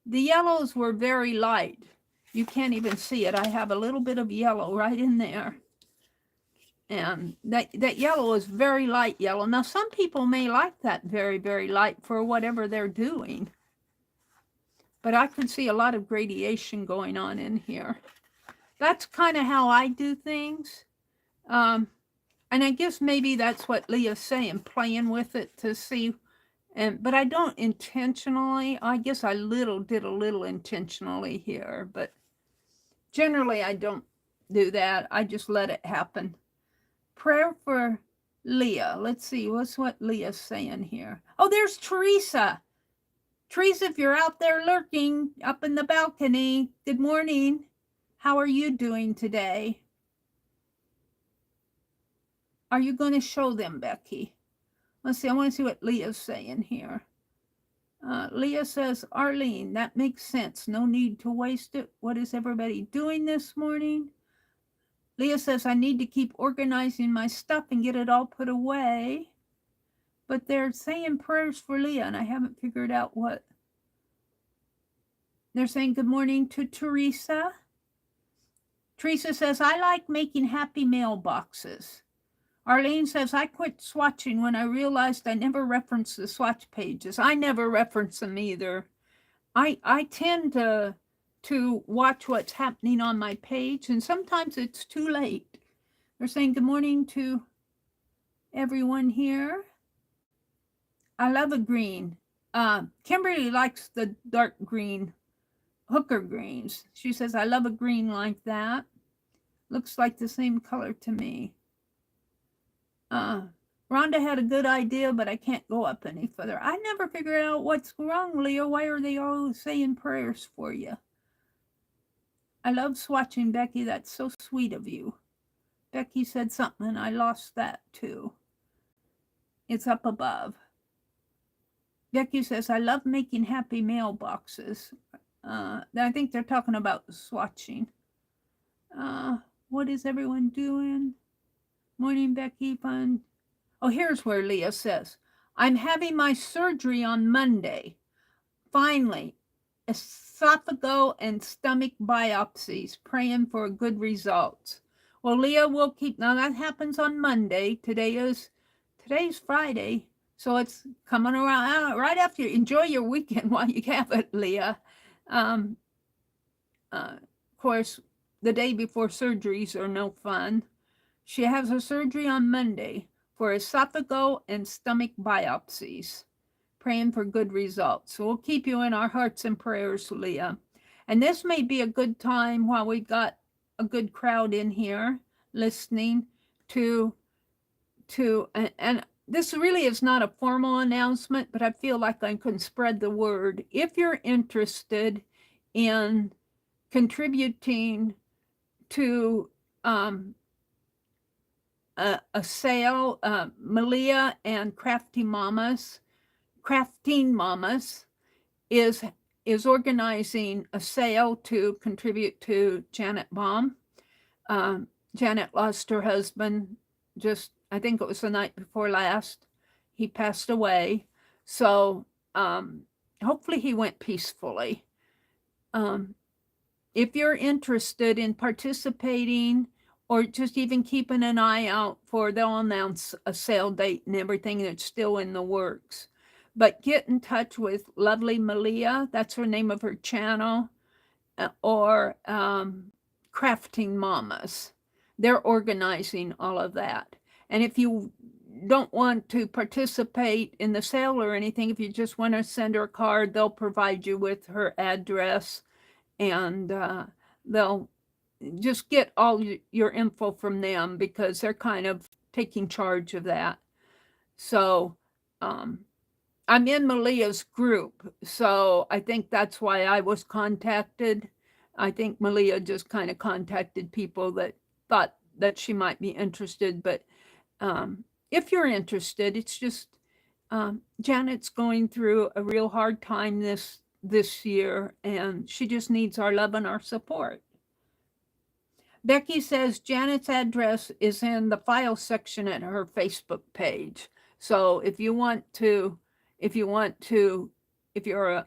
yellows were very light. You can't even see it. I have a little bit of yellow right in there. And that yellow is very light yellow. Now, some people may like that very, very light for whatever they're doing. But I can see a lot of gradation going on in here. That's kind of how I do things. I And I guess maybe that's what Leah's saying, playing with it to see. But I don't intentionally. I guess I did a little intentionally here, but generally I don't do that. I just let it happen. Prayer for Leah. Let's see, what's what Leah's saying here. Oh, there's Teresa. Teresa, if you're out there lurking up in the balcony, good morning. How are you doing today? Are you going to show them, Becky? Let's see, I want to see what Leah's saying here. Leah says, Arlene, that makes sense. No need to waste it. What is everybody doing this morning? Leah says, I need to keep organizing my stuff and get it all put away. But they're saying prayers for Leah, and I haven't figured out what. They're saying good morning to Teresa. Teresa says, I like making happy mailboxes. Arlene says, I quit swatching when I realized I never referenced the swatch pages. I never reference them either. I tend to watch what's happening on my page, and sometimes it's too late. They're saying good morning to everyone here. I love a green. Kimberly likes the dark green hooker greens. She says, I love a green like that. Looks like the same color to me. Rhonda had a good idea, but I can't go up any further. I never figured out what's wrong, Leah. Why are they all saying prayers for you? I love swatching, Becky. That's so sweet of you. Becky said something, and I lost that too. It's up above. Becky says, I love making happy mailboxes. I think they're talking about swatching. What is everyone doing? Morning, Becky. Fun. Oh, here's where Leah says, I'm having my surgery on Monday. Finally, esophageal and stomach biopsies, praying for good results. Well, Leah will keep, now that happens on Monday. Today's Friday, so it's coming around right after. Enjoy your weekend while you have it, Leah. Of course, the day before surgeries are no fun. She has a surgery on Monday for esophageal and stomach biopsies, praying for good results. So we'll keep you in our hearts and prayers, Leah. And this may be a good time while we got a good crowd in here listening to and this really is not a formal announcement, but I feel like I can spread the word. If you're interested in contributing to a sale, Malia and Crafting Mamas is organizing a sale to contribute to Janet Baum. Janet lost her husband just, I think it was the night before last. He passed away. So hopefully he went peacefully. If you're interested in participating or just even keeping an eye out for, they'll announce a sale date and everything that's still in the works. But get in touch with Lovely Malia, that's her name of her channel, or Crafting Mamas. They're organizing all of that. And if you don't want to participate in the sale or anything, if you just want to send her a card, they'll provide you with her address, and they'll just get all your info from them because they're kind of taking charge of that. So I'm in Malia's group, so I think that's why I was contacted. I think Malia just kind of contacted people that thought that she might be interested. But if you're interested, it's just Janet's going through a real hard time this year, and she just needs our love and our support. Becky says Janet's address is in the file section at her Facebook page. So if you're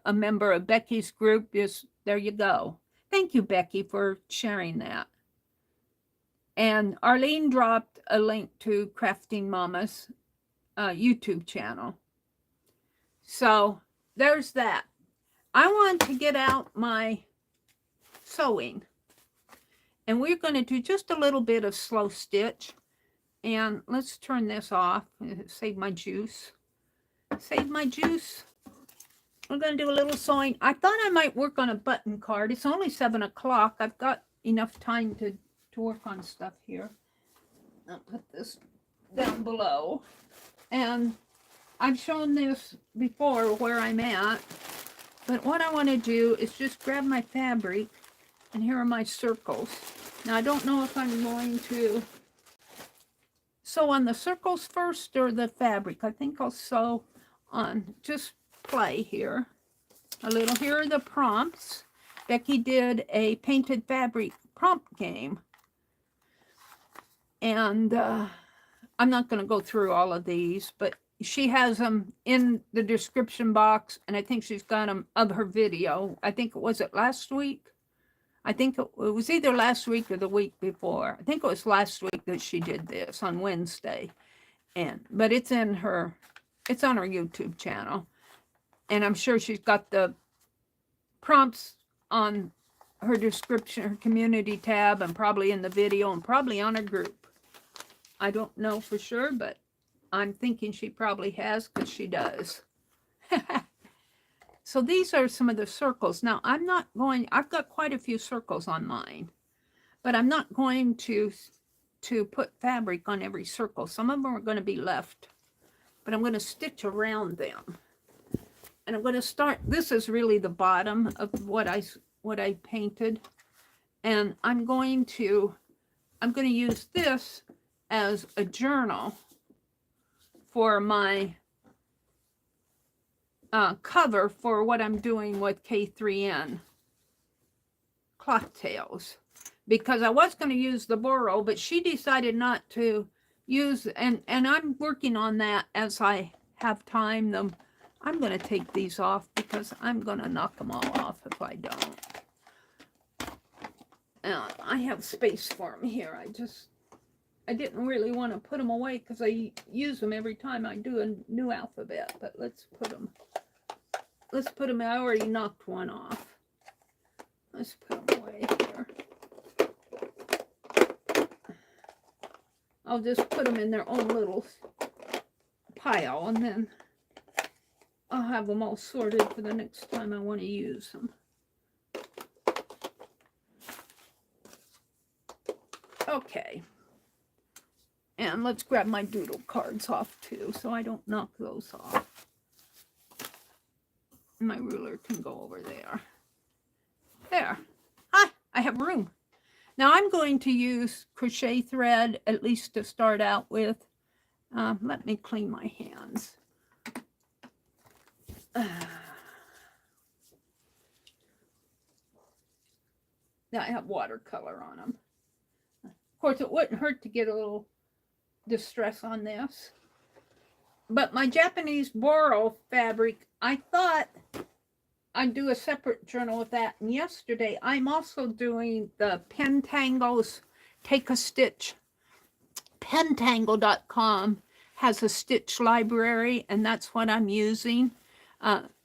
a member of Becky's group, there you go. Thank you, Becky, for sharing that. And Arlene dropped a link to Crafting Mama's YouTube channel. So there's that. I want to get out my sewing. And we're going to do just a little bit of slow stitch. And let's turn this off. Save my juice. Save my juice. We're going to do a little sewing. I thought I might work on a button card. It's only 7 o'clock. I've got enough time to work on stuff here. I'll put this down below. And I've shown this before where I'm at. But what I want to do is just grab my fabric. And here are my circles. Now, I don't know if I'm going to sew on the circles first or the fabric. I think I'll sew on, just play here a little. Here are the prompts. Becky did a painted fabric prompt game. And I'm not going to go through all of these, but she has them in the description box. And I think she's got them of her video. I think it was last week. I think it was either last week or the week before. I think it was last week that she did this on Wednesday. But it's on her YouTube channel. And I'm sure she's got the prompts on her description, her community tab, and probably in the video, and probably on her group. I don't know for sure, but I'm thinking she probably has, because she does. So these are some of the circles. Now, I've got quite a few circles on mine, but I'm not going to put fabric on every circle. Some of them are going to be left, but I'm going to stitch around them. And I'm going to start, this is really the bottom of what I painted. And I'm going to use this as a journal for my cover for what I'm doing with K3N cloth tails, because I was going to use the burrow, but she decided not to use, and I'm working on that as I have time. I'm going to take these off because I'm going to knock them all off if I don't. I have space for them here. I didn't really want to put them away because I use them every time I do a new alphabet, but let's put them, I already knocked one off. Let's put them away here. I'll just put them in their own little pile, and then I'll have them all sorted for the next time I want to use them. Okay. And let's grab my doodle cards off too, so I don't knock those off. My ruler can go over there. There. Hi, I have room. Now I'm going to use crochet thread, at least to start out with. Let me clean my hands. Now I have watercolor on them. Of course, it wouldn't hurt to get a little distress on this. But my Japanese burrow fabric, I thought I'd do a separate journal with that. And yesterday, I'm also doing the Pentangles Take a Stitch. Pentangle.com has a stitch library, and that's what I'm using.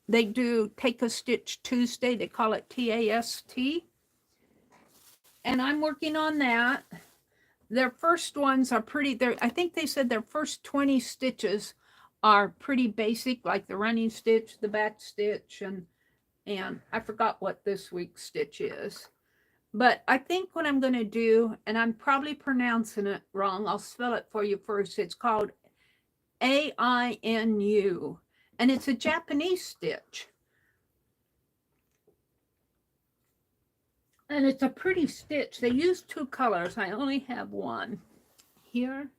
They do Take a Stitch Tuesday. They call it TAST. And I'm working on that. Their first ones are pretty, I think they said their first 20 stitches are pretty basic, like the running stitch, the back stitch, and I forgot what this week's stitch is. But I think what I'm going to do, and I'm probably pronouncing it wrong, I'll spell it for you first. It's called AINU, and it's a Japanese stitch. And it's a pretty stitch. They use 2 colors. I only have one here,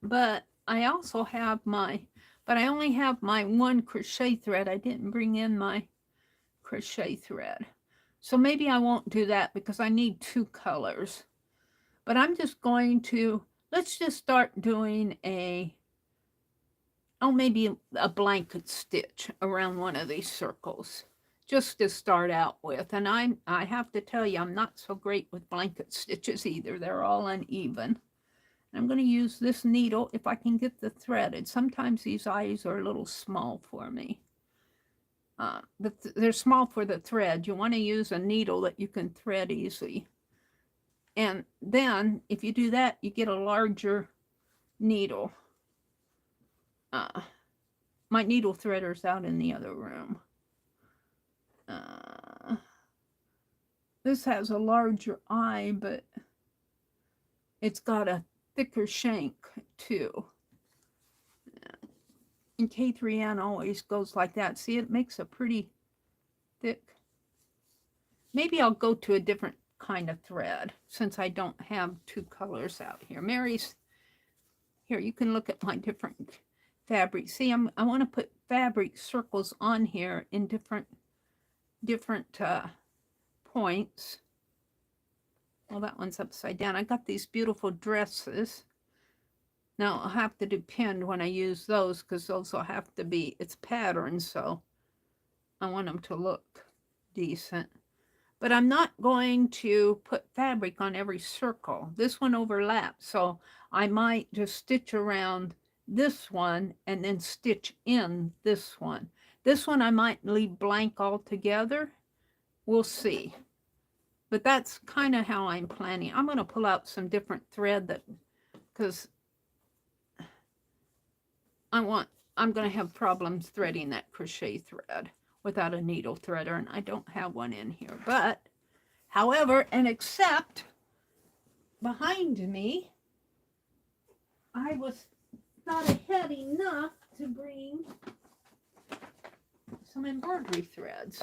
but I also have I only have my 1 crochet thread. I didn't bring in my crochet thread. So maybe I won't do that because I need 2 colors. But I'm just going to, let's just start doing maybe a blanket stitch around one of these circles, just to start out with. And I have to tell you, I'm not so great with blanket stitches either. They're all uneven. I'm going to use this needle if I can get the threaded. Sometimes these eyes are a little small for me. They're small for the thread. You want to use a needle that you can thread easily. And then if you do that, you get a larger needle. My needle threader's out in the other room. This has a larger eye, but it's got a thicker shank too. And K3N always goes like that. See, it makes a pretty thick. Maybe I'll go to a different kind of thread since I don't have two colors out here. Mary's here. You can look at my different fabric. See, I want to put fabric circles on here in different points. Well, that one's upside down. I got these beautiful dresses. Now I'll have to depend when I use those because those will have to be, it's patterns, so I want them to look decent. But I'm not going to put fabric on every circle. This one overlaps, so I might just stitch around this one and then stitch in this one. This one I might leave blank altogether. We'll see. But that's kind of how I'm planning. I'm going to pull out some different thread that, because I'm going to have problems threading that crochet thread without a needle threader, and I don't have one in here. But, however, and except behind me, I was thought ahead enough to bring some embroidery threads.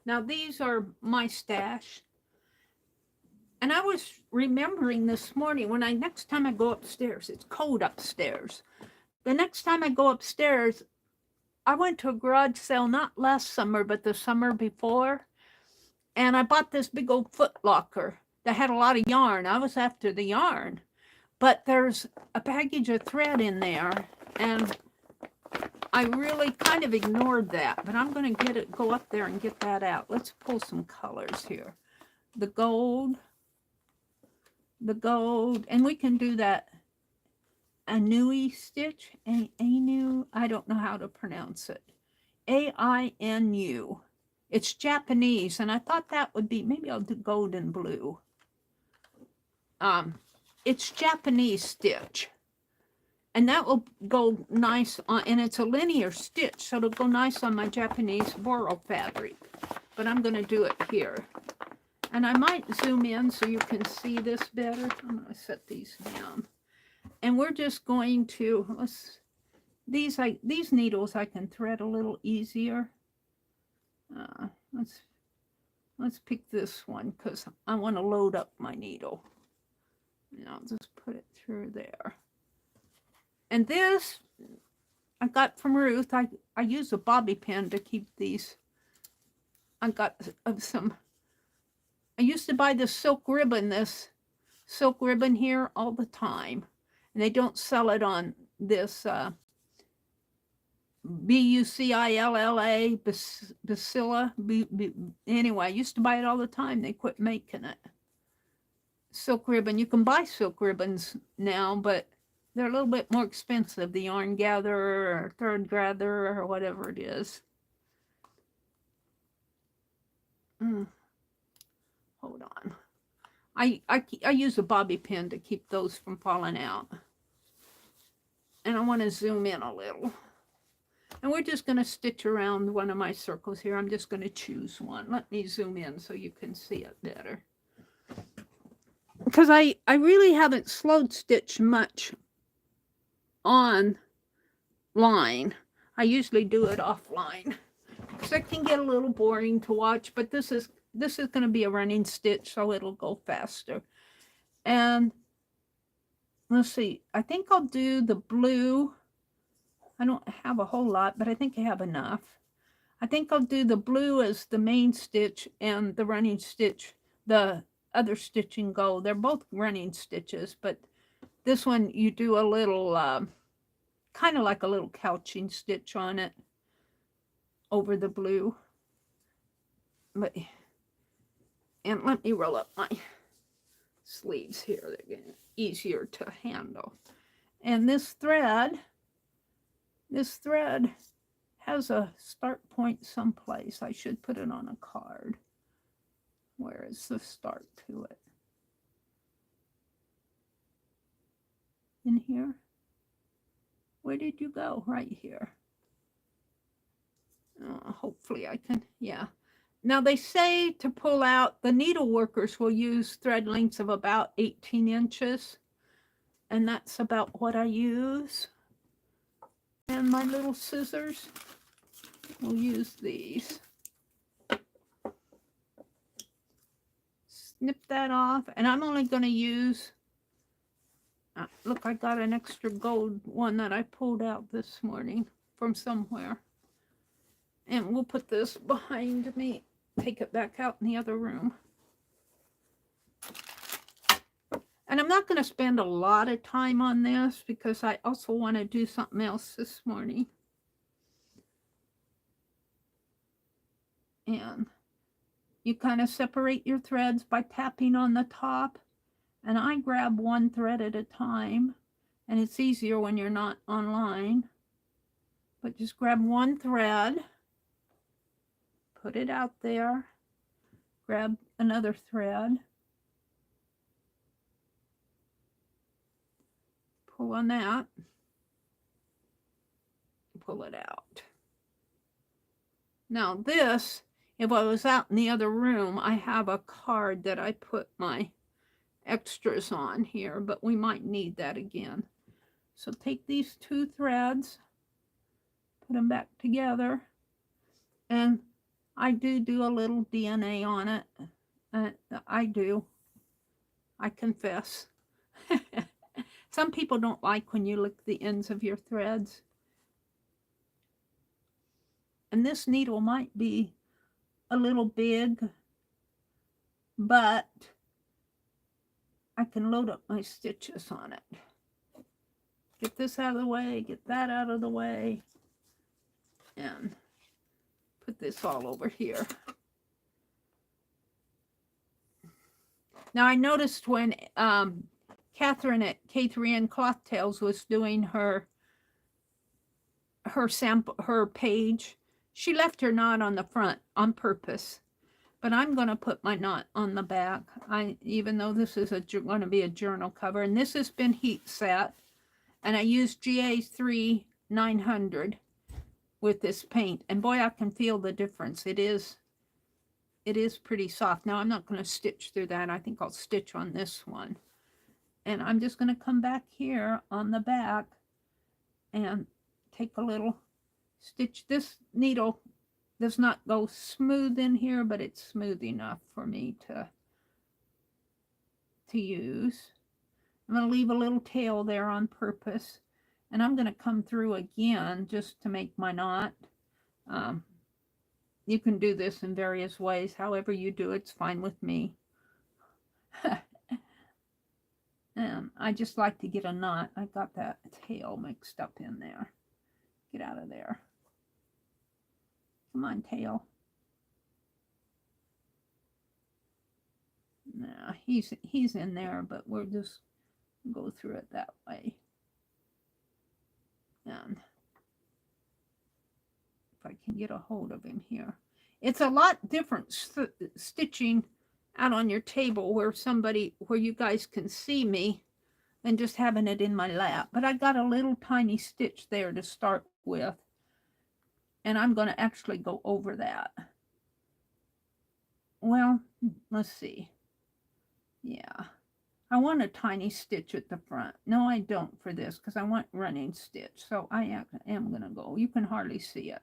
Now, these are my stash. And I was remembering this morning when next time I go upstairs, it's cold upstairs. The next time I go upstairs, I went to a garage sale, not last summer, but the summer before. And I bought this big old foot locker that had a lot of yarn. I was after the yarn. But there's a package of thread in there. And I really kind of ignored that. But I'm going to go up there and get that out. Let's pull some colors here. The gold, and we can do that Anui stitch, Anu, I don't know how to pronounce it. A-I-N-U. It's Japanese, and I thought that would be, maybe I'll do gold and blue. It's Japanese stitch. And that will go nice on, and it's a linear stitch, so it'll go nice on my Japanese Boro fabric. But I'm going to do it here. And I might zoom in so you can see this better. I'm going to set these down. And we're just going to, these needles I can thread a little easier. Let's pick this one because I want to load up my needle. And I'll just put it through there. And this I got from Ruth. I use a bobby pin to keep these. I got some. I used to buy this silk ribbon here all the time. And they don't sell it on this Bucilla, Bacilla. Anyway, I used to buy it all the time. They quit making it. Silk ribbon. You can buy silk ribbons now, but they're a little bit more expensive. The Yarn Gatherer or Thread Gatherer or whatever it is. Hold on. I use a bobby pin to keep those from falling out. And I want to zoom in a little. And we're just going to stitch around one of my circles here. I'm just going to choose one. Let me zoom in so you can see it better. Because I really haven't slowed stitched much on line. I usually do it offline. Because it can get a little boring to watch, but this is going to be a running stitch, so it'll go faster. And let's see, I think I'll do the blue. I don't have a whole lot, but I think I have enough. I think I'll do the blue as the main stitch and the running stitch, the other stitch in gold. They're both running stitches, but this one you do a little, kind of like a little couching stitch on it over the blue. But, and let me roll up my sleeves here. They're getting easier to handle. And this thread has a start point someplace. I should put it on a card. Where is the start to it? In here? where did you go? Right here. Hopefully I can, yeah. Now they say to pull out, the needle workers will use thread lengths of about 18 inches. And that's about what I use. And my little scissors, we'll use these. Snip that off. And I'm only going to use, look, I got an extra gold one that I pulled out this morning from somewhere. And we'll put this behind me, take it back out in the other room. And I'm not going to spend a lot of time on this because I also want to do something else this morning. And you kind of separate your threads by tapping on the top. And I grab one thread at a time. And it's easier when you're not online. But just grab one thread. Put it out there. Grab another thread. Pull on that. Pull it out. Now this, if I was out in the other room, I have a card that I put my extras on here, but we might need that again. So take these two threads, put them back together, and I do a little DNA on it. I confess. Some people don't like when you lick the ends of your threads. And this needle might be a little big, but I can load up my stitches on it. Get this out of the way, get that out of the way, and put this all over here. Now I noticed when Catherine at K3N Cloth Tales was doing her sample, her page, she left her knot on the front on purpose. But I'm going to put my knot on the back. Even though this is going to be a journal cover, and this has been heat set, and I used GA3 900 with this paint, and boy, I can feel the difference. It is pretty soft. Now I'm not going to stitch through that. I think I'll stitch on this one, and I'm just going to come back here on the back and take a little stitch. This needle does not go smooth in here, but it's smooth enough for me to use. I'm going to leave a little tail there on purpose, and I'm going to come through again just to make my knot. You can do this in various ways. However you do it's fine with me. And I just like to get a knot. I got that tail mixed up in there. Get out of there. Come on, tail. Nah, he's in there, but we'll just go through it that way. And if I can get a hold of him here. It's a lot different stitching out on your table where you guys can see me than just having it in my lap. But I got a little tiny stitch there to start with. And I'm going to actually go over that. Well, let's see. Yeah. I want a tiny stitch at the front. No, I don't for this because I want running stitch. So I am going to go. You can hardly see it.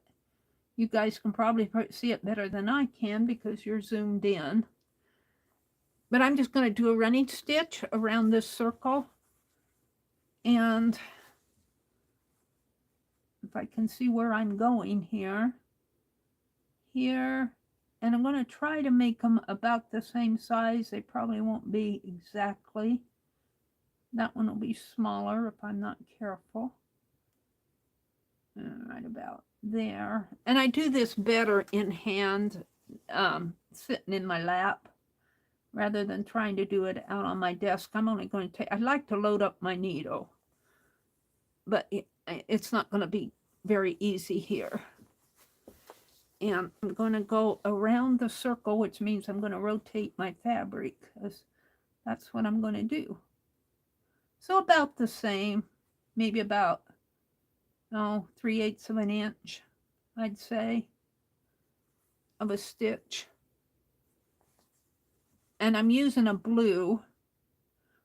You guys can probably see it better than I can because you're zoomed in. But I'm just going to do a running stitch around this circle. And if I can see where I'm going here, and I'm going to try to make them about the same size. They probably won't be exactly. That one will be smaller if I'm not careful. Right about there. And I do this better in hand, sitting in my lap, rather than trying to do it out on my desk. I'm only going to I'd like to load up my needle, but it's not going to be very easy here. And I'm going to go around the circle, which means I'm going to rotate my fabric, because that's what I'm going to do. So about the same, maybe about oh, 3/8 of an inch, I'd say, of a stitch. And I'm using a blue,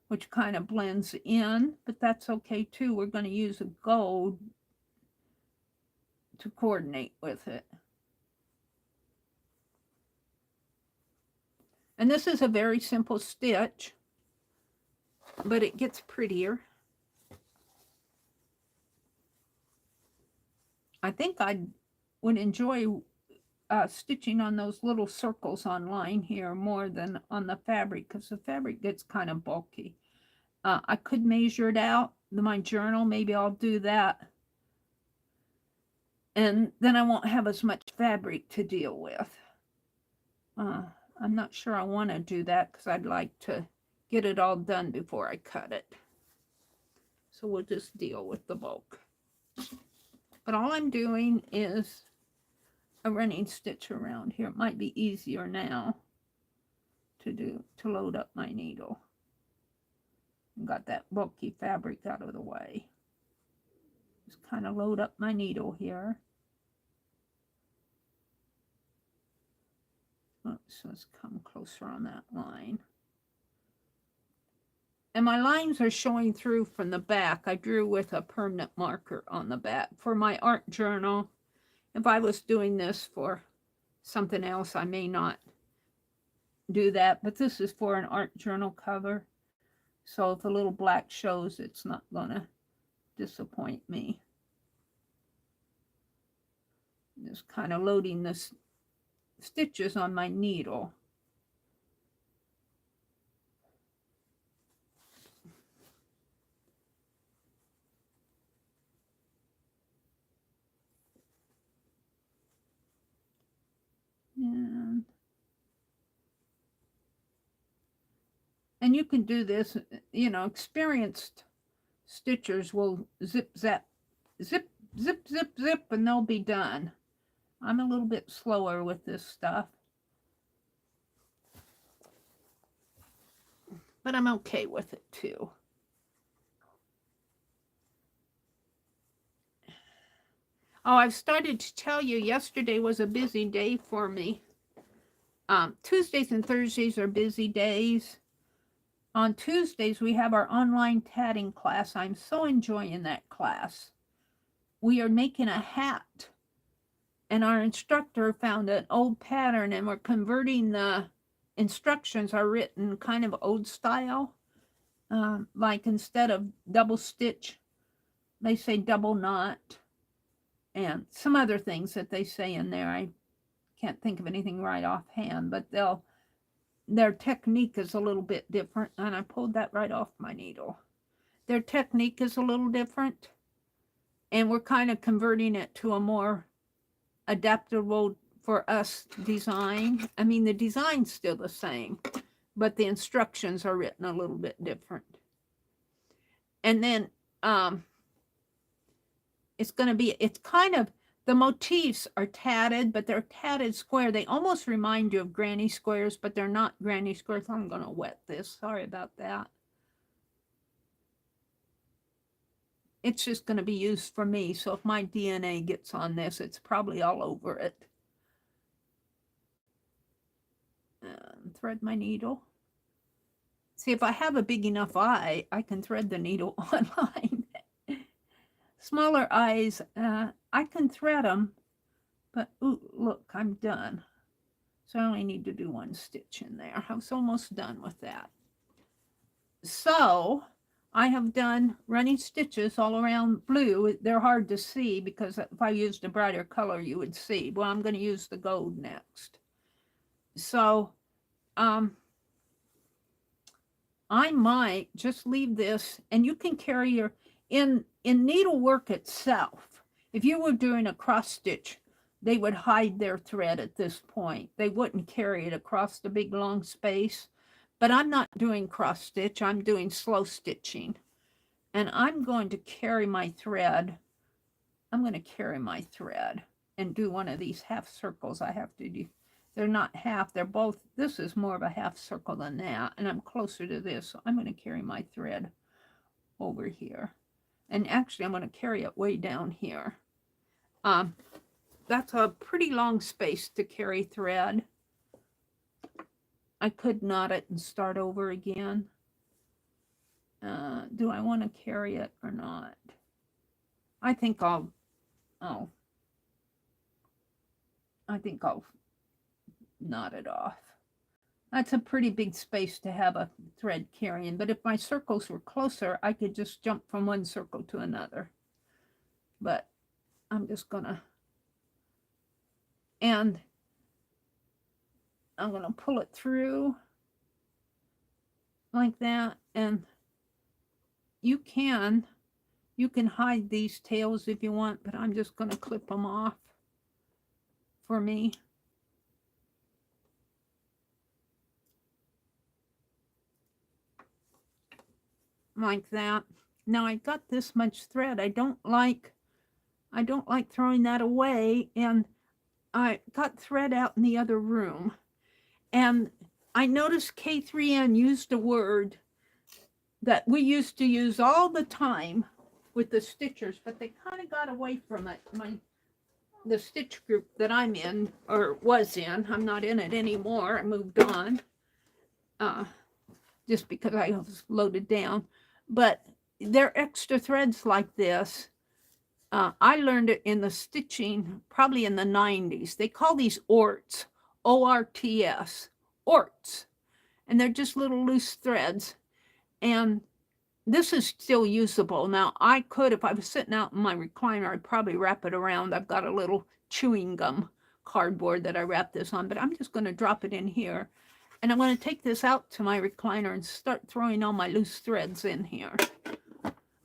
which kind of blends in, but that's okay too. We're going to use a gold to coordinate with it. And this is a very simple stitch, but it gets prettier. I think I would enjoy stitching on those little circles on line here more than on the fabric, because the fabric gets kind of bulky. I could measure it out in my journal. Maybe I'll do that. And then I won't have as much fabric to deal with. I'm not sure I want to do that because I'd like to get it all done before I cut it. So we'll just deal with the bulk. But all I'm doing is a running stitch around here. It might be easier now to load up my needle. Got that bulky fabric out of the way. Just kind of load up my needle here. Oops, let's come closer on that line. And my lines are showing through from the back. I drew with a permanent marker on the back. For my art journal, if I was doing this for something else, I may not do that. But this is for an art journal cover. So if a little black shows, it's not going to disappoint me. Just kind of loading the stitches on my needle. And you can do this, you know, experienced stitchers will zip, zap, zip, zip, zip, zip, and they'll be done. I'm a little bit slower with this stuff, but I'm okay with it too. Oh, I've started to tell you, yesterday was a busy day for me. Tuesdays and Thursdays are busy days. On Tuesdays, we have our online tatting class. I'm so enjoying that class. We are making a hat, and our instructor found an old pattern, and we're converting the instructions are written kind of old style. Like instead of double stitch, they say double knot, and some other things that they say in there. I can't think of anything right offhand, but their technique is a little bit different, and I pulled that right off my needle. Their technique is a little different, and we're kind of converting it to a more adaptable for us design. I mean, the design's still the same, but the instructions are written a little bit different. And then it's kind of, the motifs are tatted, but they're tatted square. They almost remind you of granny squares, but they're not granny squares. I'm going to wet this. Sorry about that. It's just going to be used for me. So if my DNA gets on this, it's probably all over it. Thread my needle. See, if I have a big enough eye, I can thread the needle online. Smaller eyes, I can thread them, but ooh, look, I'm done. So I only need to do one stitch in there. I was almost done with that. So I have done running stitches all around blue. They're hard to see because if I used a brighter color, you would see. Well, I'm going to use the gold next. So I might just leave this, and you can carry your, in needlework itself, if you were doing a cross stitch, they would hide their thread at this point. They wouldn't carry it across the big long space. But I'm not doing cross stitch, I'm doing slow stitching. And I'm going to carry my thread. I'm going to carry my thread and do one of these half circles I have to do. They're not half, they're both, this is more of a half circle than that, and I'm closer to this, so I'm going to carry my thread over here. And actually, I'm going to carry it way down here. That's a pretty long space to carry thread. I could knot it and start over again. Do I want to carry it or not? I think I'll knot it off. That's a pretty big space to have a thread carrying, but if my circles were closer, I could just jump from one circle to another. But I'm just gonna, and I'm gonna pull it through like that, and you can hide these tails if you want, but I'm just gonna clip them off for me. Like that. Now I got this much thread. I don't like throwing that away, and I got thread out in the other room, and I noticed K3N used a word that we used to use all the time with the stitchers, but they kind of got away from it. The stitch group that I'm in, or was in, I'm not in it anymore. I moved on, just because I was loaded down. But they're extra threads like this. I learned it in the stitching, probably in the 90s. They call these orts, O-R-T-S, orts. And they're just little loose threads. And this is still usable. Now, I could, if I was sitting out in my recliner, I'd probably wrap it around. I've got a little chewing gum cardboard that I wrap this on, but I'm just going to drop it in here. And I'm going to take this out to my recliner and start throwing all my loose threads in here.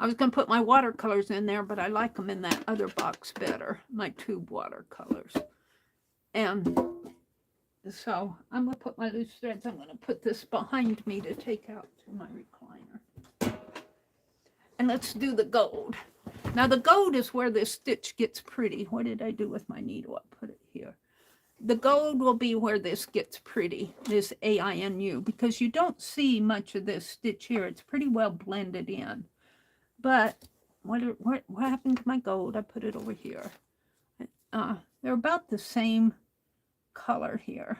I was going to put my watercolors in there, but I like them in that other box better, my tube watercolors. And so I'm going to put my loose threads, I'm going to put this behind me to take out to my recliner. And let's do the gold. Now the gold is where this stitch gets pretty. What did I do with my needle? I put it here. The gold will be where this gets pretty, this AINU, because you don't see much of this stitch here. It's pretty well blended in. But what happened to my gold? I put it over here. They're about the same color here.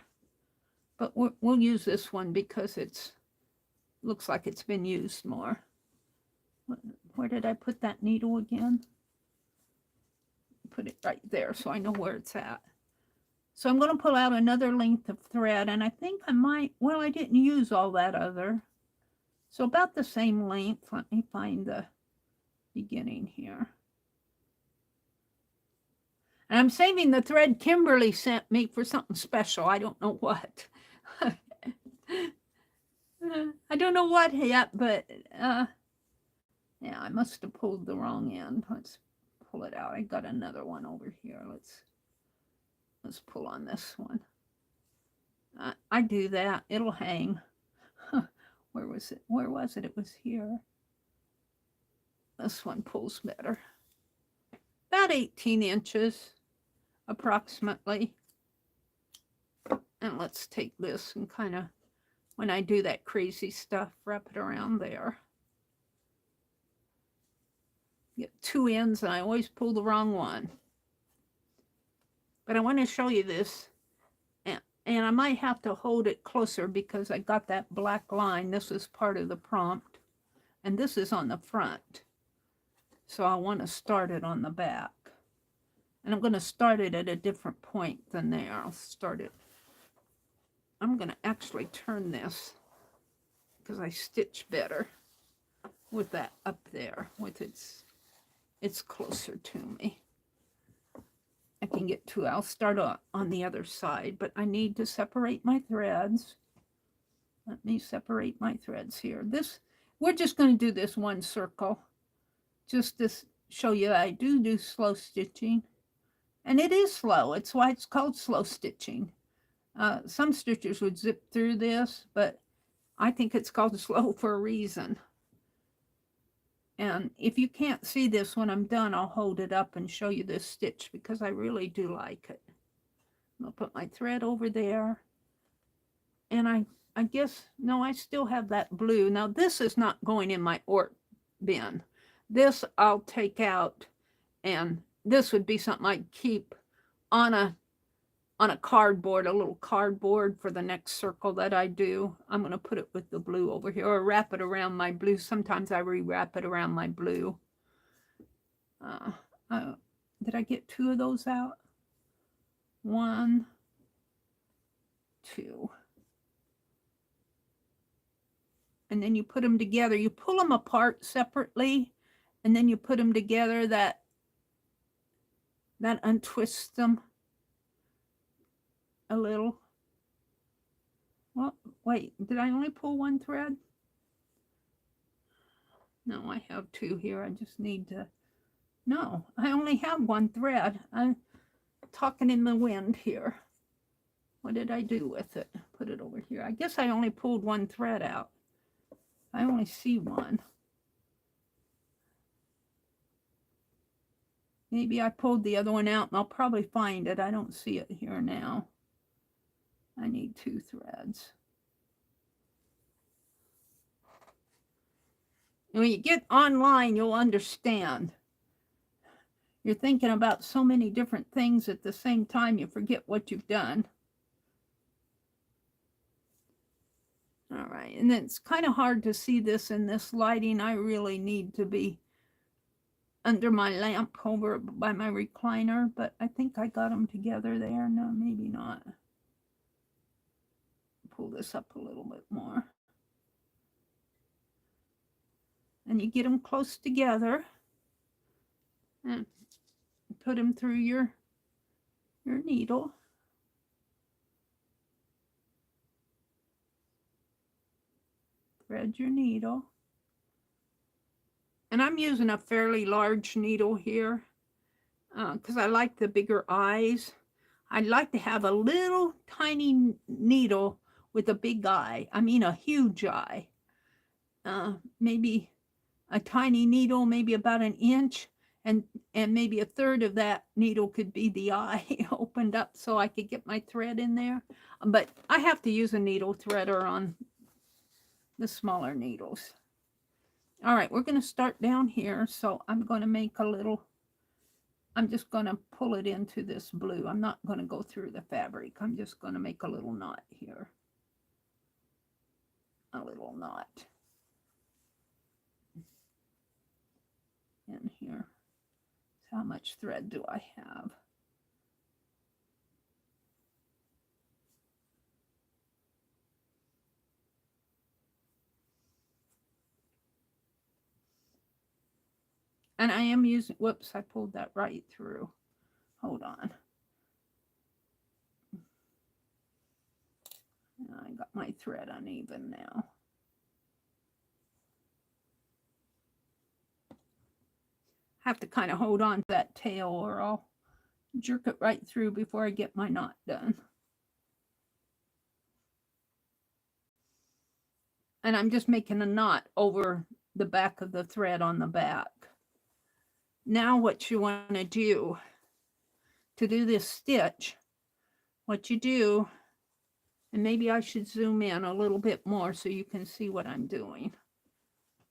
But we'll use this one because it looks like it's been used more. Where did I put that needle again? Put it right there so I know where it's at. So I'm going to pull out another length of thread, and I think I might, well, I didn't use all that other. So about the same length. Let me find the beginning here. And I'm saving the thread Kimberly sent me for something special. I don't know what. I don't know what yet, but yeah, I must have pulled the wrong end. Let's pull it out. I got another one over here. Let's pull on this one. I do that. It'll hang. Where was it? Where was it? It was here. This one pulls better. About 18 inches, approximately. And let's take this and kind of, when I do that crazy stuff, wrap it around there. Get two ends, and I always pull the wrong one. But I want to show you this, and I might have to hold it closer because I got that black line. This is part of the prompt, and this is on the front. So I want to start it on the back. And I'm going to start it at a different point than there. I'll start it. I'm going to actually turn this because I stitch better with that up there. With it's closer to me. I can get to, I'll start on the other side, but I need to separate my threads. Let me separate my threads here. We're just going to do this one circle, just to show you that I do slow stitching. And it is slow. It's why it's called slow stitching. Some stitchers would zip through this, but I think it's called slow for a reason. And if you can't see this when I'm done, I'll hold it up and show you this stitch because I really do like it. I'll put my thread over there. And I guess, no, I still have that blue. Now this is not going in my ort bin. This I'll take out, and this would be something I'd keep on a cardboard, a little cardboard for the next circle that I do. I'm going to put it with the blue over here, or wrap it around my blue. Sometimes I rewrap it around my blue. Did I get 2 of those out? 1, 2. And then you put them together. You pull them apart separately, and then you put them together. That untwists them a little. Well, wait, did I only pull 1 thread? No, I have 2 here. I just need to, no, I only have 1 thread. I'm talking in the wind here. What did I do with it? Put it over here. I guess I only pulled 1 thread out. I only see 1. Maybe I pulled the other one out, and I'll probably find it. I don't see it here now. I need 2 threads. And when you get online, you'll understand. You're thinking about so many different things at the same time, you forget what you've done. All right, and it's kind of hard to see this in this lighting. I really need to be under my lamp over by my recliner, but I think I got them together there. No, maybe not. Pull this up a little bit more. And you get them close together and put them through your needle. Thread your needle. And I'm using a fairly large needle here because I like the bigger eyes. I'd like to have a little tiny needle with a big eye. I mean a huge eye. Maybe a tiny needle, maybe about 1 inch, and maybe 1/3 of that needle could be the eye opened up so I could get my thread in there. But I have to use a needle threader on the smaller needles. All right, we're going to start down here. So I'm going to make a little, I'm just going to pull it into this blue. I'm not going to go through the fabric. I'm just going to make a little knot here. A little knot. In here. So how much thread do I have? And I am using, whoops, I pulled that right through. Hold on. I got my thread uneven now. Have to kind of hold on to that tail or I'll jerk it right through before I get my knot done. And I'm just making a knot over the back of the thread on the back. Now what you want to do this stitch, what you do, and maybe I should zoom in a little bit more so you can see what I'm doing,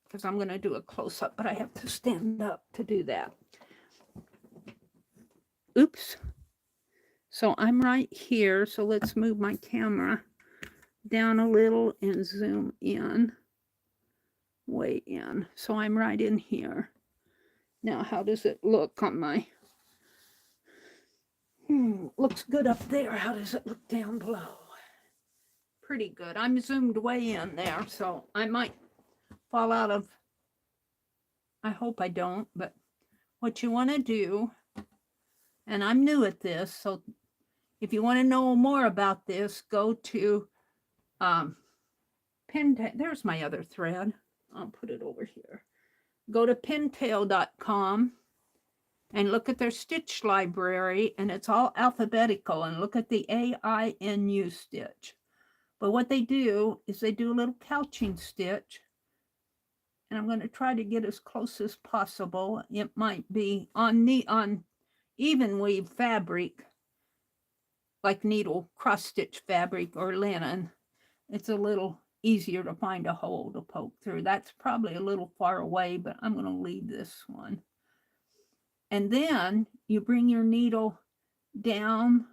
because I'm going to do a close-up, but I have to stand up to do that. Oops. So I'm right here, so let's move my camera down a little and zoom in, way in. So I'm right in here. Now, how does it look on my... looks good up there. How does it look down below? Pretty good. I'm zoomed way in there, so I might fall out of... I hope I don't, but what you want to do, and I'm new at this, so if you want to know more about this, go to there's my other thread. I'll put it over here. Go to pintail.com and look at their stitch library, and it's all alphabetical, and look at the AINU stitch. But what they do is they do a little couching stitch, and I'm going to try to get as close as possible. It might be on even weave fabric, like needle cross stitch fabric or linen. It's a little easier to find a hole to poke through. That's probably a little far away, but I'm going to leave this one. And then you bring your needle down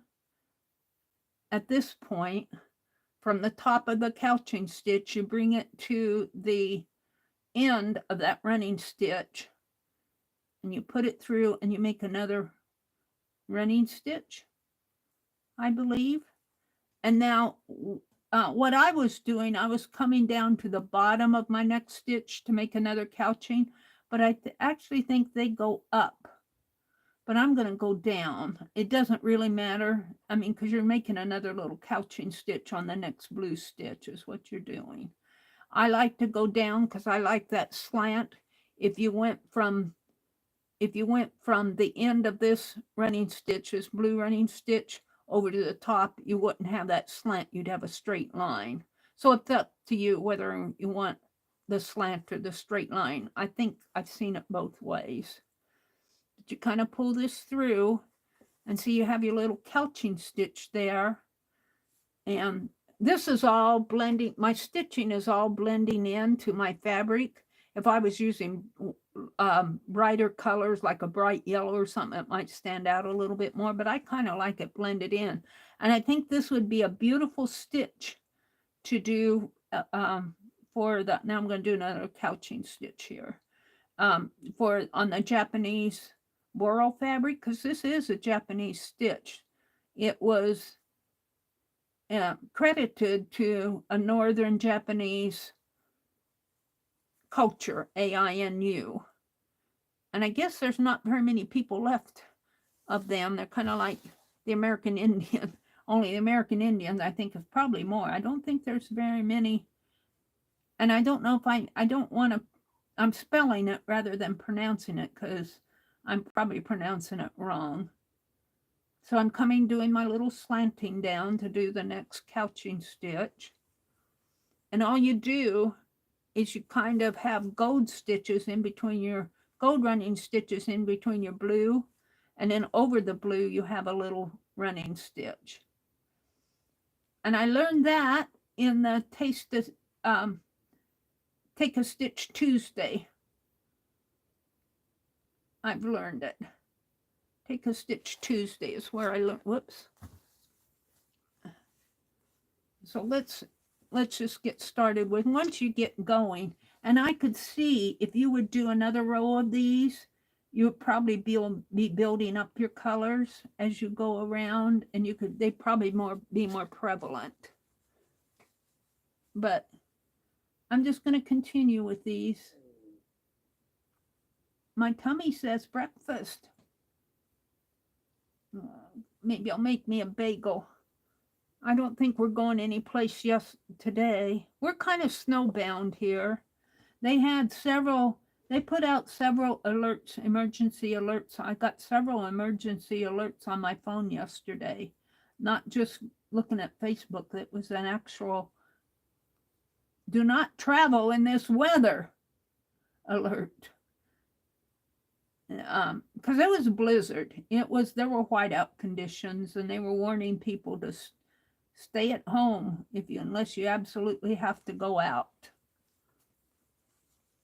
at this point from the top of the couching stitch. You bring it to the end of that running stitch and you put it through and you make another running stitch, I believe. And now what I was doing, I was coming down to the bottom of my next stitch to make another couching, but I actually think they go up. But I'm going to go down. It doesn't really matter. I mean, because you're making another little couching stitch on the next blue stitch is what you're doing. I like to go down because I like that slant. If you went from the end of this running stitch, this blue running stitch, over to the top, you wouldn't have that slant. You'd have a straight line. So it's up to you whether you want the slant or the straight line. I think I've seen it both ways. But you kind of pull this through and see you have your little couching stitch there. And this is all blending. My stitching is all blending into my fabric. If I was using brighter colors like a bright yellow or something, it might stand out a little bit more, but I kind of like it blended in. And I think this would be a beautiful stitch to do for the, now I'm going to do another couching stitch here, on the Japanese Boral fabric, because this is a Japanese stitch. It was credited to a northern Japanese culture, AINU. And I guess there's not very many people left of them. They're kind of like the American Indian. Only the American Indians, I think, is probably more. I don't think there's very many. And I don't know if I don't want to, I'm spelling it rather than pronouncing it because I'm probably pronouncing it wrong. So I'm doing my little slanting down to do the next couching stitch. And all you do is you kind of have gold stitches in between your gold running stitches in between your blue, and then over the blue you have a little running stitch. And I learned that in the Take a Stitch Tuesday. I've learned it. Take a Stitch Tuesday is where I learned. Whoops. So let's just get started with, once you get going, and I could see if you would do another row of these, you would probably be building up your colors as you go around, and they probably be more prevalent. But I'm just going to continue with these. My tummy says breakfast. Maybe I'll make me a bagel. I don't think we're going anyplace today. We're kind of snowbound here. They put out several alerts, emergency alerts. I got several emergency alerts on my phone yesterday. Not just looking at Facebook. It was an actual do not travel in this weather alert. Because it was a blizzard. There were whiteout conditions, and they were warning people to stay at home unless you absolutely have to go out.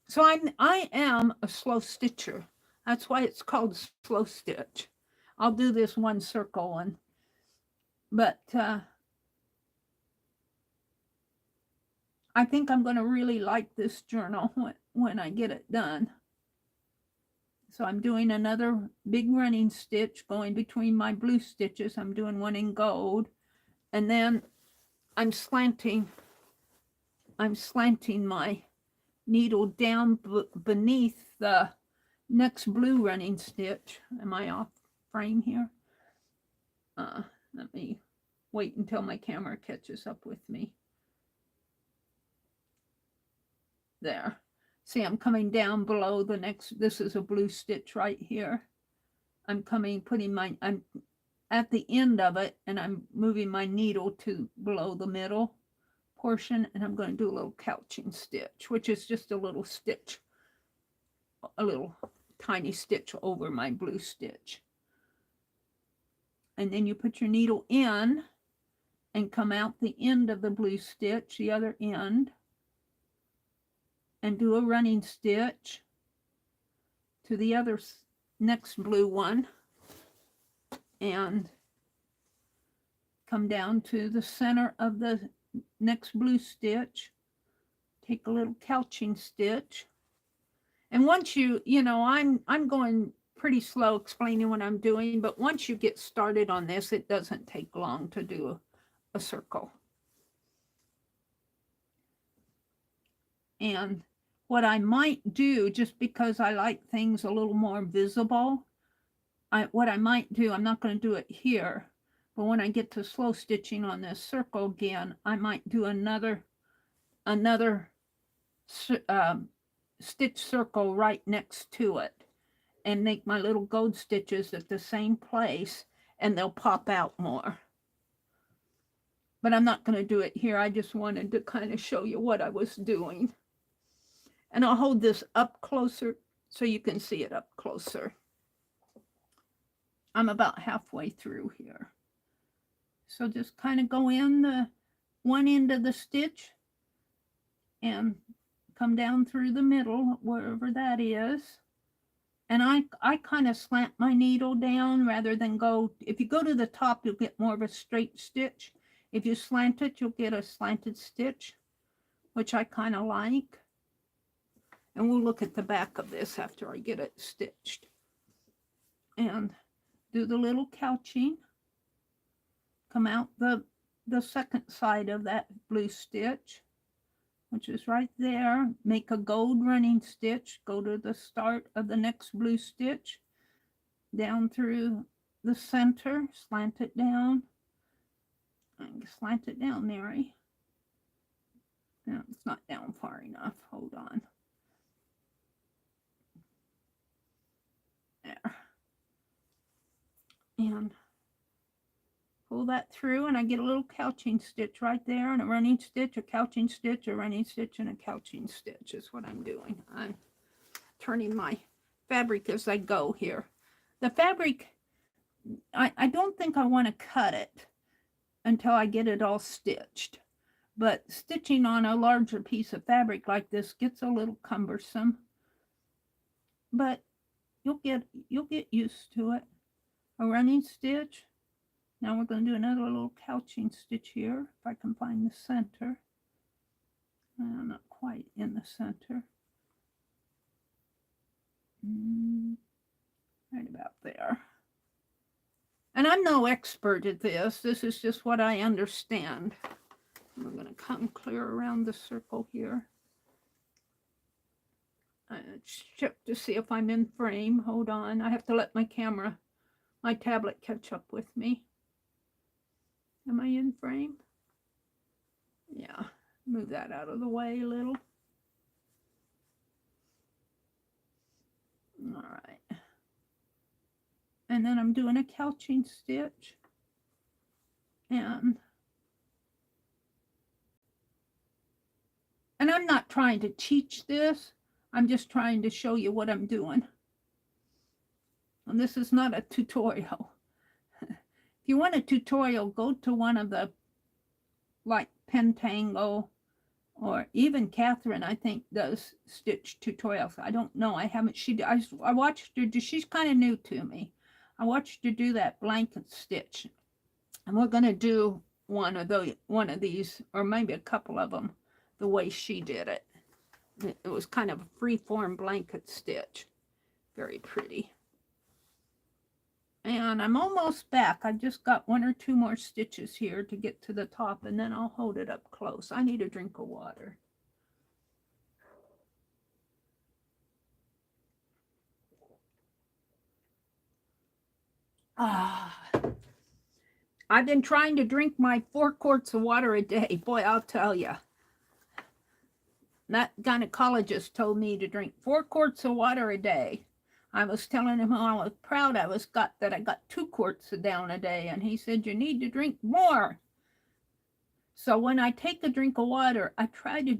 So I am a slow stitcher. That's why it's called slow stitch. I'll do this one circle one, but I think I'm going to really like this journal when I get it done. So I'm doing another big running stitch going between my blue stitches. I'm doing one in gold, and then I'm slanting my needle down beneath the next blue running stitch. Am I off frame here? Let me wait until my camera catches up with me. There. See, I'm coming down below the next, this is a blue stitch right here. I'm at the end of it, and I'm moving my needle to below the middle portion, and I'm going to do a little couching stitch, which is just a little stitch, a little tiny stitch over my blue stitch. And then you put your needle in, and come out the end of the blue stitch, the other end, and do a running stitch to the other next blue one, and come down to the center of the next blue stitch, take a little couching stitch. And once you know, I'm going pretty slow explaining what I'm doing, but once you get started on this, it doesn't take long to do a circle. And what I might do, just because I like things a little more visible, what I might do, I'm not going to do it here, but when I get to slow stitching on this circle again, I might do another stitch circle right next to it and make my little gold stitches at the same place, and they'll pop out more. But I'm not going to do it here. I just wanted to kind of show you what I was doing. And I'll hold this up closer so you can see it up closer. I'm about halfway through here. So just kind of go in the one end of the stitch and come down through the middle, wherever that is. And I kind of slant my needle down rather than go, if you go to the top, you'll get more of a straight stitch. If you slant it, you'll get a slanted stitch, which I kind of like. And we'll look at the back of this after I get it stitched. And do the little couching. Come out the second side of that blue stitch, which is right there. Make a gold running stitch. Go to the start of the next blue stitch. Down through the center. Slant it down. Slant it down, Meri. No, it's not down far enough. Hold on. There. And pull that through, and I get a little couching stitch right there, and a running stitch, a couching stitch, a running stitch, and a couching stitch is what I'm doing. I'm turning my fabric as I go here. The fabric, I don't think I want to cut it until I get it all stitched. But stitching on a larger piece of fabric like this gets a little cumbersome. But you'll get used to it. A running stitch. Now we're going to do another little couching stitch here, if I can find the center. I'm not quite in the center. Right about there. And I'm no expert at this. This is just what I understand. We're going to come clear around the circle here. Check to see if I'm in frame. Hold on. I have to let my tablet catch up with me. Am I in frame? Yeah. Move that out of the way a little. All right. And then I'm doing a couching stitch. And I'm not trying to teach this. I'm just trying to show you what I'm doing. And this is not a tutorial. If you want a tutorial, go to one of the, like Pentangle, or even Catherine, I think, does stitch tutorials. I don't know. I haven't. I watched her do. She's kind of new to me. I watched her do that blanket stitch, and we're going to do one of these, or maybe a couple of them, the way she did it. It was kind of a free-form blanket stitch. Very pretty. And I'm almost back. I've just got 1 or 2 more stitches here to get to the top, and then I'll hold it up close. I need a drink of water. I've been trying to drink my 4 quarts of water a day. Boy, I'll tell you. That gynecologist told me to drink 4 quarts of water a day. I was telling him how I was proud that I got 2 quarts down a day, and he said, you need to drink more. So when I take a drink of water, I try to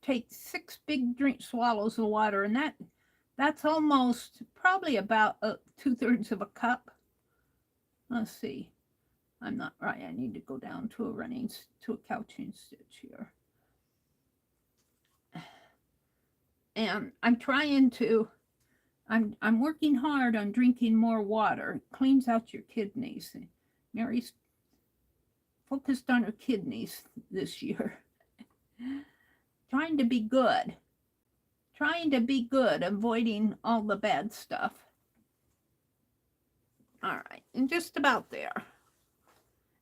take 6 big swallows of water, and that's almost probably about 2/3 of a cup. Let's see. I'm not right. I need to go down to a couching stitch here. And I'm trying to, I'm working hard on drinking more water. It cleans out your kidneys. Meri's focused on her kidneys this year. Trying to be good. Trying to be good, avoiding all the bad stuff. All right, and just about there.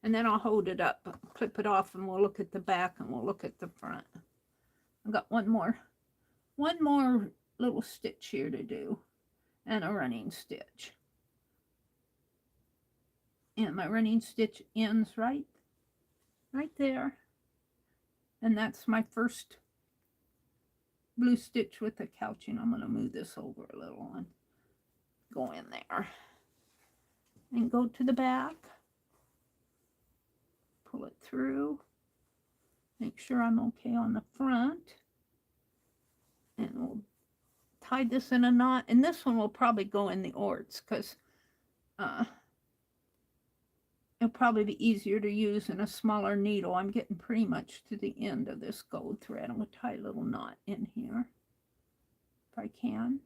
And then I'll hold it up, clip it off, and we'll look at the back and we'll look at the front. I've got one more little stitch here to do, and a running stitch. And my running stitch ends right there. And that's my first blue stitch with the couching. I'm going to move this over a little and go in there. And go to the back. Pull it through. Make sure I'm okay on the front. And we'll tie this in a knot. And this one will probably go in the orts because it'll probably be easier to use in a smaller needle. I'm getting pretty much to the end of this gold thread. I'm going to tie a little knot in here if I can.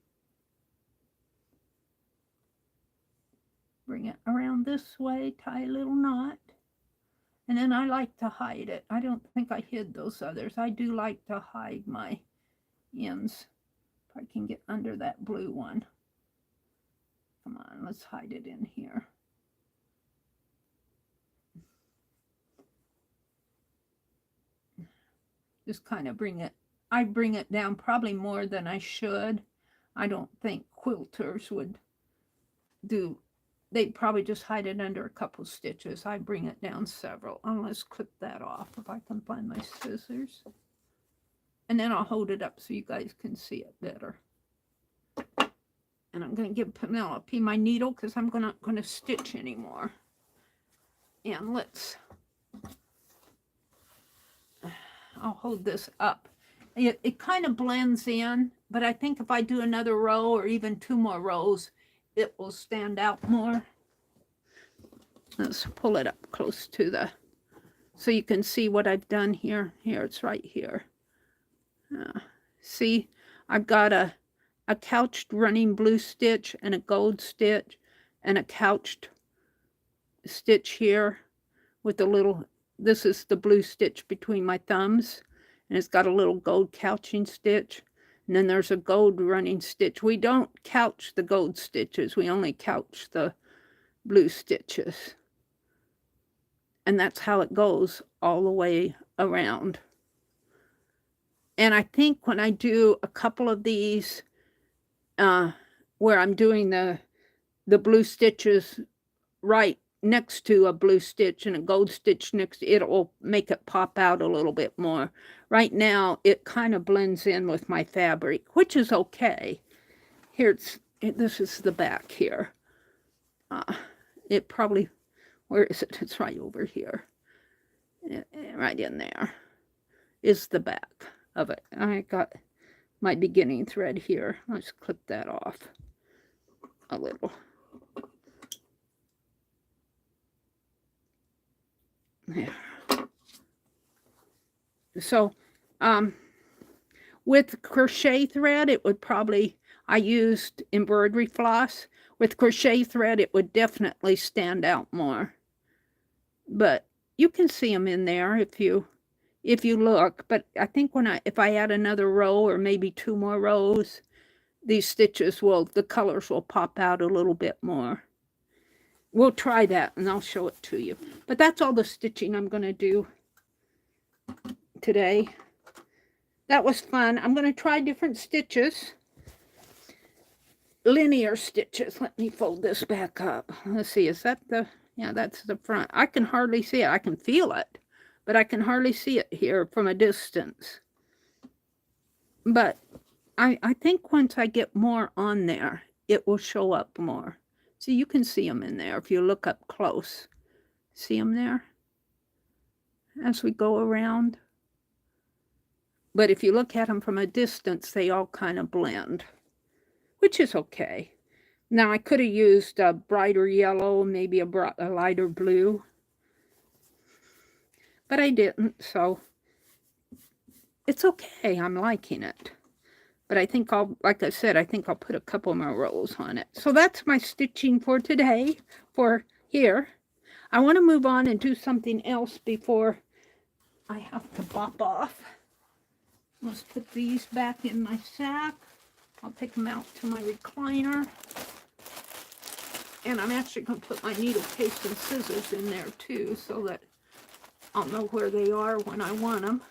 Bring it around this way, tie a little knot. And then I like to hide it. I don't think I hid those others. I do like to hide my ends. If I can get under that blue one. Come on, let's hide it in here. Just kind of bring it, I bring it down probably more than I should. I don't think quilters would do, they'd probably just hide it under a couple stitches. I bring it down several. Let's clip that off if I can find my scissors. And then I'll hold it up so you guys can see it better. And I'm going to give Penelope my needle because I'm not going to stitch anymore. And I'll hold this up. It kind of blends in, but I think if I do another row or even 2 more rows, it will stand out more. Let's pull it up close to the, so you can see what I've done here. Here, it's right here. See, I've got a couched running blue stitch and a gold stitch and a couched stitch here with a little, this is the blue stitch between my thumbs, and it's got a little gold couching stitch. And then there's a gold running stitch. We don't couch the gold stitches. We only couch the blue stitches. And that's how it goes all the way around. And I think when I do a couple of these where I'm doing the blue stitches right next to a blue stitch and a gold stitch next, it will make it pop out a little bit more. Right now, it kind of blends in with my fabric, which is okay. Here, this is the back here. It probably, where is it? It's right over here. Right in there is the back of it. I got my beginning thread here. Let's clip that off a little. There. So with crochet thread, it would probably, I used embroidery floss. With crochet thread, it would definitely stand out more. But you can see them in there if you look. But I think if I add another row or maybe 2 more rows, these stitches the colors will pop out a little bit more. We'll try that and I'll show it to you. But that's all the stitching I'm going to do today. That was fun. I'm going to try different stitches. Linear stitches. Let me fold this back up. Let's see. Is that the, yeah, that's the front. I can hardly see it. I can feel it, but I can hardly see it here from a distance. But I think once I get more on there, it will show up more. So you can see them in there if you look up close. See them there as we go around. But if you look at them from a distance, they all kind of blend, which is okay. Now I could have used a brighter yellow, maybe a lighter blue, but I didn't, so it's okay. I'm liking it. But I think like I said, I think I'll put a couple more rows on it. So that's my stitching for today, for here. I want to move on and do something else before I have to bop off. Let's put these back in my sack. I'll take them out to my recliner. And I'm actually going to put my needle case and scissors in there too, so that I'll know where they are when I want them.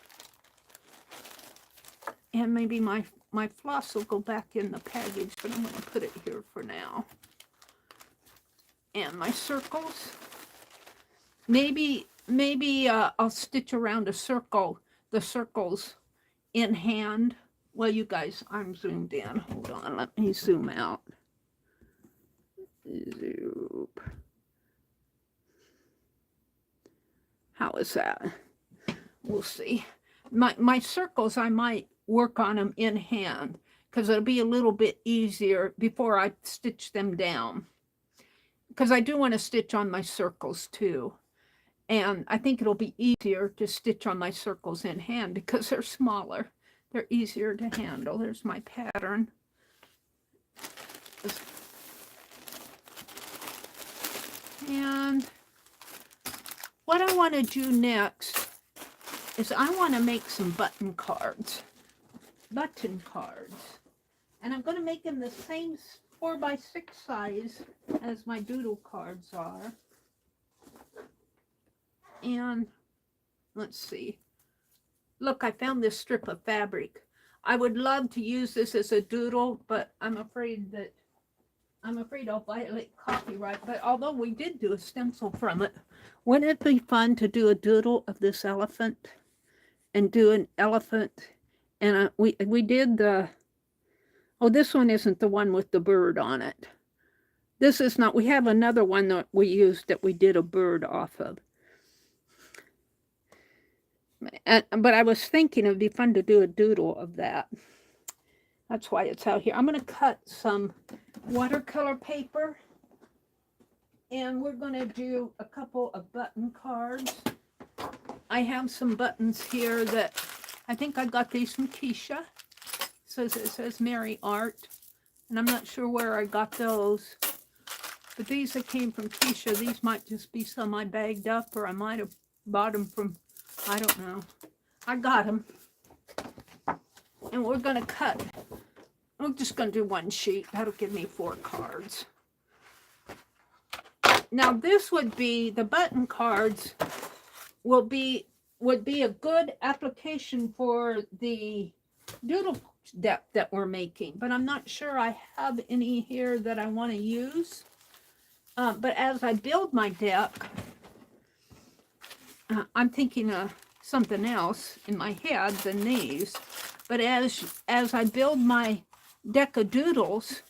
And maybe my floss will go back in the package, but I'm going to put it here for now. And my circles. Maybe I'll stitch around a circle, the circles in hand. Well, you guys, I'm zoomed in. Hold on, let me zoom out. Zoom. How is that? We'll see. My circles, I might work on them in hand because it'll be a little bit easier before I stitch them down. Because I do want to stitch on my circles too. And I think it'll be easier to stitch on my circles in hand because they're smaller. They're easier to handle. There's my pattern. And what I want to do next is I want to make some button cards. And I'm going to make them the same 4x6 size as my doodle cards are. And let's see. Look, I found this strip of fabric. I would love to use this as a doodle, but I'm afraid I'll violate copyright. But although we did do a stencil from it, wouldn't it be fun to do a doodle of this elephant and do an elephant? And we did the, oh, this one isn't the one with the bird on it. This is not, we have another one that we used that we did a bird off of. But I was thinking it would be fun to do a doodle of that. That's why it's out here. I'm going to cut some watercolor paper. And we're going to do a couple of button cards. I have some buttons here that I think I got these from Keisha. It says Meri Art. And I'm not sure where I got those. But these that came from Keisha, these might just be some I bagged up, or I might have bought them from, I don't know. I got them. And we're going to cut. I'm just going to do one sheet. That'll give me 4 cards. Now this would be, the button cards would be a good application for the doodle deck that we're making. But I'm not sure I have any here that I want to use. But as I build my deck, I'm thinking of something else in my head than these. But as I build my deck of doodles,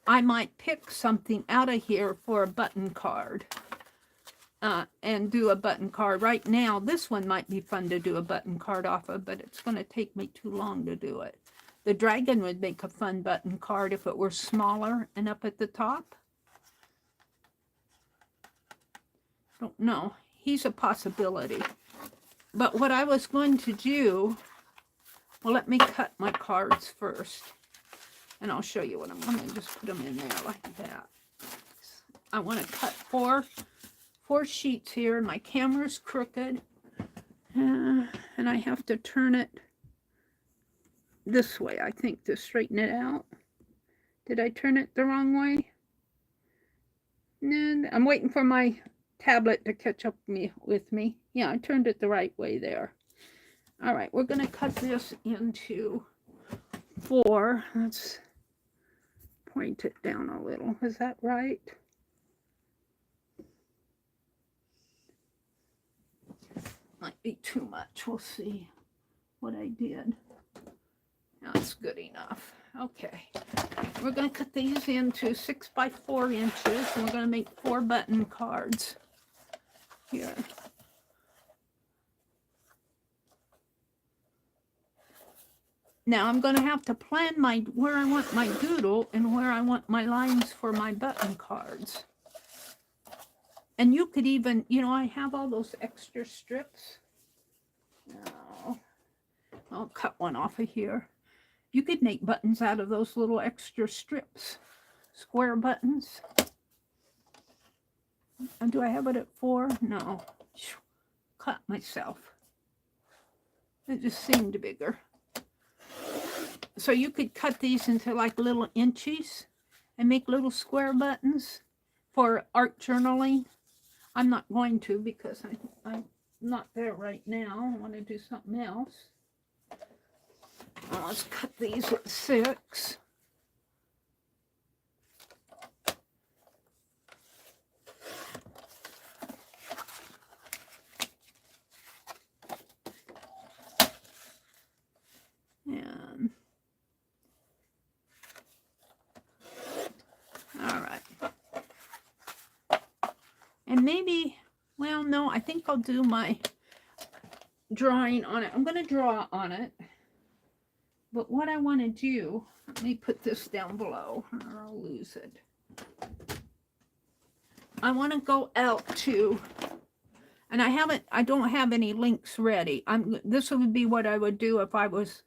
I might pick something out of here for a button card and do a button card. Right now, this one might be fun to do a button card off of, but it's going to take me too long to do it. The dragon would make a fun button card if it were smaller and up at the top. Don't know. He's a possibility. But what I was going to do, well, let me cut my cards first. And I'll show you what I'm going to just put them in there like that. I want to cut four sheets here. And my camera's crooked. And I have to turn it this way, I think, to straighten it out. Did I turn it the wrong way? No, I'm waiting for my tablet to catch up with me. Yeah, I turned it the right way there. All right, we're going to cut this into 4. Let's point it down a little. Is that right? Might be too much. We'll see what I did. That's good enough. Okay. We're going to cut these into 6 by 4 inches, and we're going to make 4 button cards here. Now I'm going to have to plan where I want my doodle and where I want my lines for my button cards. And you could even, you know, I have all those extra strips. Now, I'll cut one off of here. You could make buttons out of those little extra strips. Square buttons. And do I have it at 4? No. Cut myself. It just seemed bigger. So you could cut these into like little inchies and make little square buttons for art journaling. I'm not going to because I'm not there right now. I want to do something else. Well, let's cut these at 6. And all right. And maybe, well, no, I think I'll do my drawing on it. I'm going to draw on it. But what I want to do, let me put this down below or I'll lose it. I want to go out to, and I don't have any links ready. This would be what I would do if I was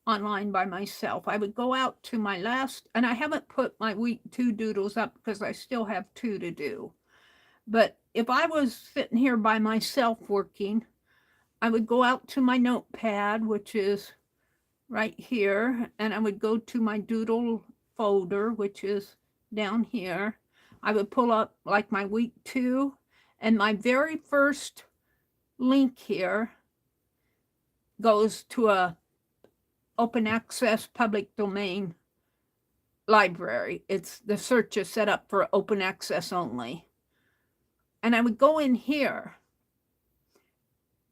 online by myself. I would go out to my last, and I haven't put my week 2 doodles up because I still have 2 to do. But if I was sitting here by myself working, I would go out to my notepad, which is right here, and I would go to my doodle folder, which is down here. I would pull up like my week 2, and my very first link here goes to a open access public domain library. It's the search is set up for open access only. And I would go in here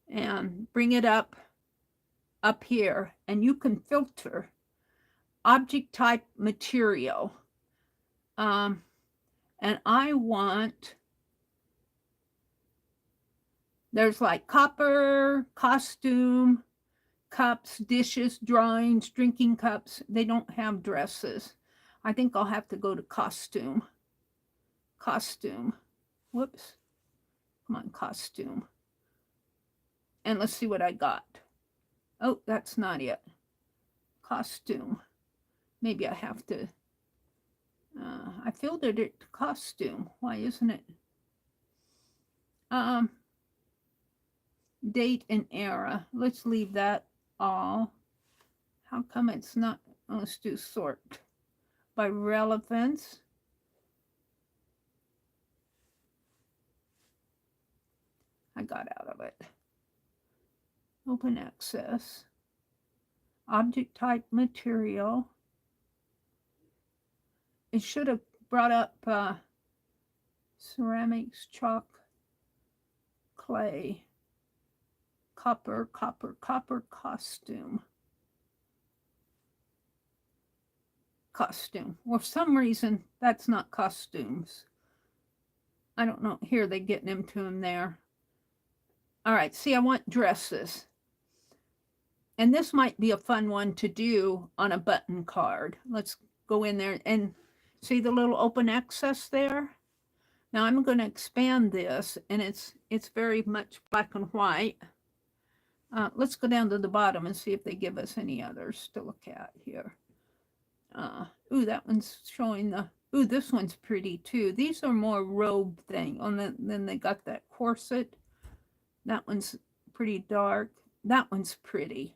and bring it up here, and you can filter object type material. And I want, there's like copper, costume, cups, dishes, drawings, drinking cups. They don't have dresses. I think I'll have to go to costume. Costume. Whoops. Come on, costume. And let's see what I got. Oh, that's not it. Costume. Maybe I have to. I filtered it to costume. Why isn't it? Date and era. Let's leave that all. How come it's not? Let's do sort by relevance. I got out of it. Open access. Object type material. It should have brought up ceramics, chalk, clay, copper, costume. Costume. Well, for some reason, that's not costumes. I don't know. Here, they're getting into them there. All right, see, I want dresses. And this might be a fun one to do on a button card. Let's go in there and see the little open access there. Now I'm going to expand this, and it's very much black and white. Let's go down to the bottom and see if they give us any others to look at here. Ooh, that one's showing the, ooh, this one's pretty too. These are more robe thing. Then they got that corset. That one's pretty dark. That one's pretty.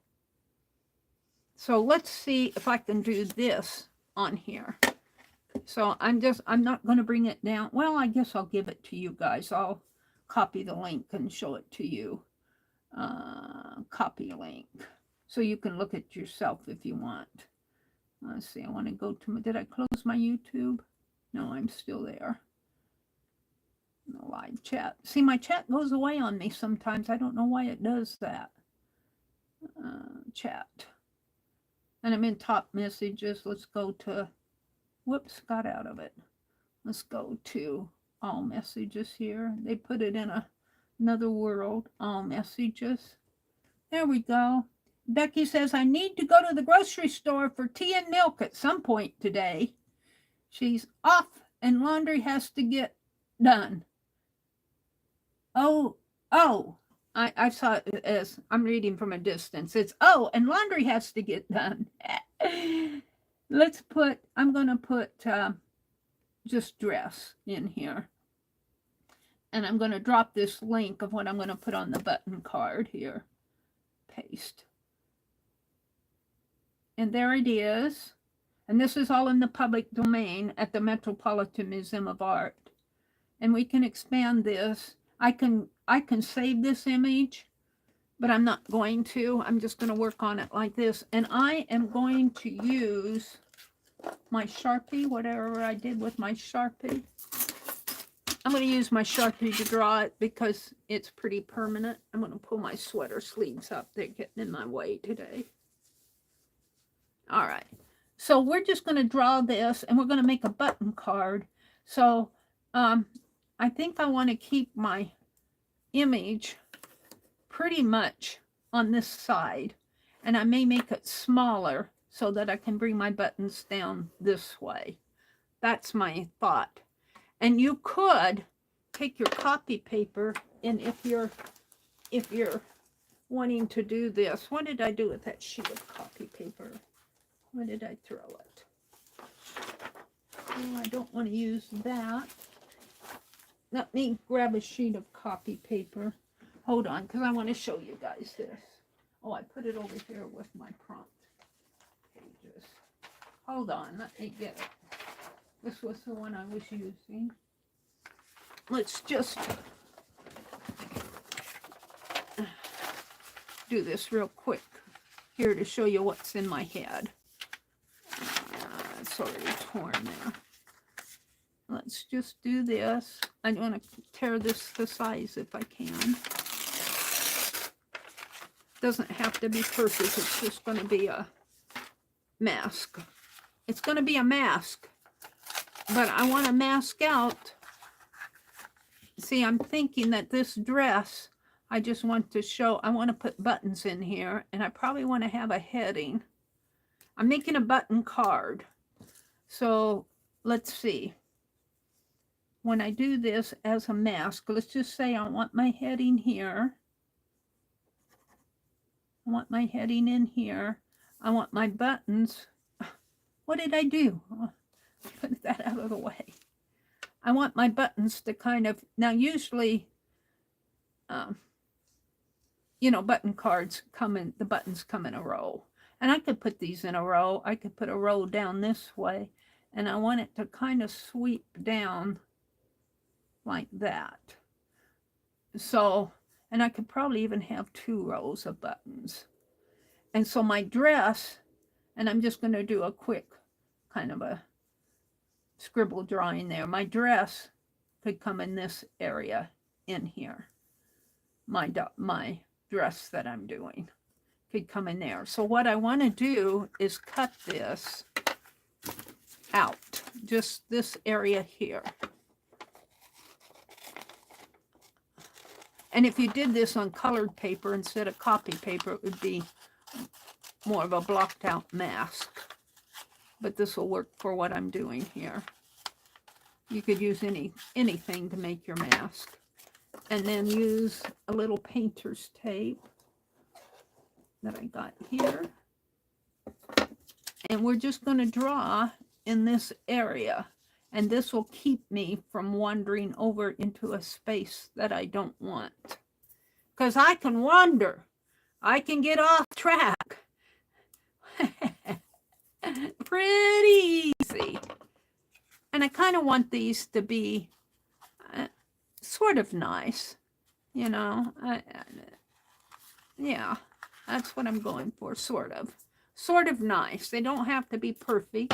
So let's see if I can do this on here. So I'm not going to bring it down. Well, I guess I'll give it to you guys. I'll copy the link and show it to you. Copy link. So you can look at yourself if you want. Let's see. I want to go to my, did I close my YouTube? No, I'm still there. The live chat. See, my chat goes away on me sometimes. I don't know why it does that. Chat. And I'm in top messages. Let's go to, whoops, got out of it. Let's go to all messages here. They put it in another world, all messages. There we go. Becky says, I need to go to the grocery store for tea and milk at some point today. She's off and laundry has to get done. Oh, I saw it as, I'm reading from a distance. It's, oh, and laundry has to get done. Let's put, I'm going to put just dress in here. And I'm going to drop this link of what I'm going to put on the button card here. Paste. And there it is. And this is all in the public domain at the Metropolitan Museum of Art. And we can expand this. I can save this image, but I'm not going to. I'm just going to work on it like this. And I am going to use my Sharpie, whatever I did with my Sharpie. I'm going to use my Sharpie to draw it because it's pretty permanent. I'm going to pull my sweater sleeves up. They're getting in my way today. All right. So we're just going to draw this, and we're going to make a button card. So I think I want to keep my image pretty much on this side, and I may make it smaller so that I can bring my buttons down this way. That's my thought. And you could take your copy paper, and if you're wanting to do this, what did I do with that sheet of copy paper? Where did I throw it? Oh, I don't want to use that. Let me grab a sheet of copy paper. Hold on, because I want to show you guys this. Oh, I put it over here with my prompt pages. Hold on, let me get it. This was the one I was using. Let's just do this real quick here to show you what's in my head. It's already torn there. Let's just do this. I want to tear this to size if I can. Doesn't have to be perfect. It's just going to be a mask. It's going to be a mask. But I want to mask out. See, I'm thinking that this dress, I just want to show, I want to put buttons in here, and I probably want to have a heading. I'm making a button card. So let's see. When I do this as a mask, let's just say I want my heading here. I want my heading in here. I want my buttons. What did I do? Put that out of the way. I want my buttons to kind of, now usually, you know, button cards come in, the buttons come in a row. And I could put these in a row. I could put a row down this way. And I want it to kind of sweep down like that. So, and I could probably even have 2 rows of buttons. And so my dress, and I'm just going to do a quick kind of a scribble drawing there. My dress could come in this area in here. My dress that I'm doing could come in there. So what I want to do is cut this out, just this area here. And if you did this on colored paper instead of copy paper, it would be more of a blocked out mask. But this will work for what I'm doing here. You could use anything to make your mask. And then use a little painter's tape that I got here. And we're just going to draw in this area. And this will keep me from wandering over into a space that I don't want. Because I can wander. I can get off track. Pretty easy. And I kind of want these to be sort of nice. You know, yeah, that's what I'm going for, sort of. Sort of nice. They don't have to be perfect.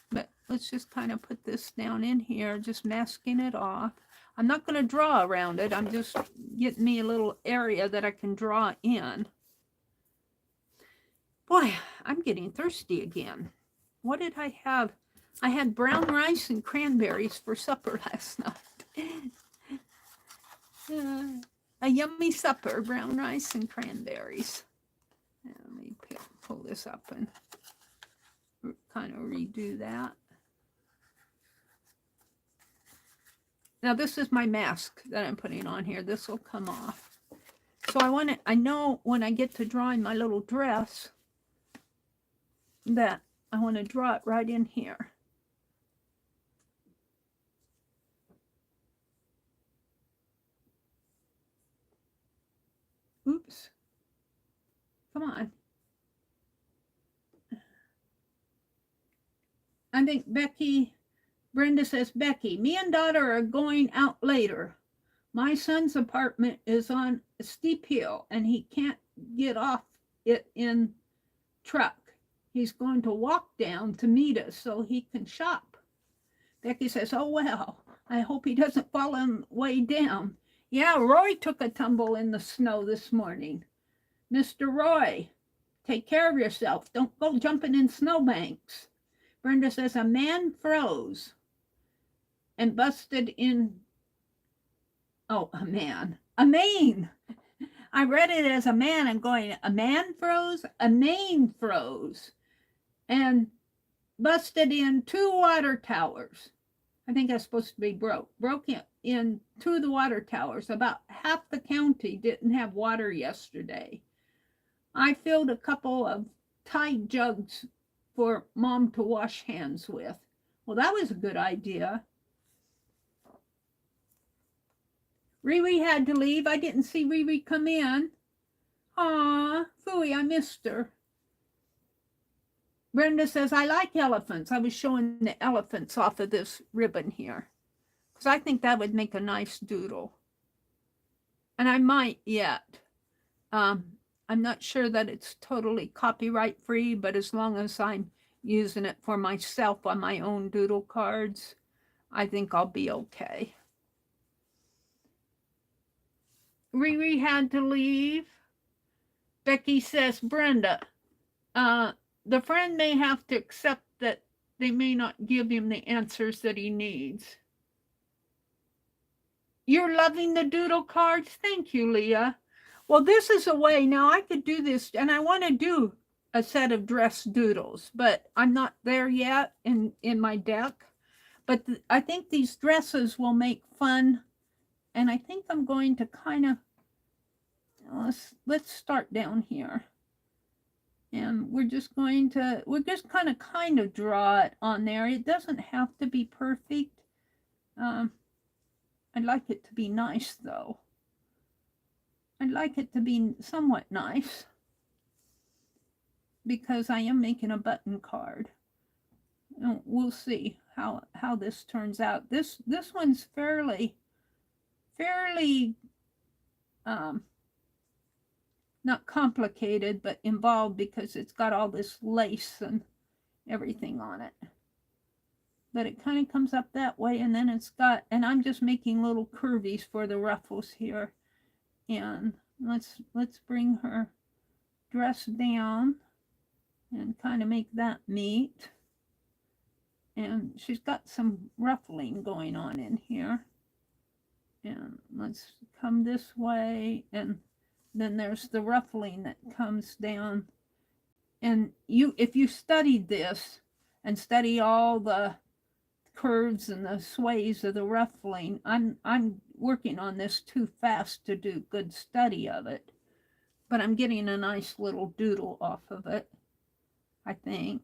But let's just kind of put this down in here, just masking it off. I'm not going to draw around it. I'm just getting me a little area that I can draw in. Boy, I'm getting thirsty again. What did I have? I had brown rice and cranberries for supper last night. A yummy supper, brown rice and cranberries. Now, let me pull this up and kind of redo that. Now this is my mask that I'm putting on here. This will come off. So I know when I get to drawing my little dress that I want to draw it right in here. Oops. Come on. I think Brenda says, Becky, me and daughter are going out later. My son's apartment is on a steep hill and he can't get off it in truck. He's going to walk down to meet us so he can shop. Becky says, oh, well, I hope he doesn't fall on the way down. Yeah, Roy took a tumble in the snow this morning. Mr. Roy, take care of yourself. Don't go jumping in snowbanks. Brenda says, a man froze and busted in. Oh, a man. A Maine. I read it as a man. I'm going, a man froze? A Maine froze. And busted in 2 water towers. I think that's supposed to be broke in 2 of the water towers. About half the county didn't have water yesterday. I filled a couple of Tide jugs for Mom to wash hands with. Well, that was a good idea. Riri had to leave. I didn't see Riri come in. Aw, phooey, I missed her. Brenda says, I like elephants. I was showing the elephants off of this ribbon here, because I think that would make a nice doodle. And I might yet. I'm not sure that it's totally copyright free, but as long as I'm using it for myself on my own doodle cards, I think I'll be okay. Riri had to leave. Becky says, Brenda, the friend may have to accept that they may not give him the answers that he needs. You're loving the doodle cards? Thank you, Leah. Well, this is a way. Now, I could do this, and I want to do a set of dress doodles, but I'm not there yet in my deck. But I think these dresses will make fun, and I think I'm going to kind of, let's start down here. And we're just kind of draw it on there. It doesn't have to be perfect. I'd like it to be nice, though. I'd like it to be somewhat nice, because I am making a button card. And we'll see how this turns out. This one's fairly not complicated, but involved, because it's got all this lace and everything on it. But it kind of comes up that way, and then it's got, and I'm just making little curvies for the ruffles here. And let's bring her dress down and kind of make that meet. And she's got some ruffling going on in here. And let's come this way, and then there's the ruffling that comes down. And if you studied this and study all the curves and the sways of the ruffling, I'm working on this too fast to do good study of it, but I'm getting a nice little doodle off of it, I think.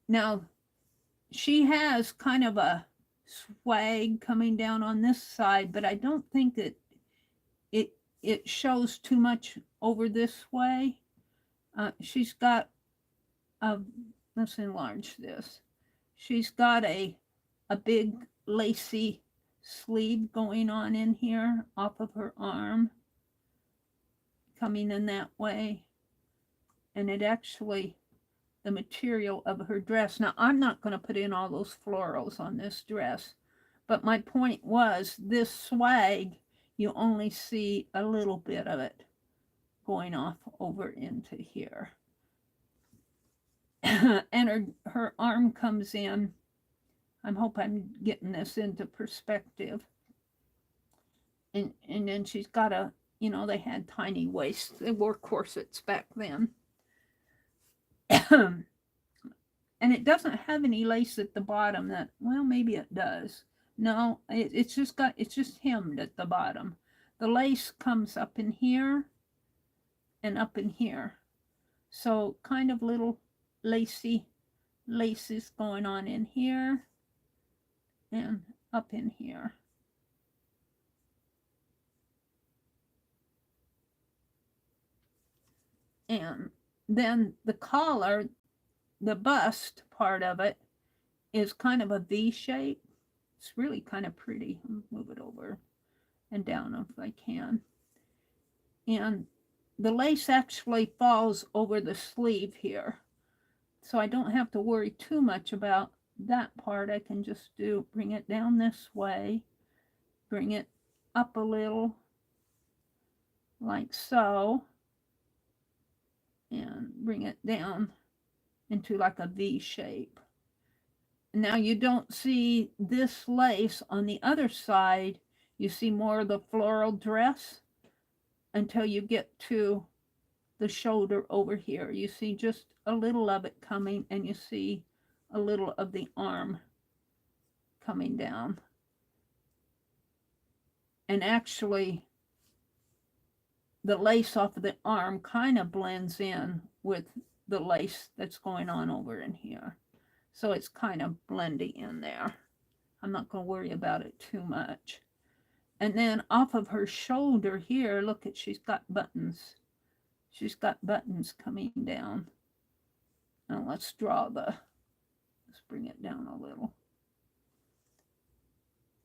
Now, she has kind of a swag coming down on this side, but I don't think that it shows too much over this way. She's got let's enlarge this. She's got a big lacy sleeve going on in here off of her arm, coming in that way. And it actually, the material of her dress. Now, I'm not going to put in all those florals on this dress, but my point was, this swag, you only see a little bit of it going off over into here. And her arm comes in. I hope I'm getting this into perspective. And then she's got a, they had tiny waists. They wore corsets back then. And it doesn't have any lace at the bottom that, well, maybe it does. No, it's just hemmed at the bottom. The lace comes up in here and up in here. So kind of little lacy laces going on in here and up in here. And then the collar, the bust part of it, is kind of a V shape. It's really kind of pretty. I'll move it over and down if I can. And the lace actually falls over the sleeve here. So I don't have to worry too much about that part. I can just bring it down this way, bring it up a little, like so, and bring it down into like a V shape. Now you don't see this lace on the other side. You see more of the floral dress until you get to the shoulder over here. You see just a little of it coming, and you see a little of the arm coming down. And actually, the lace off of the arm kind of blends in with the lace that's going on over in here. So it's kind of blending in there. I'm not going to worry about it too much. And then off of her shoulder here, look at, she's got buttons. She's got buttons coming down. Now let's bring it down a little.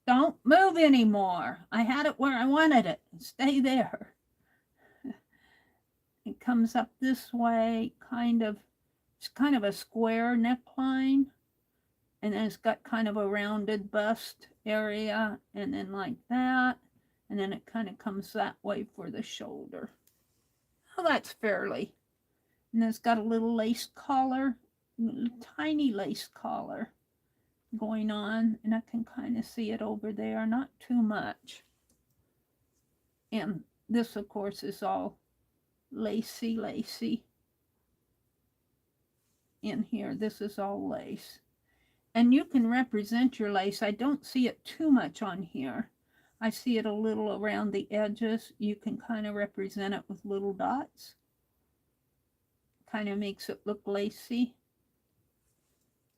Don't move anymore. I had it where I wanted it. Stay there. It comes up this way, it's kind of a square neckline. And then it's got kind of a rounded bust area, and then like that. And then it kind of comes that way for the shoulder. Well, that's fairly. And it's got a little lace collar, tiny lace collar going on. And I can kind of see it over there, not too much. And this, of course, is all lacy. In here, this is all lace. And you can represent your lace. I don't see it too much on here. I see it a little around the edges. You can kind of represent it with little dots. Kind of makes it look lacy.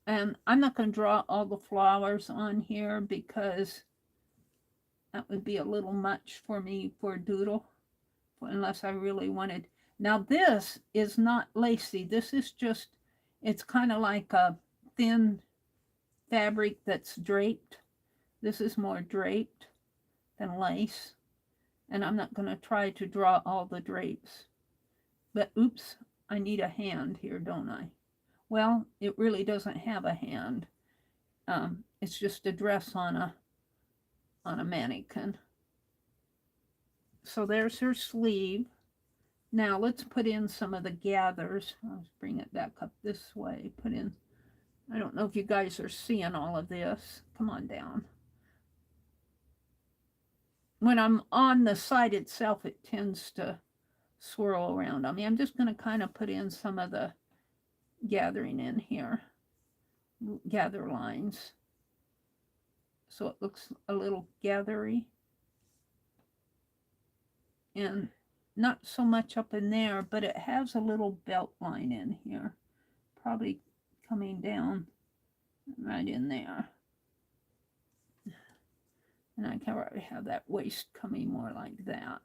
And I'm not going to draw all the flowers on here because that would be a little much for me for a doodle, unless I really wanted. Now this is not lacy. This is just, it's kind of like a thin fabric that's draped. This is more draped than lace. And I'm not going to try to draw all the drapes. But oops, I need a hand here, don't I? Well, it really doesn't have a hand. It's just a dress on a mannequin. So there's her sleeve. Now let's put in some of the gathers. Let's bring it back up this way. Put in, I don't know if you guys are seeing all of this. Come on down. When I'm on the side itself, it tends to swirl around on me. I'm just going to kind of put in some of the gathering in here. Gather lines. So it looks a little gathery. And not so much up in there, but it has a little belt line in here. Probably coming down right in there. And I can already have that waist coming more like that.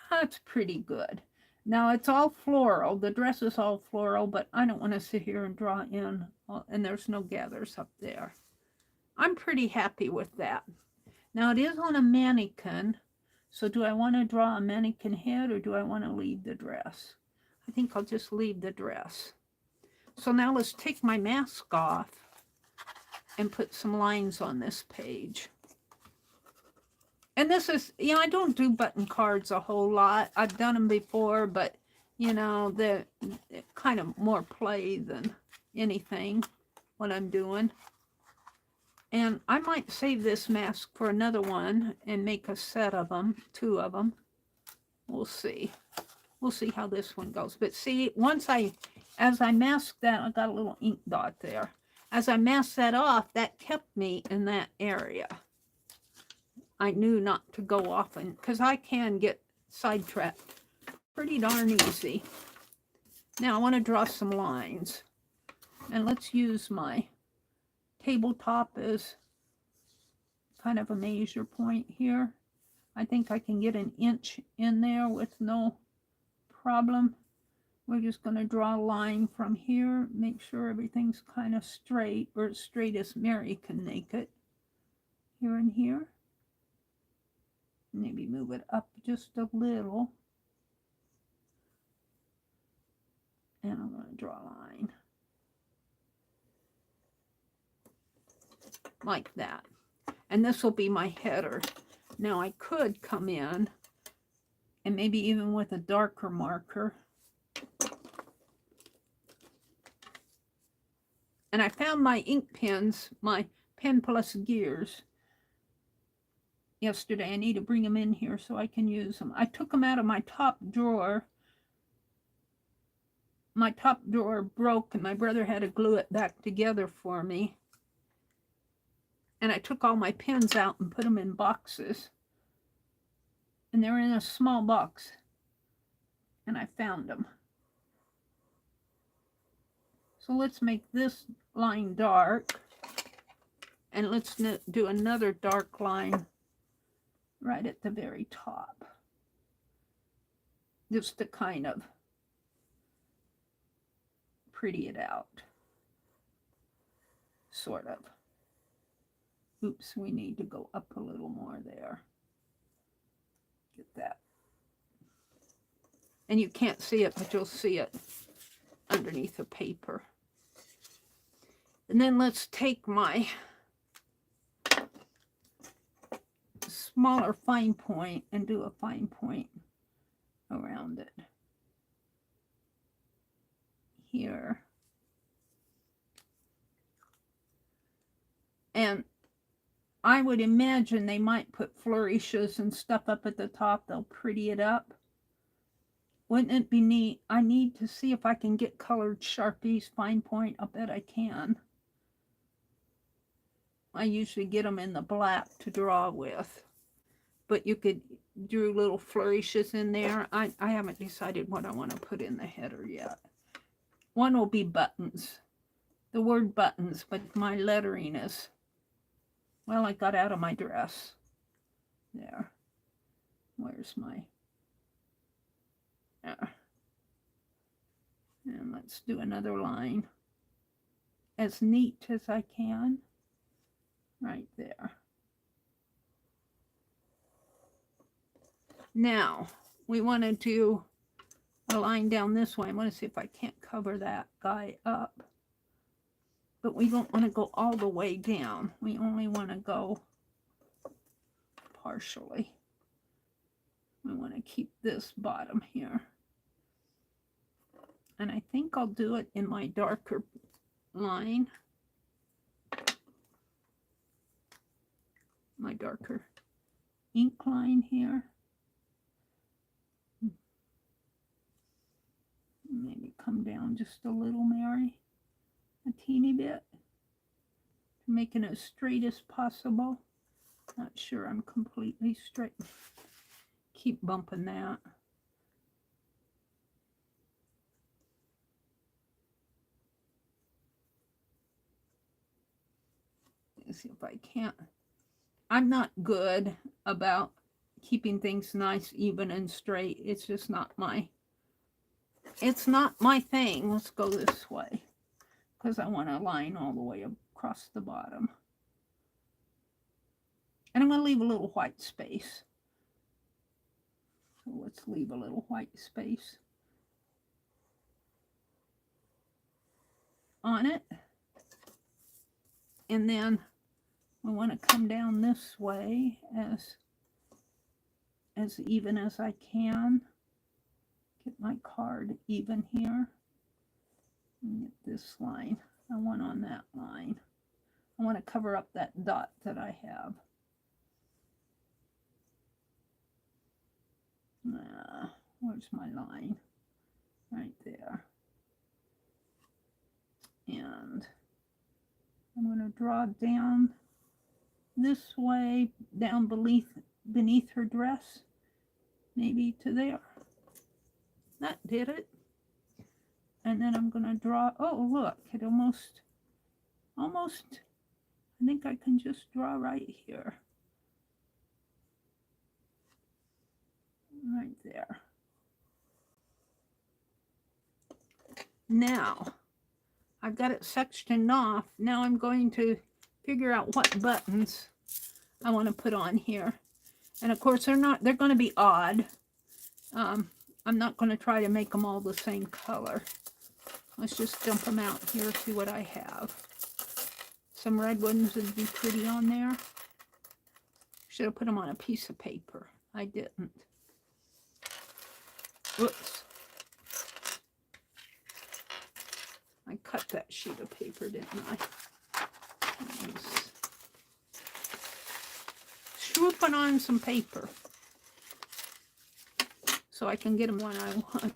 That's pretty good. Now it's all floral. The dress is all floral, but I don't want to sit here and draw in. And there's no gathers up there. I'm pretty happy with that. Now it is on a mannequin. So do I want to draw a mannequin head or do I want to leave the dress? I think I'll just leave the dress. So now let's take my mask off and put some lines on this page. And this is, I don't do button cards a whole lot. I've done them before, but, they're kind of more play than anything, what I'm doing. And I might save this mask for another one and make a set of them, 2 of them. We'll see. we'll see how this one goes. But see, as I masked that, I got a little ink dot there. As I masked that off, that kept me in that area. I knew not to go off, because I can get sidetracked pretty darn easy. Now I want to draw some lines. And let's use my tabletop as kind of a measure point here. I think I can get an inch in there with no problem. We're just going to draw a line from here, make sure everything's kind of straight, or as straight as Meri can make it. Here and here. Maybe move it up just a little. And I'm going to draw a line. Like that. And this will be my header. Now I could come in and maybe even with a darker marker. And I found my ink pens, my pen plus gears, yesterday. I need to bring them in here so I can use them. I took them out of my top drawer. My top drawer broke and my brother had to glue it back together for me. And I took all my pens out and put them in boxes. And they were in a small box. And I found them. So let's make this line dark. And let's do another dark line right at the very top. Just to kind of pretty it out. Sort of. Oops, we need to go up a little more there. Get that. And you can't see it, but you'll see it underneath the paper. And then let's take my smaller fine point and do a fine point around it. Here. And I would imagine they might put flourishes and stuff up at the top. They'll pretty it up. Wouldn't it be neat? I need to see if I can get colored Sharpies, fine point. I'll bet I can. I usually get them in the black to draw with. But you could do little flourishes in there. I haven't decided what I want to put in the header yet. One will be buttons. The word buttons, but my lettering is... Well, I got out of my dress. There. Where's my... And let's do another line. As neat as I can. Right there. Now, we want to do a line down this way. I want to see if I can't cover that guy up. But we don't want to go all the way down. We only want to go partially. We want to keep this bottom here. And I think I'll do it in my darker line. My darker ink line here. Maybe come down just a little, Meri. A teeny bit. Making it as straight as possible. Not sure I'm completely straight. Keep bumping that. Let's see if I can't. I'm not good about keeping things nice, even, and straight. It's just not my... It's not my thing. Let's go this way. Because I want to line all the way across the bottom. And I'm going to leave a little white space. So let's leave a little white space on it. And then we want to come down this way as even as I can. Get my card even here. And get this line. I want on that line. I want to cover up that dot that I have. So Where's my line? Right there. And I'm going to draw down this way, down beneath her dress, maybe to there. That did it. And then I'm going to draw, oh look, it almost, I think I can just draw right here. Right there. Now, I've got it sectioned off. Now I'm going to figure out what buttons I want to put on here. And of course, they're going to be odd. I'm not going to try to make them all the same color. Let's just dump them out here, see what I have. Some red ones would be pretty on there. Should have put them on a piece of paper. I didn't. Whoops. I cut that sheet of paper, didn't I? Swooping on some paper so I can get them when I want.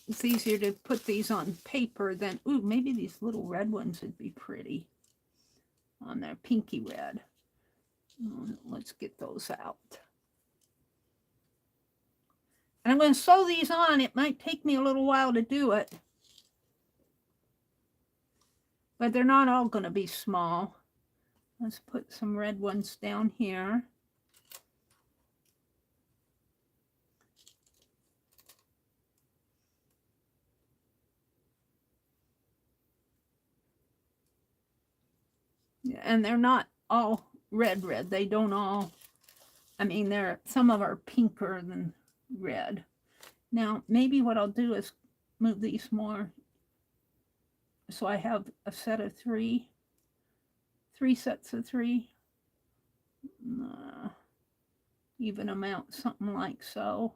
It's easier to put these on paper than, ooh, maybe these little red ones would be pretty on there, pinky red. Let's get those out. And I'm going to sew these on. It might take me a little while to do it, but they're not all going to be small. Let's put some red ones down here. And they're not all red. They don't all, I mean, some of them are pinker than red. Now, maybe what I'll do is move these more. So I have a set of three sets of three. Even amount, something like so.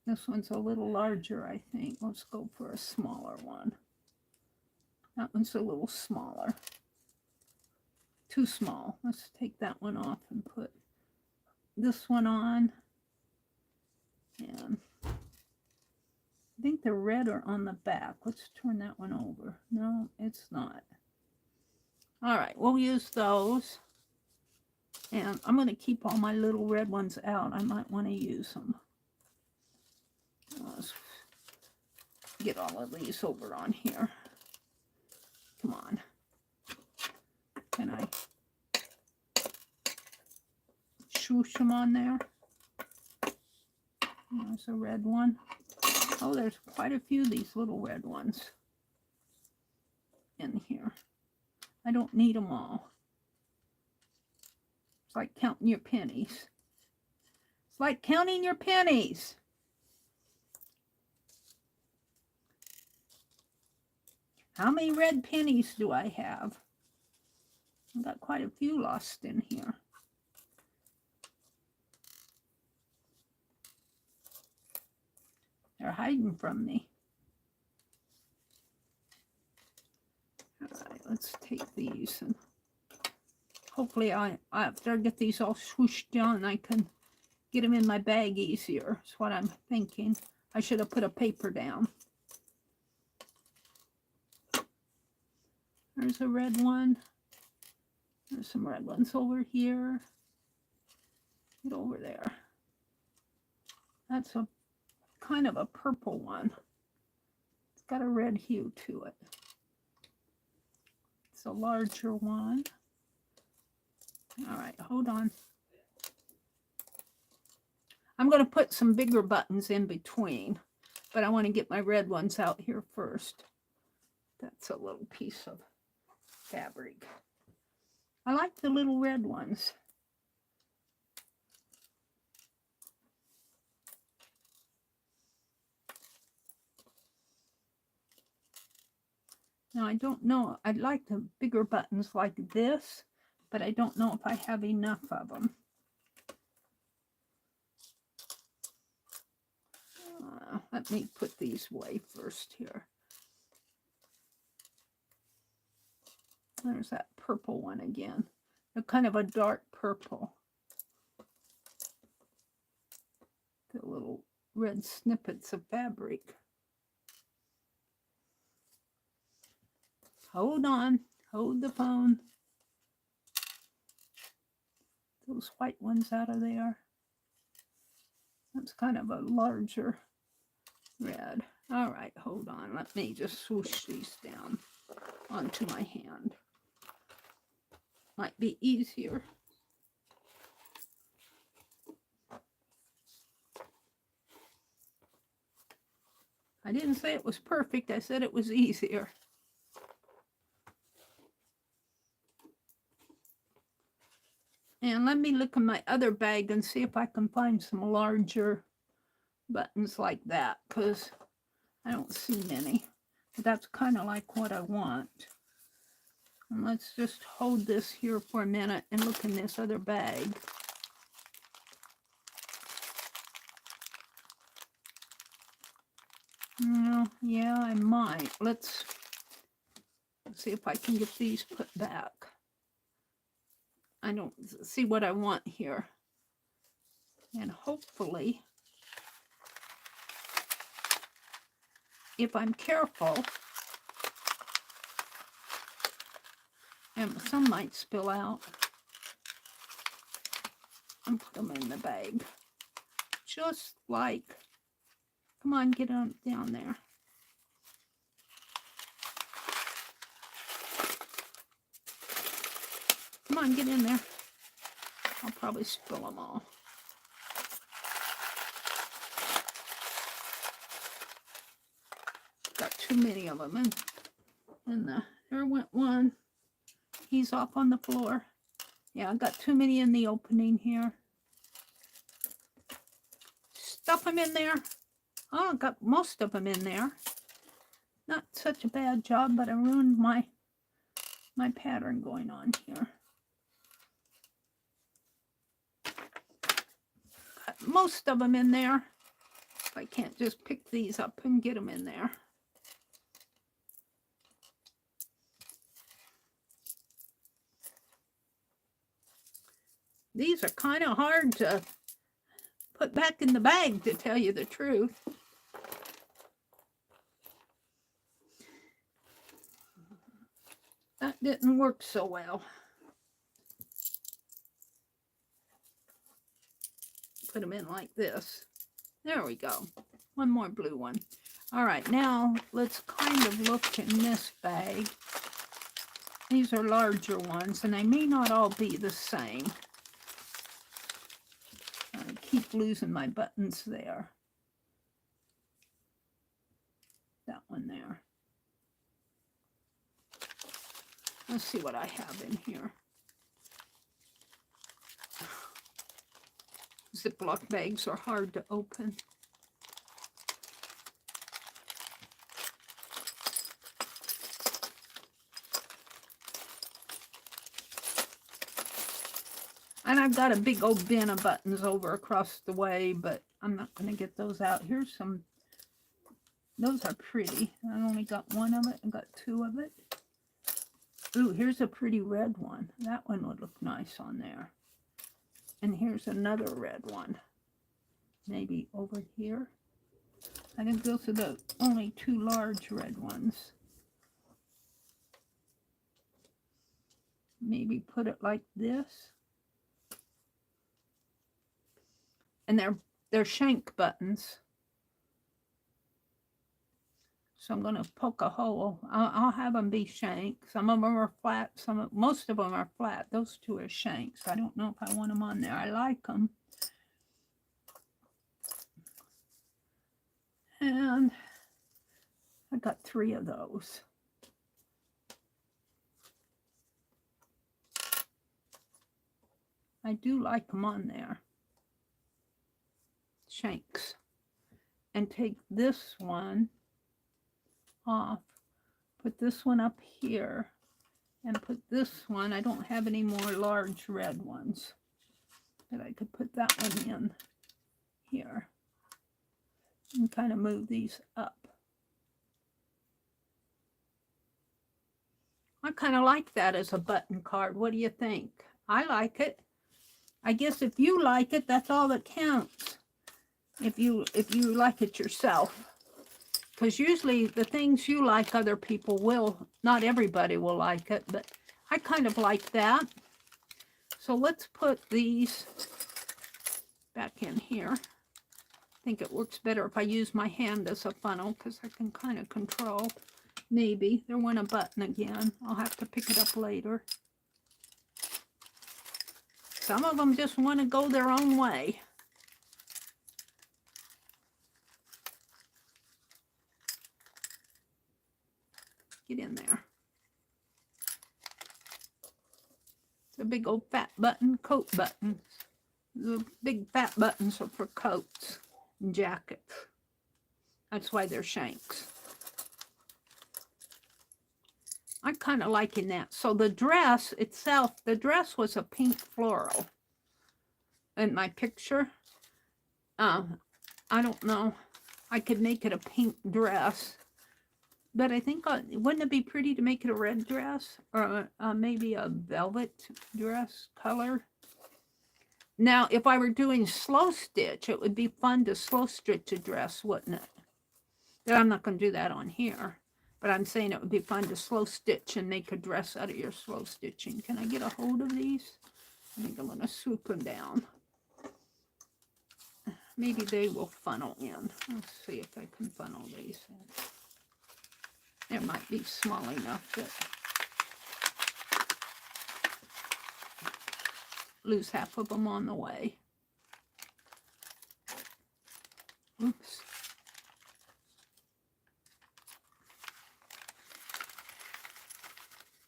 This one's a little larger, I think. Let's go for a smaller one. That one's a little smaller. Too small. Let's take that one off and put this one on. And I think the red are on the back. Let's turn that one over. No, it's not. All right, we'll use those. And I'm going to keep all my little red ones out. I might want to use them. Let's get all of these over on here. Come on. Can I swoosh them on there? There's a red one. Oh, there's quite a few of these little red ones in here. I don't need them all. It's like counting your pennies. It's like counting your pennies. How many red pennies do I have? I've got quite a few lost in here. They're hiding from me. All right, let's take these and hopefully after I get these all swooshed down, I can get them in my bag easier. That's what I'm thinking. I should have put a paper down. There's a red one. There's some red ones over here. Get over there. That's a kind of a purple one. It's got a red hue to it. It's a larger one. All right, hold on. I'm going to put some bigger buttons in between, but I want to get my red ones out here first. That's a little piece of fabric. I like the little red ones. Now, I don't know. I'd like the bigger buttons like this, but I don't know if I have enough of them. Let me put these away first here. There's that purple one again. They're kind of a dark purple. The little red snippets of fabric. Hold on. Hold the phone. Those white ones out of there. That's kind of a larger red. All right, hold on. Let me just swoosh these down onto my hand. Might be easier. I didn't say it was perfect. I said it was easier. And let me look in my other bag and see if I can find some larger buttons like that, because I don't see many. But that's kind of like what I want. And let's just hold this here for a minute and look in this other bag. Yeah, I might. Let's see if I can get these put back. I don't see what I want here. And hopefully, if I'm careful, and some might spill out, and put them in the bag. Just like, come on, get on down there. Come on, get in there. I'll probably spill them all. Got too many of them in the, there went one. He's off on the floor. Yeah, I got too many in the opening here. Stuff them in there. Oh, I got most of them in there. Not such a bad job, but I ruined my pattern going on here. Got most of them in there. If I can't just pick these up and get them in there. These are kind of hard to put back in the bag, to tell you the truth. That didn't work so well. Put them in like this. There we go. One more blue one. All right, now let's kind of look in this bag. These are larger ones, and they may not all be the same. I keep losing my buttons there. That one there. Let's see what I have in here. Ziploc bags are hard to open. And I've got a big old bin of buttons over across the way, but I'm not going to get those out. Here's some. Those are pretty. I only got one of it. I got two of it. Ooh, here's a pretty red one. That one would look nice on there. And here's another red one. Maybe over here. I think those are the only two large red ones. Maybe put it like this. And they're shank buttons. So I'm going to poke a hole. I'll have them be shank. Some of them are flat. Most of them are flat. Those two are shanks. I don't know if I want them on there. I like them. And I got 3 of those. I do like them on there. Shanks. And take this one off, put this one up here, and put this one. I don't have any more large red ones, but I could put that one in here and kind of move these up. I kind of like that as a button card. What do you think? I like it. I guess if you like it, that's all that counts. if you like it yourself. Because usually the things you like, other people will. Not everybody will like it, but I kind of like that. So let's put these back in here. I think it works better if I use my hand as a funnel because I can kind of control. Maybe. There went a button again. I'll have to pick it up later. Some of them just want to go their own way. Get in there. It's a big old fat button, coat button. The big fat buttons are for coats and jackets. That's why they're shanks. I'm kind of liking that. So the dress itself, the dress was a pink floral in my picture. I don't know. I could make it a pink dress. But I think, wouldn't it be pretty to make it a red dress? Or maybe a velvet dress color? Now, if I were doing slow stitch, it would be fun to slow stitch a dress, wouldn't it? But I'm not going to do that on here. But I'm saying it would be fun to slow stitch and make a dress out of your slow stitching. Can I get a hold of these? I think I'm going to swoop them down. Maybe they will funnel in. Let's see if I can funnel these in. It might be small enough that lose half of them on the way. Oops.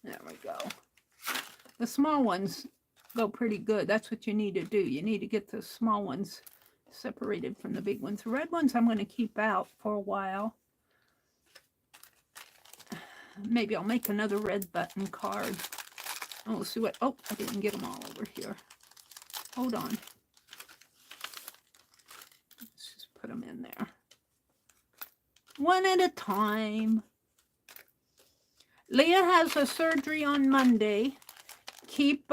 There we go. The small ones go pretty good. That's what you need to do. You need to get the small ones separated from the big ones. The red ones I'm going to keep out for a while. Maybe I'll make another red button card. Oh, we'll see what... Oh, I didn't get them all over here. Hold on. Let's just put them in there. One at a time. Leah has a surgery on Monday. Keep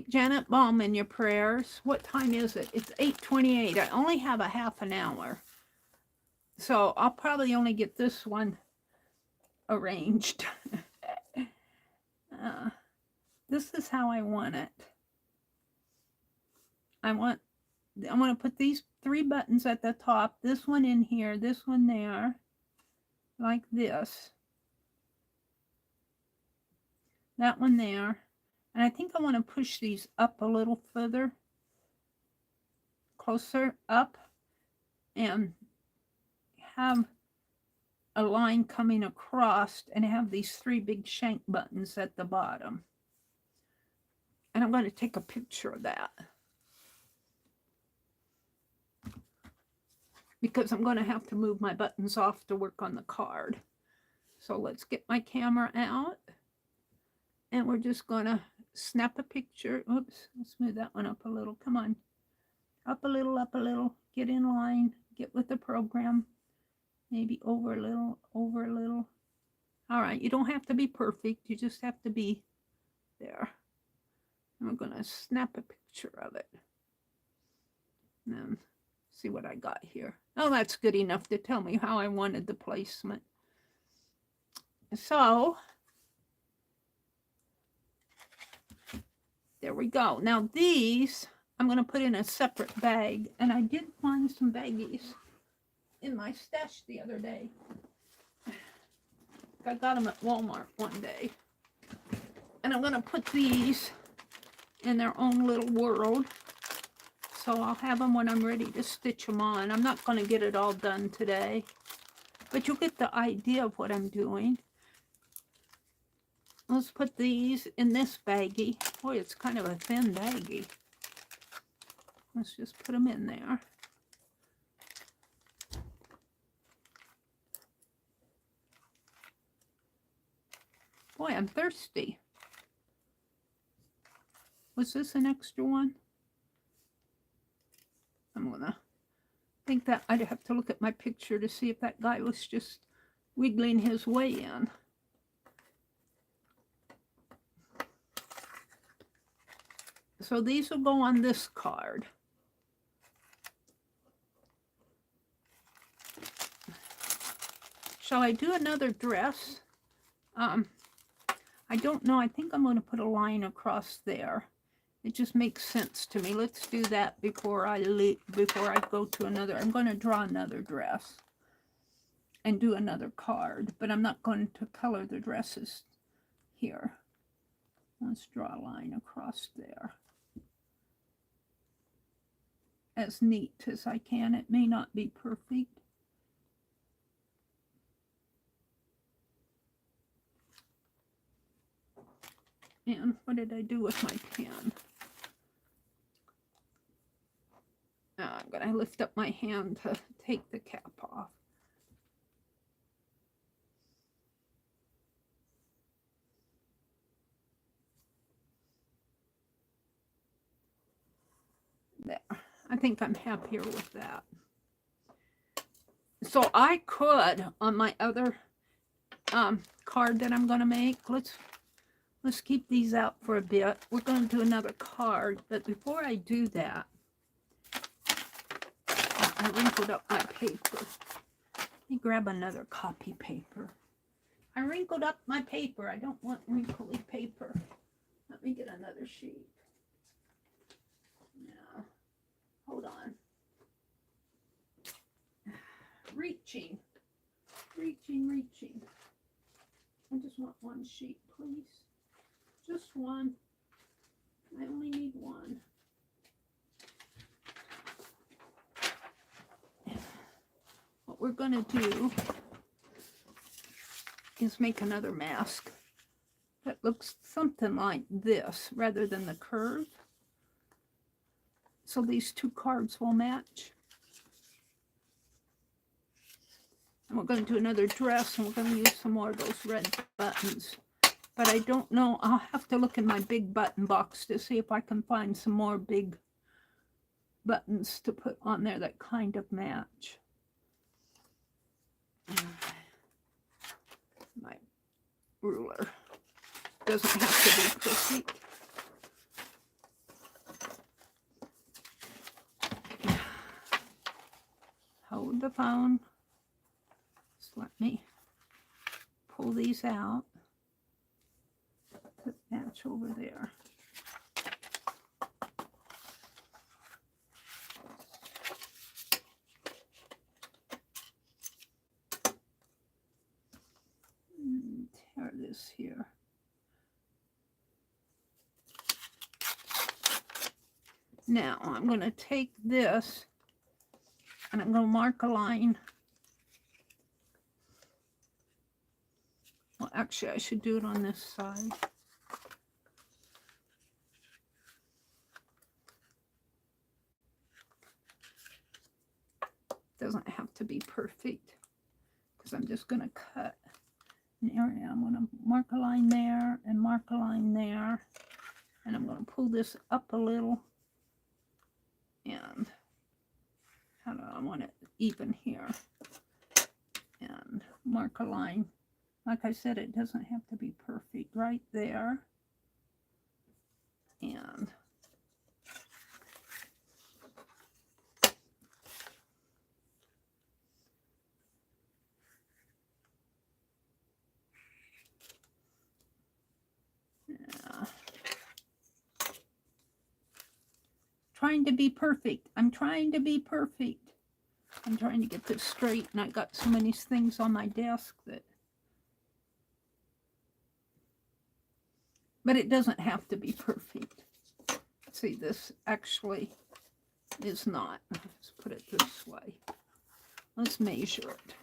Janet Baum in your prayers. What time is it? It's 8:28. I only have a half an hour. So I'll probably only get this one arranged. This is how I want it. I want to put these 3 buttons at the top. This one in here, this one there, like this. That one there. And I think I want to push these up a little further, closer up, and have a line coming across and have these 3 big shank buttons at the bottom. And I'm going to take a picture of that, because I'm going to have to move my buttons off to work on the card. So let's get my camera out, and we're just going to snap a picture. Oops, let's move that one up a little. Come on. Up a little, up a little. Get in line. Get with the program. Maybe over a little, over a little. All right, you don't have to be perfect. You just have to be there. And we're going to snap a picture of it. And then see what I got here. Oh, that's good enough to tell me how I wanted the placement. So, there we go. Now these, I'm going to put in a separate bag. And I did find some baggies in my stash the other day. I got them at Walmart one day. And I'm going to put these in their own little world. So I'll have them when I'm ready to stitch them on. I'm not going to get it all done today, but you'll get the idea of what I'm doing. Let's put these in this baggie. Boy, it's kind of a thin baggie. Let's just put them in there. Boy, I'm thirsty. Was this an extra one? I'm gonna think that I'd have to look at my picture to see if that guy was just wiggling his way in. So these will go on this card. shall I do another dress? I don't know. I think I'm going to put a line across there. It just makes sense to me. Let's do that before I go to another. I'm going to draw another dress and do another card, but I'm not going to color the dresses here. Let's draw a line across there. As neat as I can. It may not be perfect. And what did I do with my pen? I'm going to lift up my hand to take the cap off. There. I think I'm happier with that. So I could, on my other card that I'm going to make, let's keep these out for a bit. We're going to do another card, but before I do that, I wrinkled up my paper. Let me grab another copy paper. I wrinkled up my paper. I don't want wrinkly paper. Let me get another sheet. Now, hold on. Reaching. I just want one sheet, please. Just one. I only need one. What we're going to do is make another mask that looks something like this rather than the curve. So these two cards will match. And we're going to do another dress, and we're going to use some more of those red buttons. But I don't know. I'll have to look in my big button box to see if I can find some more big buttons to put on there that kind of match. My ruler doesn't have to be perfect. Hold the phone. Just let me pull these out. Put match over there. Tear this here. Now I'm going to take this and I'm going to mark a line. Well, actually, I should do it on this side. Doesn't have to be perfect because I'm just going to cut an area. I'm going to mark a line there and mark a line there. And I'm going to pull this up a little. And how do I want it even here? And mark a line. Like I said, it doesn't have to be perfect right there. And yeah. Trying to be perfect. I'm trying to be perfect. I'm trying to get this straight, and I got so many things on my desk that. But it doesn't have to be perfect. See, this actually is not. Let's put it this way. Let's measure it.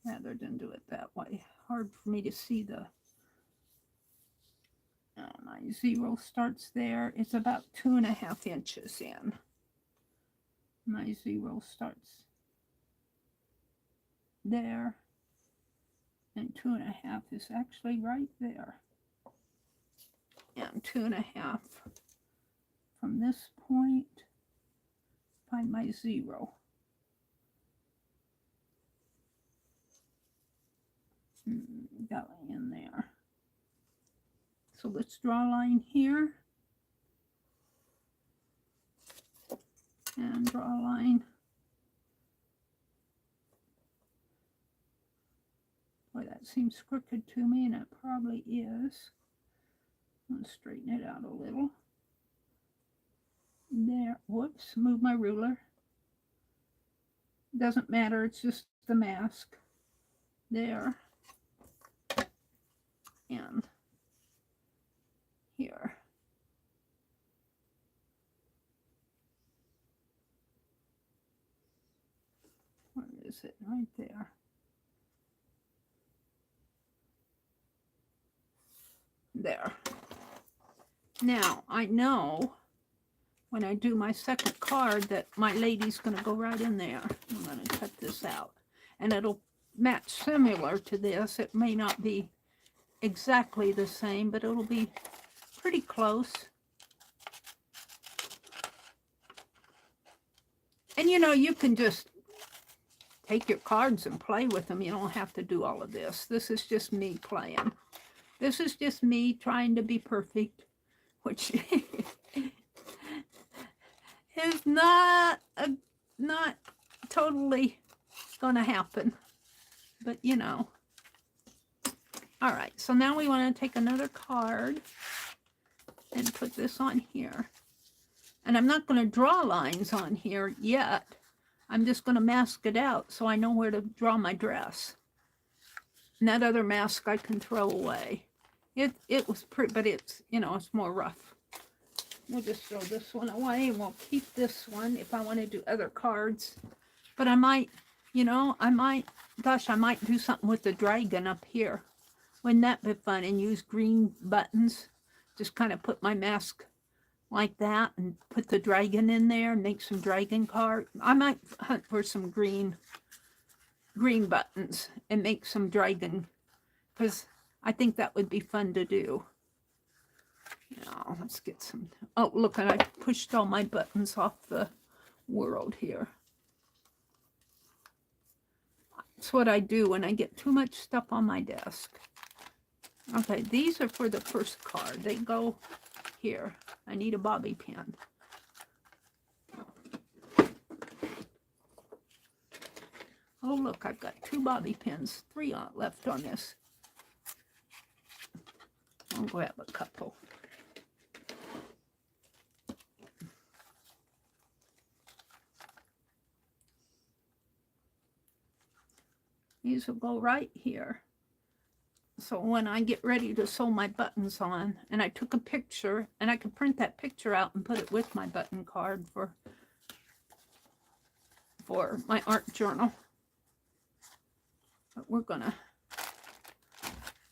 Rather than do it that way. Hard for me to see the. My zero starts there. It's about 2.5 inches in. My zero starts there. And 2.5 is actually right there. And 2.5 from this point, find my zero. Got it in there. So let's draw a line here. And draw a line that seems crooked to me, and it probably is. I'm going to straighten it out a little. There. Whoops. Move my ruler. Doesn't matter. It's just the mask. There. And here. Where is it? Right there. There. Now, I know when I do my second card that my lady's going to go right in there. I'm going to cut this out. And it'll match similar to this. It may not be exactly the same, but it'll be pretty close. And you know, you can just take your cards and play with them. You don't have to do all of this. This is just me playing. This is just me trying to be perfect, which is not totally going to happen. But, you know. All right, so now we want to take another card and put this on here. And I'm not going to draw lines on here yet. I'm just going to mask it out so I know where to draw my dress. And that other mask I can throw away. It was pretty, but it's, you know, it's more rough. We'll just throw this one away and we'll keep this one if I want to do other cards. But I might, you know, I might do something with the dragon up here. Wouldn't that be fun? And use green buttons. Just kind of put my mask like that and put the dragon in there and make some dragon cards. I might hunt for some green buttons and make some dragon, because I think that would be fun to do. Now, let's get some. Oh, look, and I pushed all my buttons off the world here. That's what I do when I get too much stuff on my desk. Okay, these are for the first card. They go here. I need a bobby pin. Oh, look, I've got 2 bobby pins. 3 left on this. I'll grab a couple. These will go right here. So when I get ready to sew my buttons on, and I took a picture, and I could print that picture out and put it with my button card for my art journal. But we're gonna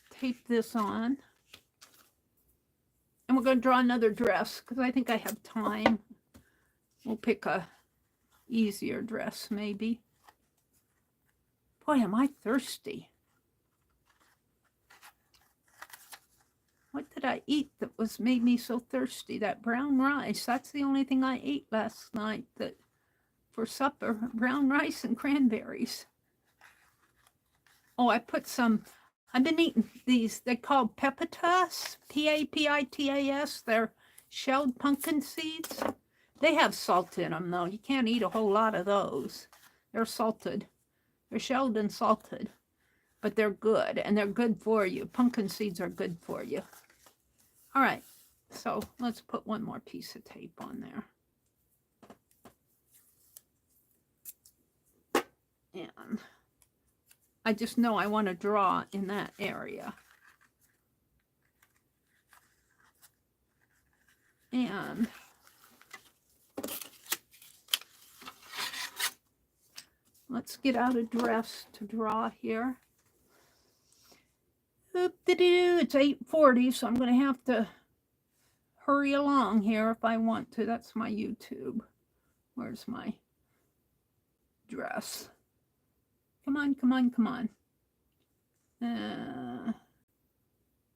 tape this on. And we're gonna draw another dress, because I think I have time. We'll pick a easier dress, maybe. Boy, am I thirsty. What did I eat that made me so thirsty? That brown rice. That's the only thing I ate last night for supper. Brown rice and cranberries. Oh, I put some. I've been eating these. They're called pepitas. P-A-P-I-T-A-S. They're shelled pumpkin seeds. They have salt in them, though. You can't eat a whole lot of those. They're salted. They're shelled and salted. But they're good, and they're good for you. Pumpkin seeds are good for you. All right, so let's put one more piece of tape on there. And I just know I want to draw in that area. And let's get out a dress to draw here. It's 8:40, so I'm going to have to hurry along here if I want to. That's my YouTube. Where's my dress? Come on, come on, come on.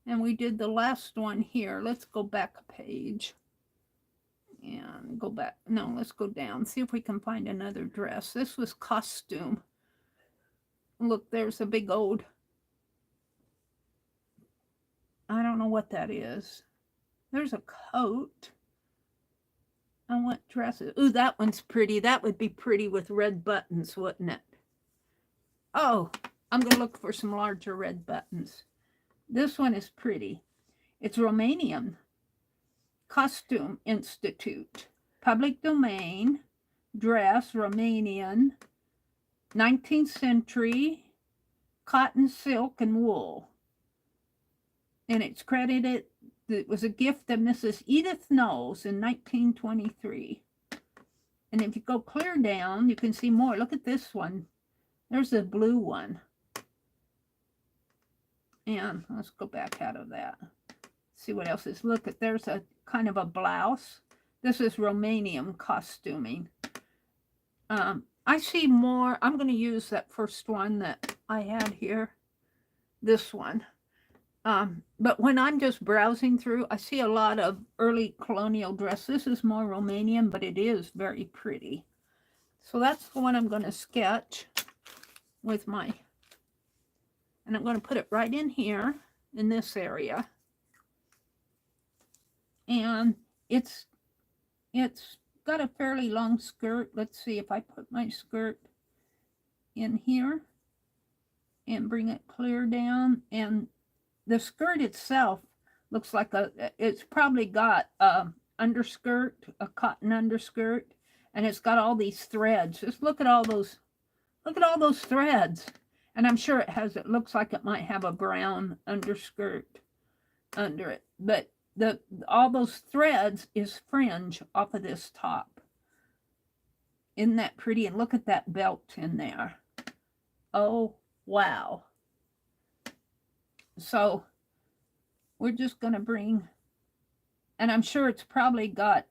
And we did the last one here. Let's go back a page. And go back. No, let's go down. See if we can find another dress. This was costume. Look, there's a big old... I don't know what that is. There's a coat. I want dresses. Ooh, that one's pretty. That would be pretty with red buttons, wouldn't it? Oh, I'm going to look for some larger red buttons. This one is pretty. It's Romanian Costume Institute. Public domain, dress, Romanian, 19th century, cotton, silk, and wool. And it's credited, it was a gift of Mrs. Edith Knowles in 1923. And if you go clear down, you can see more. Look at this one. There's a blue one. And let's go back out of that. See what else is. Look, there's a kind of a blouse. This is Romanian costuming. I see more. I'm going to use that first one that I had here. This one. But when I'm just browsing through, I see a lot of early colonial dress. This is more Romanian, but it is very pretty. So that's the one I'm going to sketch with my, and I'm going to put it right in here, in this area. And it's got a fairly long skirt. Let's see if I put my skirt in here and bring it clear down. And the skirt itself looks like it's probably got a underskirt, a cotton underskirt, and it's got all these threads. Just look at all those threads. And I'm sure it looks like it might have a brown underskirt under it. But all those threads is fringe off of this top. Isn't that pretty? And look at that belt in there. Oh, wow. So we're just going to bring, and I'm sure it's probably got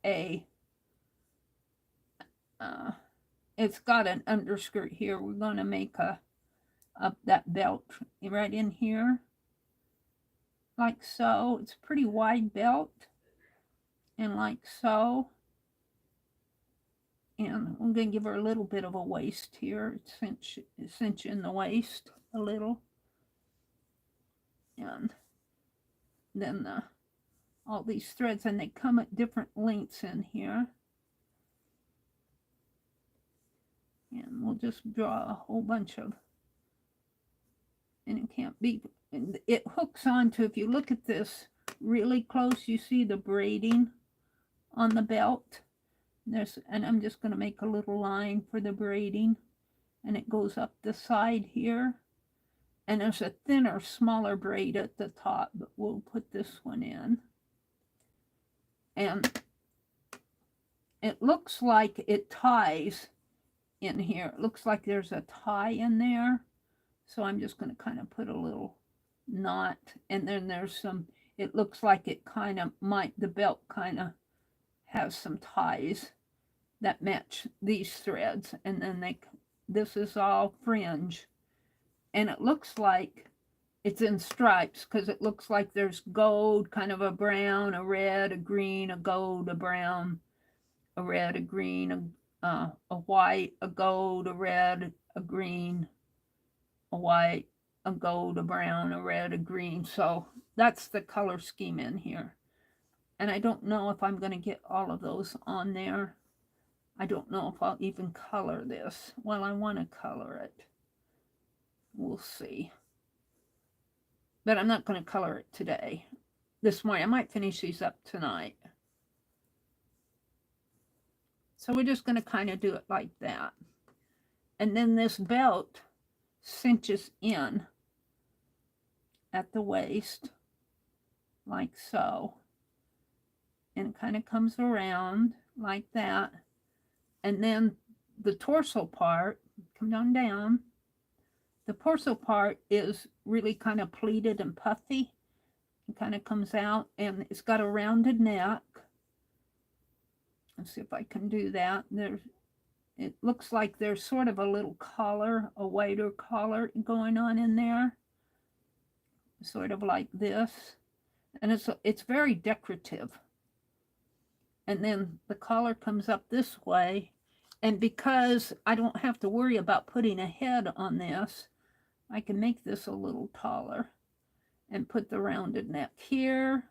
it's got an underskirt here. We're going to make that belt right in here, like so. It's a pretty wide belt, and like so. And I'm going to give her a little bit of a waist here, cinch in the waist a little. And then all these threads, and they come at different lengths in here. And we'll just draw a whole bunch of, and it can't be, it hooks onto, if you look at this really close, you see the braiding on the belt. And I'm just going to make a little line for the braiding, and it goes up the side here. And there's a thinner, smaller braid at the top, but we'll put this one in. And it looks like it ties in here. It looks like there's a tie in there. So I'm just going to kind of put a little knot. And then there's some, it looks like it kind of the belt kind of has some ties that match these threads. And then this is all fringe. And it looks like it's in stripes, because it looks like there's gold, kind of a brown, a red, a green, a gold, a brown, a red, a green, a white, a gold, a red, a green, a white, a gold, a brown, a red, a green. So that's the color scheme in here. And I don't know if I'm going to get all of those on there. I don't know if I'll even color this. Well, I want to color it. We'll see. But I'm not going to color it today. This morning. I might finish these up tonight. So we're just going to kind of do it like that. And then this belt cinches in at the waist, like so. And it kind of comes around like that. And then the torso part, come on down. The torso part is really kind of pleated and puffy. It kind of comes out, and it's got a rounded neck. Let's see if I can do that. It looks like there's sort of a little collar, a wider collar going on in there. Sort of like this. And it's very decorative. And then the collar comes up this way. And because I don't have to worry about putting a head on this, I can make this a little taller and put the rounded neck here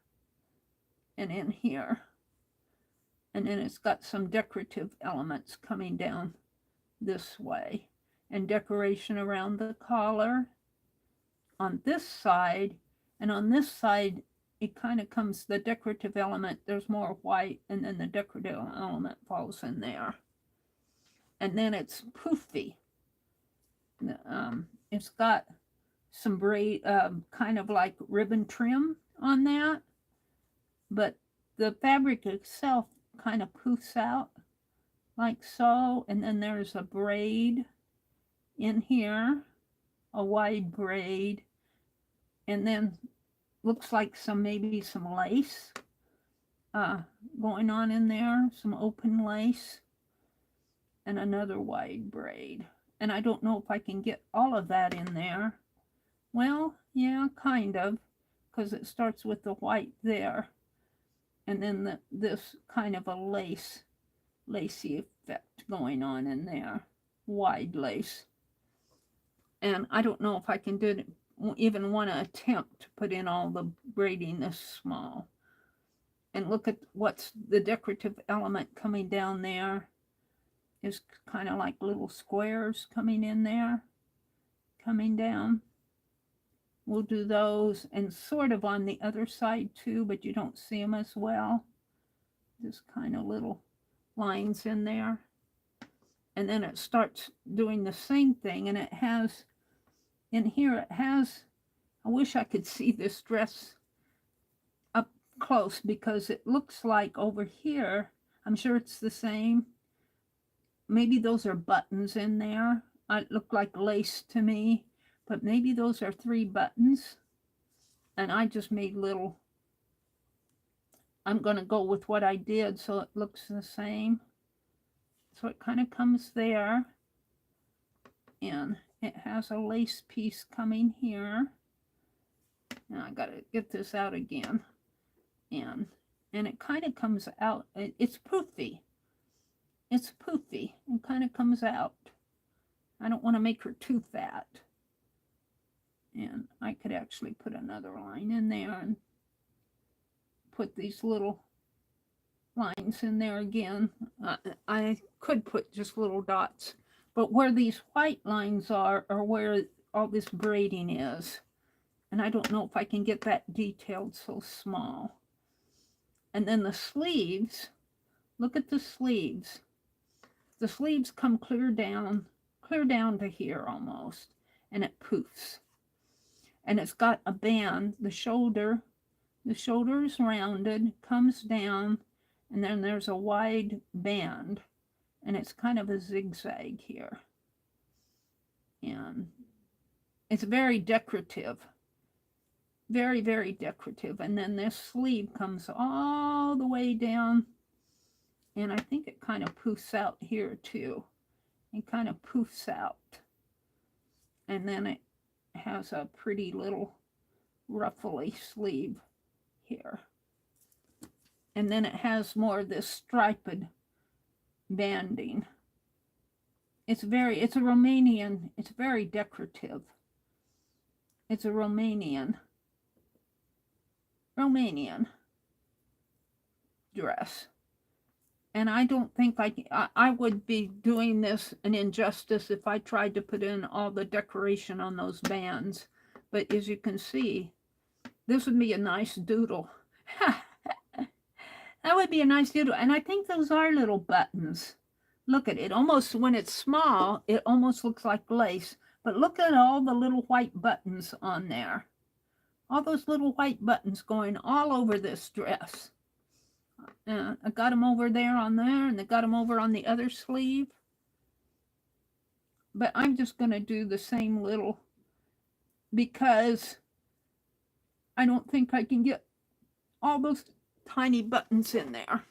and in here. And then it's got some decorative elements coming down this way, and decoration around the collar on this side, and on this side it kind of comes, the decorative element, there's more white, and then the decorative element falls in there. And then it's poofy. It's got some braid, kind of like ribbon trim on that, but the fabric itself kind of poofs out like so, and then there's a braid in here, a wide braid, and then looks like maybe some lace going on in there, some open lace, and another wide braid. And I don't know if I can get all of that in there. Well, yeah, kind of, because it starts with the white there, and then this kind of a lacy effect going on in there, wide lace. And I don't know if I can even want to attempt to put in all the braiding this small. And look at what's the decorative element coming down there. Is kind of like little squares coming in there, coming down. We'll do those, and sort of on the other side too, but you don't see them as well. Just kind of little lines in there. And then it starts doing the same thing, and it has, in here it has, I wish I could see this dress up close, because it looks like over here, I'm sure it's the same. Maybe those are buttons in there. It looked like lace to me, but maybe those are 3 buttons. And I just made little, I'm going to go with what I did so it looks the same. So it kind of comes there, and it has a lace piece coming here. Now I got to get this out again. And it kind of comes out, it's poofy. It's poofy and kind of comes out. I don't want to make her too fat. And I could actually put another line in there and put these little lines in there again. I could put just little dots, but where these white lines are where all this braiding is. And I don't know if I can get that detailed so small. And then the sleeves, look at the sleeves. The sleeves come clear down to here almost, and it poofs. And it's got a band, the shoulder is rounded, comes down, and then there's a wide band, and it's kind of a zigzag here. And it's very decorative, very, very decorative. And then this sleeve comes all the way down, and I think it kind of poofs out here too. It kind of poofs out. And then it has a pretty little ruffly sleeve here. And then it has more of this striped banding. It's a Romanian, it's very decorative. It's a Romanian dress. And I don't think I would be doing this an injustice if I tried to put in all the decoration on those bands. But as you can see, this would be a nice doodle. That would be a nice doodle. And I think those are little buttons. Look at it. Almost, when it's small, it almost looks like lace. But look at all the little white buttons on there. All those little white buttons going all over this dress. I got them over there, and I got them over on the other sleeve. But I'm just going to do the same little, because I don't think I can get all those tiny buttons in there.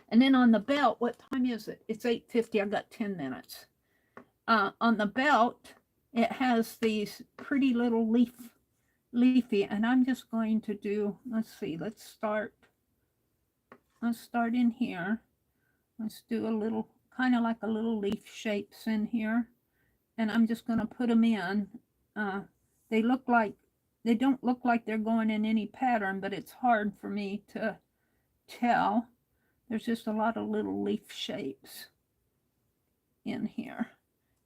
And then on the belt, what time is it? It's 8:50. I've got 10 minutes. On the belt, it has these pretty little leafy, and I'm just going to do, let's see, let's start in here. Let's do a little, kind of like a little leaf shapes in here. And I'm just going to put them in. They don't look like they're going in any pattern, but it's hard for me to tell. There's just a lot of little leaf shapes in here.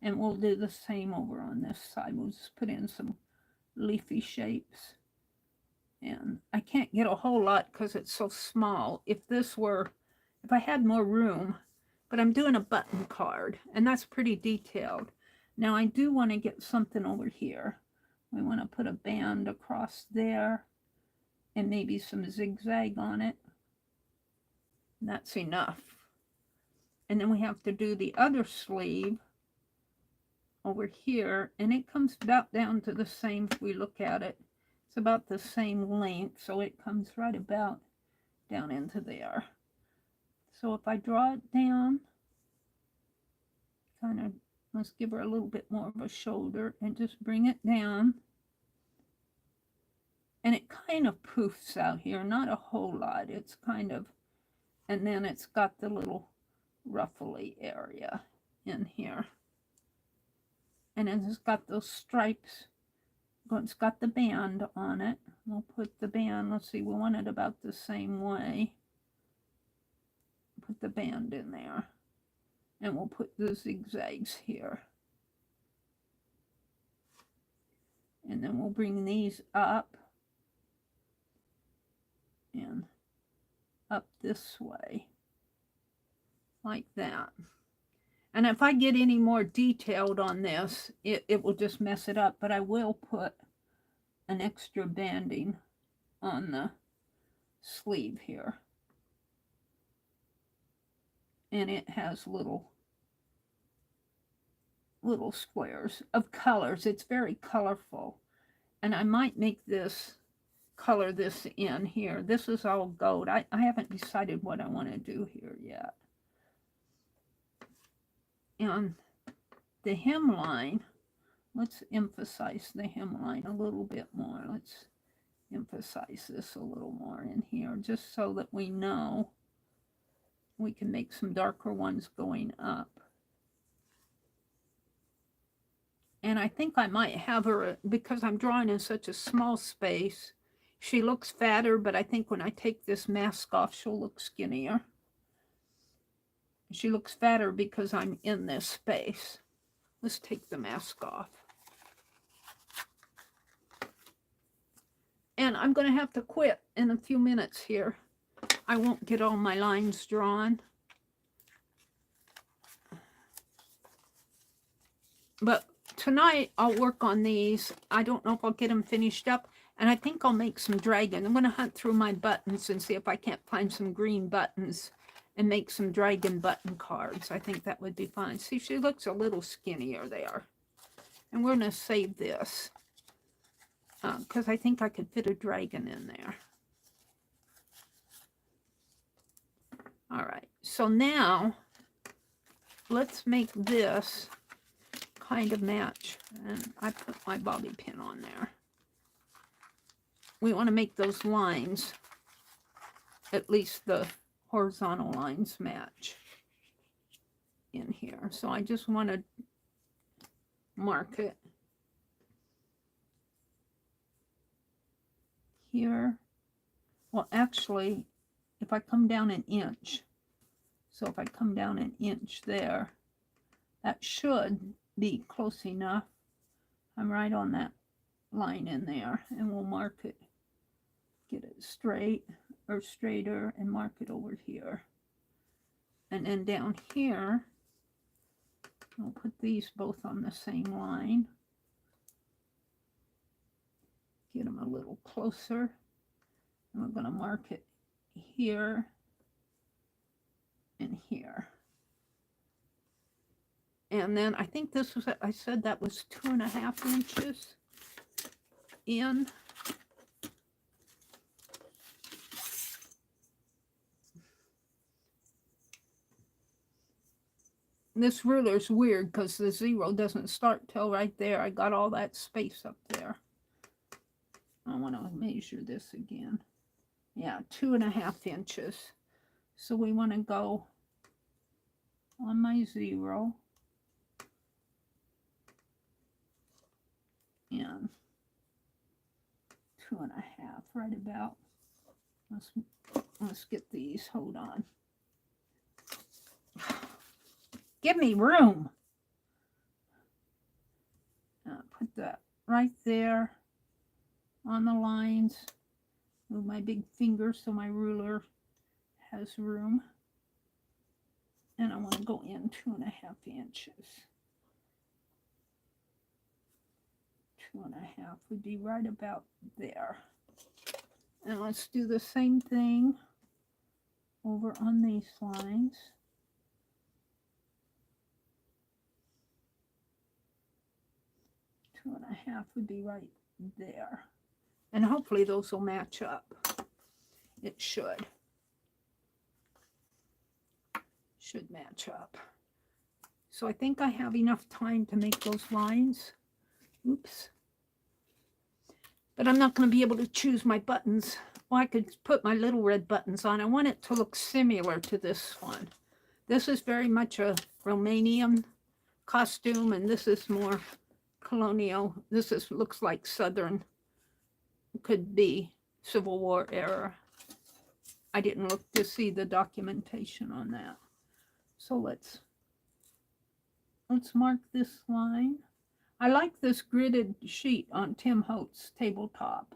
And we'll do the same over on this side. We'll just put in some leafy shapes. And I can't get a whole lot because it's so small. If I had more room, but I'm doing a button card, and that's pretty detailed. Now I do want to get something over here. We want to put a band across there and maybe some zigzag on it. And that's enough. And then we have to do the other sleeve over here, and it comes about down to the same. If we look at it, it's about the same length, so it comes right about down into there. So if I draw it down, kind of, let's give her a little bit more of a shoulder and just bring it down. And it kind of poofs out here, not a whole lot. It's kind of, and then it's got the little ruffly area in here. And then it's got those stripes. It's got the band on it. We'll put the band, let's see, we want it about the same way. Put the band in there. And we'll put the zigzags here. And then we'll bring these up. And up this way. Like that. And if I get any more detailed on this, it will just mess it up. But I will put an extra banding on the sleeve here. And it has little squares of colors. It's very colorful. And I might make this, color this in here. This is all gold. I haven't decided what I want to do here yet. And the hemline, let's emphasize the hemline a little bit more. Let's emphasize this a little more in here, just so that we know we can make some darker ones going up. And I think I might have her, because I'm drawing in such a small space, she looks fatter, but I think when I take this mask off, she'll look skinnier. She looks fatter because I'm in this space. Let's take the mask off. And I'm going to have to quit in a few minutes here. I won't get all my lines drawn. But tonight I'll work on these. I don't know if I'll get them finished up. And I think I'll make some dragon. I'm going to hunt through my buttons and see if I can't find some green buttons and make some dragon button cards. I think that would be fun. See, she looks a little skinnier there. And we're going to save this because I think I could fit a dragon in there. All right, so now let's make this kind of match. And I put my bobby pin on there. We want to make those lines, at least the horizontal lines, match in here. So I just want to mark it here. Well, actually, if I come down an inch, so if I come down an inch there, that should be close enough. I'm right on that line in there, and we'll mark it, get it straight or straighter, and mark it over here. And then down here, I'll put these both on the same line. Get them a little closer. And we're going to mark it here and here. And then I think this was, I said that was 2.5 inches in. This ruler's weird because the 0 doesn't start till right there. I got all that space up there. I want to measure this again. Yeah, 2.5 inches. So we want to go on my 0 and 2.5, right about. Let's get these. Hold on. Give me room. Put that right there. on the lines. Move my big finger so my ruler has room. And I want to go in 2.5 inches. 2.5 would be right about there. And let's do the same thing over on these lines. Two and a half would be right there. And hopefully those will match up. It should. Should match up. So I think I have enough time to make those lines. Oops. But I'm not going to be able to choose my buttons. Well, I could put my little red buttons on. I want it to look similar to this one. This is very much a Romanian costume, and this is more colonial. This is looks like Southern. Could be Civil War era. I didn't look to see the documentation on that. So let's mark this line. I like this gridded sheet on Tim Holtz's tabletop.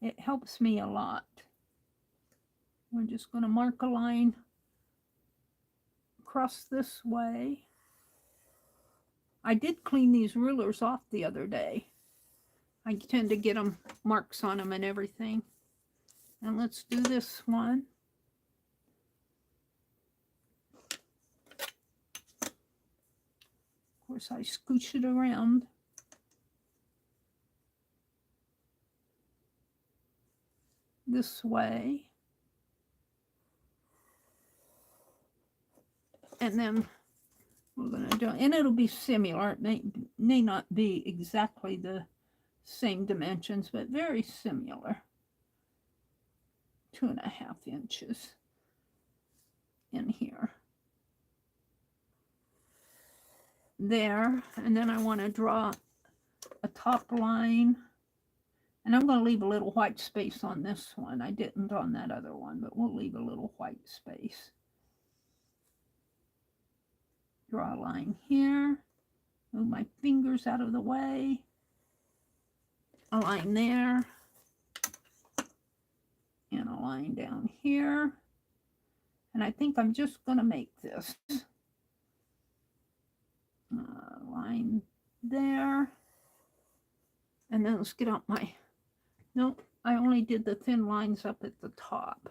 It helps me a lot. We're just going to mark a line across this way. I did clean these rulers off the other day. I tend to get them marks on them and everything. And let's do this one. Of course, I scooch it around. This way. And then we're going to do, and it'll be similar. It may not be exactly the same dimensions, but very similar. 2.5 inches in here. There, and then I want to draw a top line, and I'm going to leave a little white space on this one. I didn't on that other one, but we'll leave a little white space. Draw a line here, move my fingers out of the way, a line there, and a line down here. And I think I'm just going to make this line there. And then let's get out my, nope, I only did the thin lines up at the top.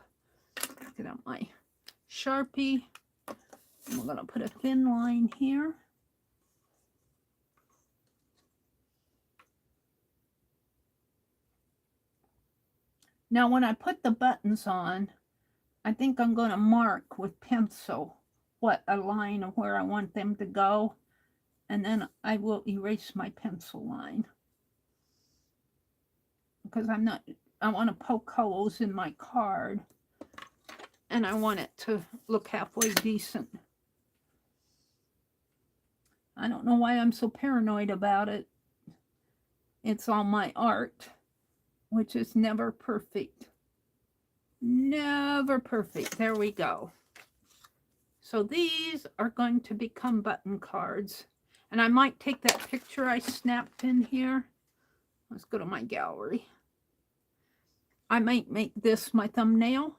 Get out my Sharpie. And we're going to put a thin line here. Now when I put the buttons on, I think I'm going to mark with pencil what a line of where I want them to go. And then I will erase my pencil line. Because I want to poke holes in my card. And I want it to look halfway decent. I don't know why I'm so paranoid about it. It's all my art, which is never perfect. Never perfect. There we go. So these are going to become button cards. And I might take that picture I snapped in here. Let's go to my gallery. I might make this my thumbnail.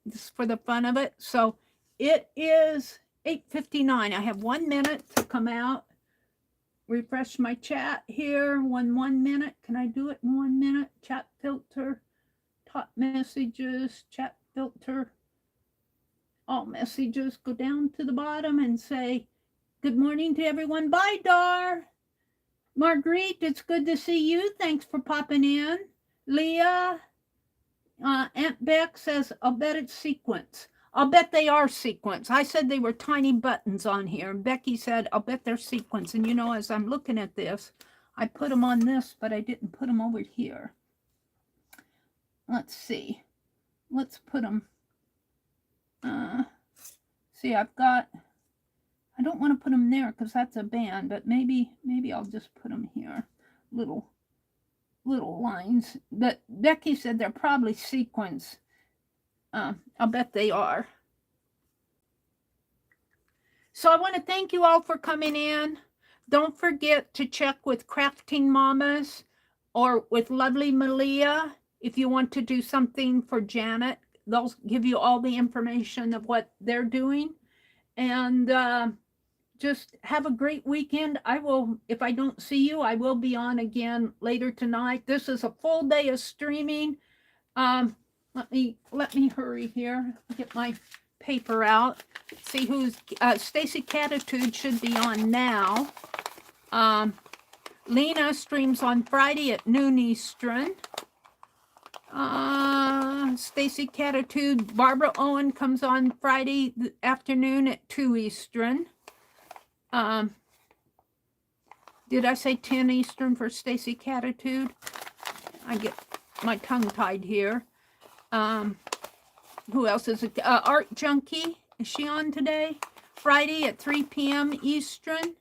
Just for the fun of it. So it is 8:59. I have 1 minute to come out. Refresh my chat here. 1 minute. Can I do it in 1 minute? Chat filter. Top messages. Chat filter. All messages. Go down to the bottom and say good morning to everyone. Bye, Dar. Marguerite, it's good to see you. Thanks for popping in. Leah. Aunt Beck says, I'll bet it's sequins. I'll bet they are sequins. I said they were tiny buttons on here. And Becky said, I'll bet they're sequins. And you know, as I'm looking at this, I put them on this, but I didn't put them over here. Let's see. Let's put them. See, I've got, I don't want to put them there because that's a band, but maybe I'll just put them here. Little lines. But Becky said they're probably sequins. I'll bet they are. So I want to thank you all for coming in. Don't forget to check with Crafting Mamas or with Lovely Malia, if you want to do something for Janet, they'll give you all the information of what they're doing. And just have a great weekend. I will, if I don't see you, I will be on again later tonight. This is a full day of streaming. Let me hurry here. Get my paper out. See who's Stacy Catitude should be on now. Lena streams on Friday at noon Eastern. Stacy Catitude, Barbara Owen comes on Friday afternoon at 2 Eastern. Did I say 10 Eastern for Stacy Catitude? I get my tongue tied here. Who else is it? Art Junkie, is she on today? Friday at 3 p.m. Eastern.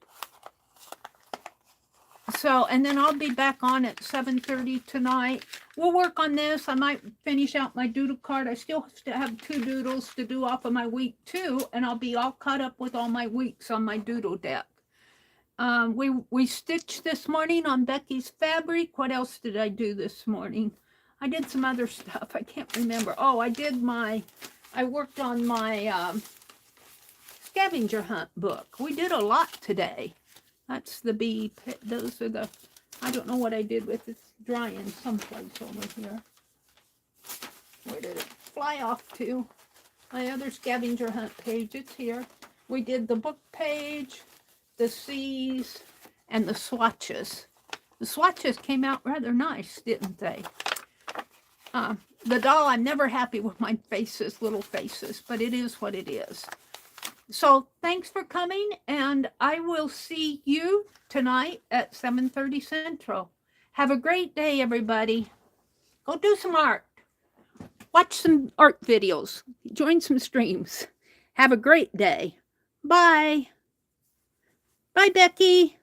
So, and then I'll be back on at 7:30 tonight. We'll work on this. I might finish out my doodle card. I still have 2 doodles to do off of my week 2, and I'll be all caught up with all my weeks on my doodle deck. We stitched this morning on Becky's fabric. What else did I do this morning? I did some other stuff. I can't remember. Oh, I worked on my scavenger hunt book. We did a lot today. That's the bee. Those are the, I don't know what I did with it. It's drying someplace over here. Where did it fly off to? My other scavenger hunt page, it's here. We did the book page, the C's, and the swatches. The swatches came out rather nice, didn't they? The doll, I'm never happy with my faces, little faces, but it is what it is. So thanks for coming, and I will see you tonight at 7:30 Central. Have a great day, everybody. Go do some art. Watch some art videos. Join some streams. Have a great day. Bye. Bye, Becky.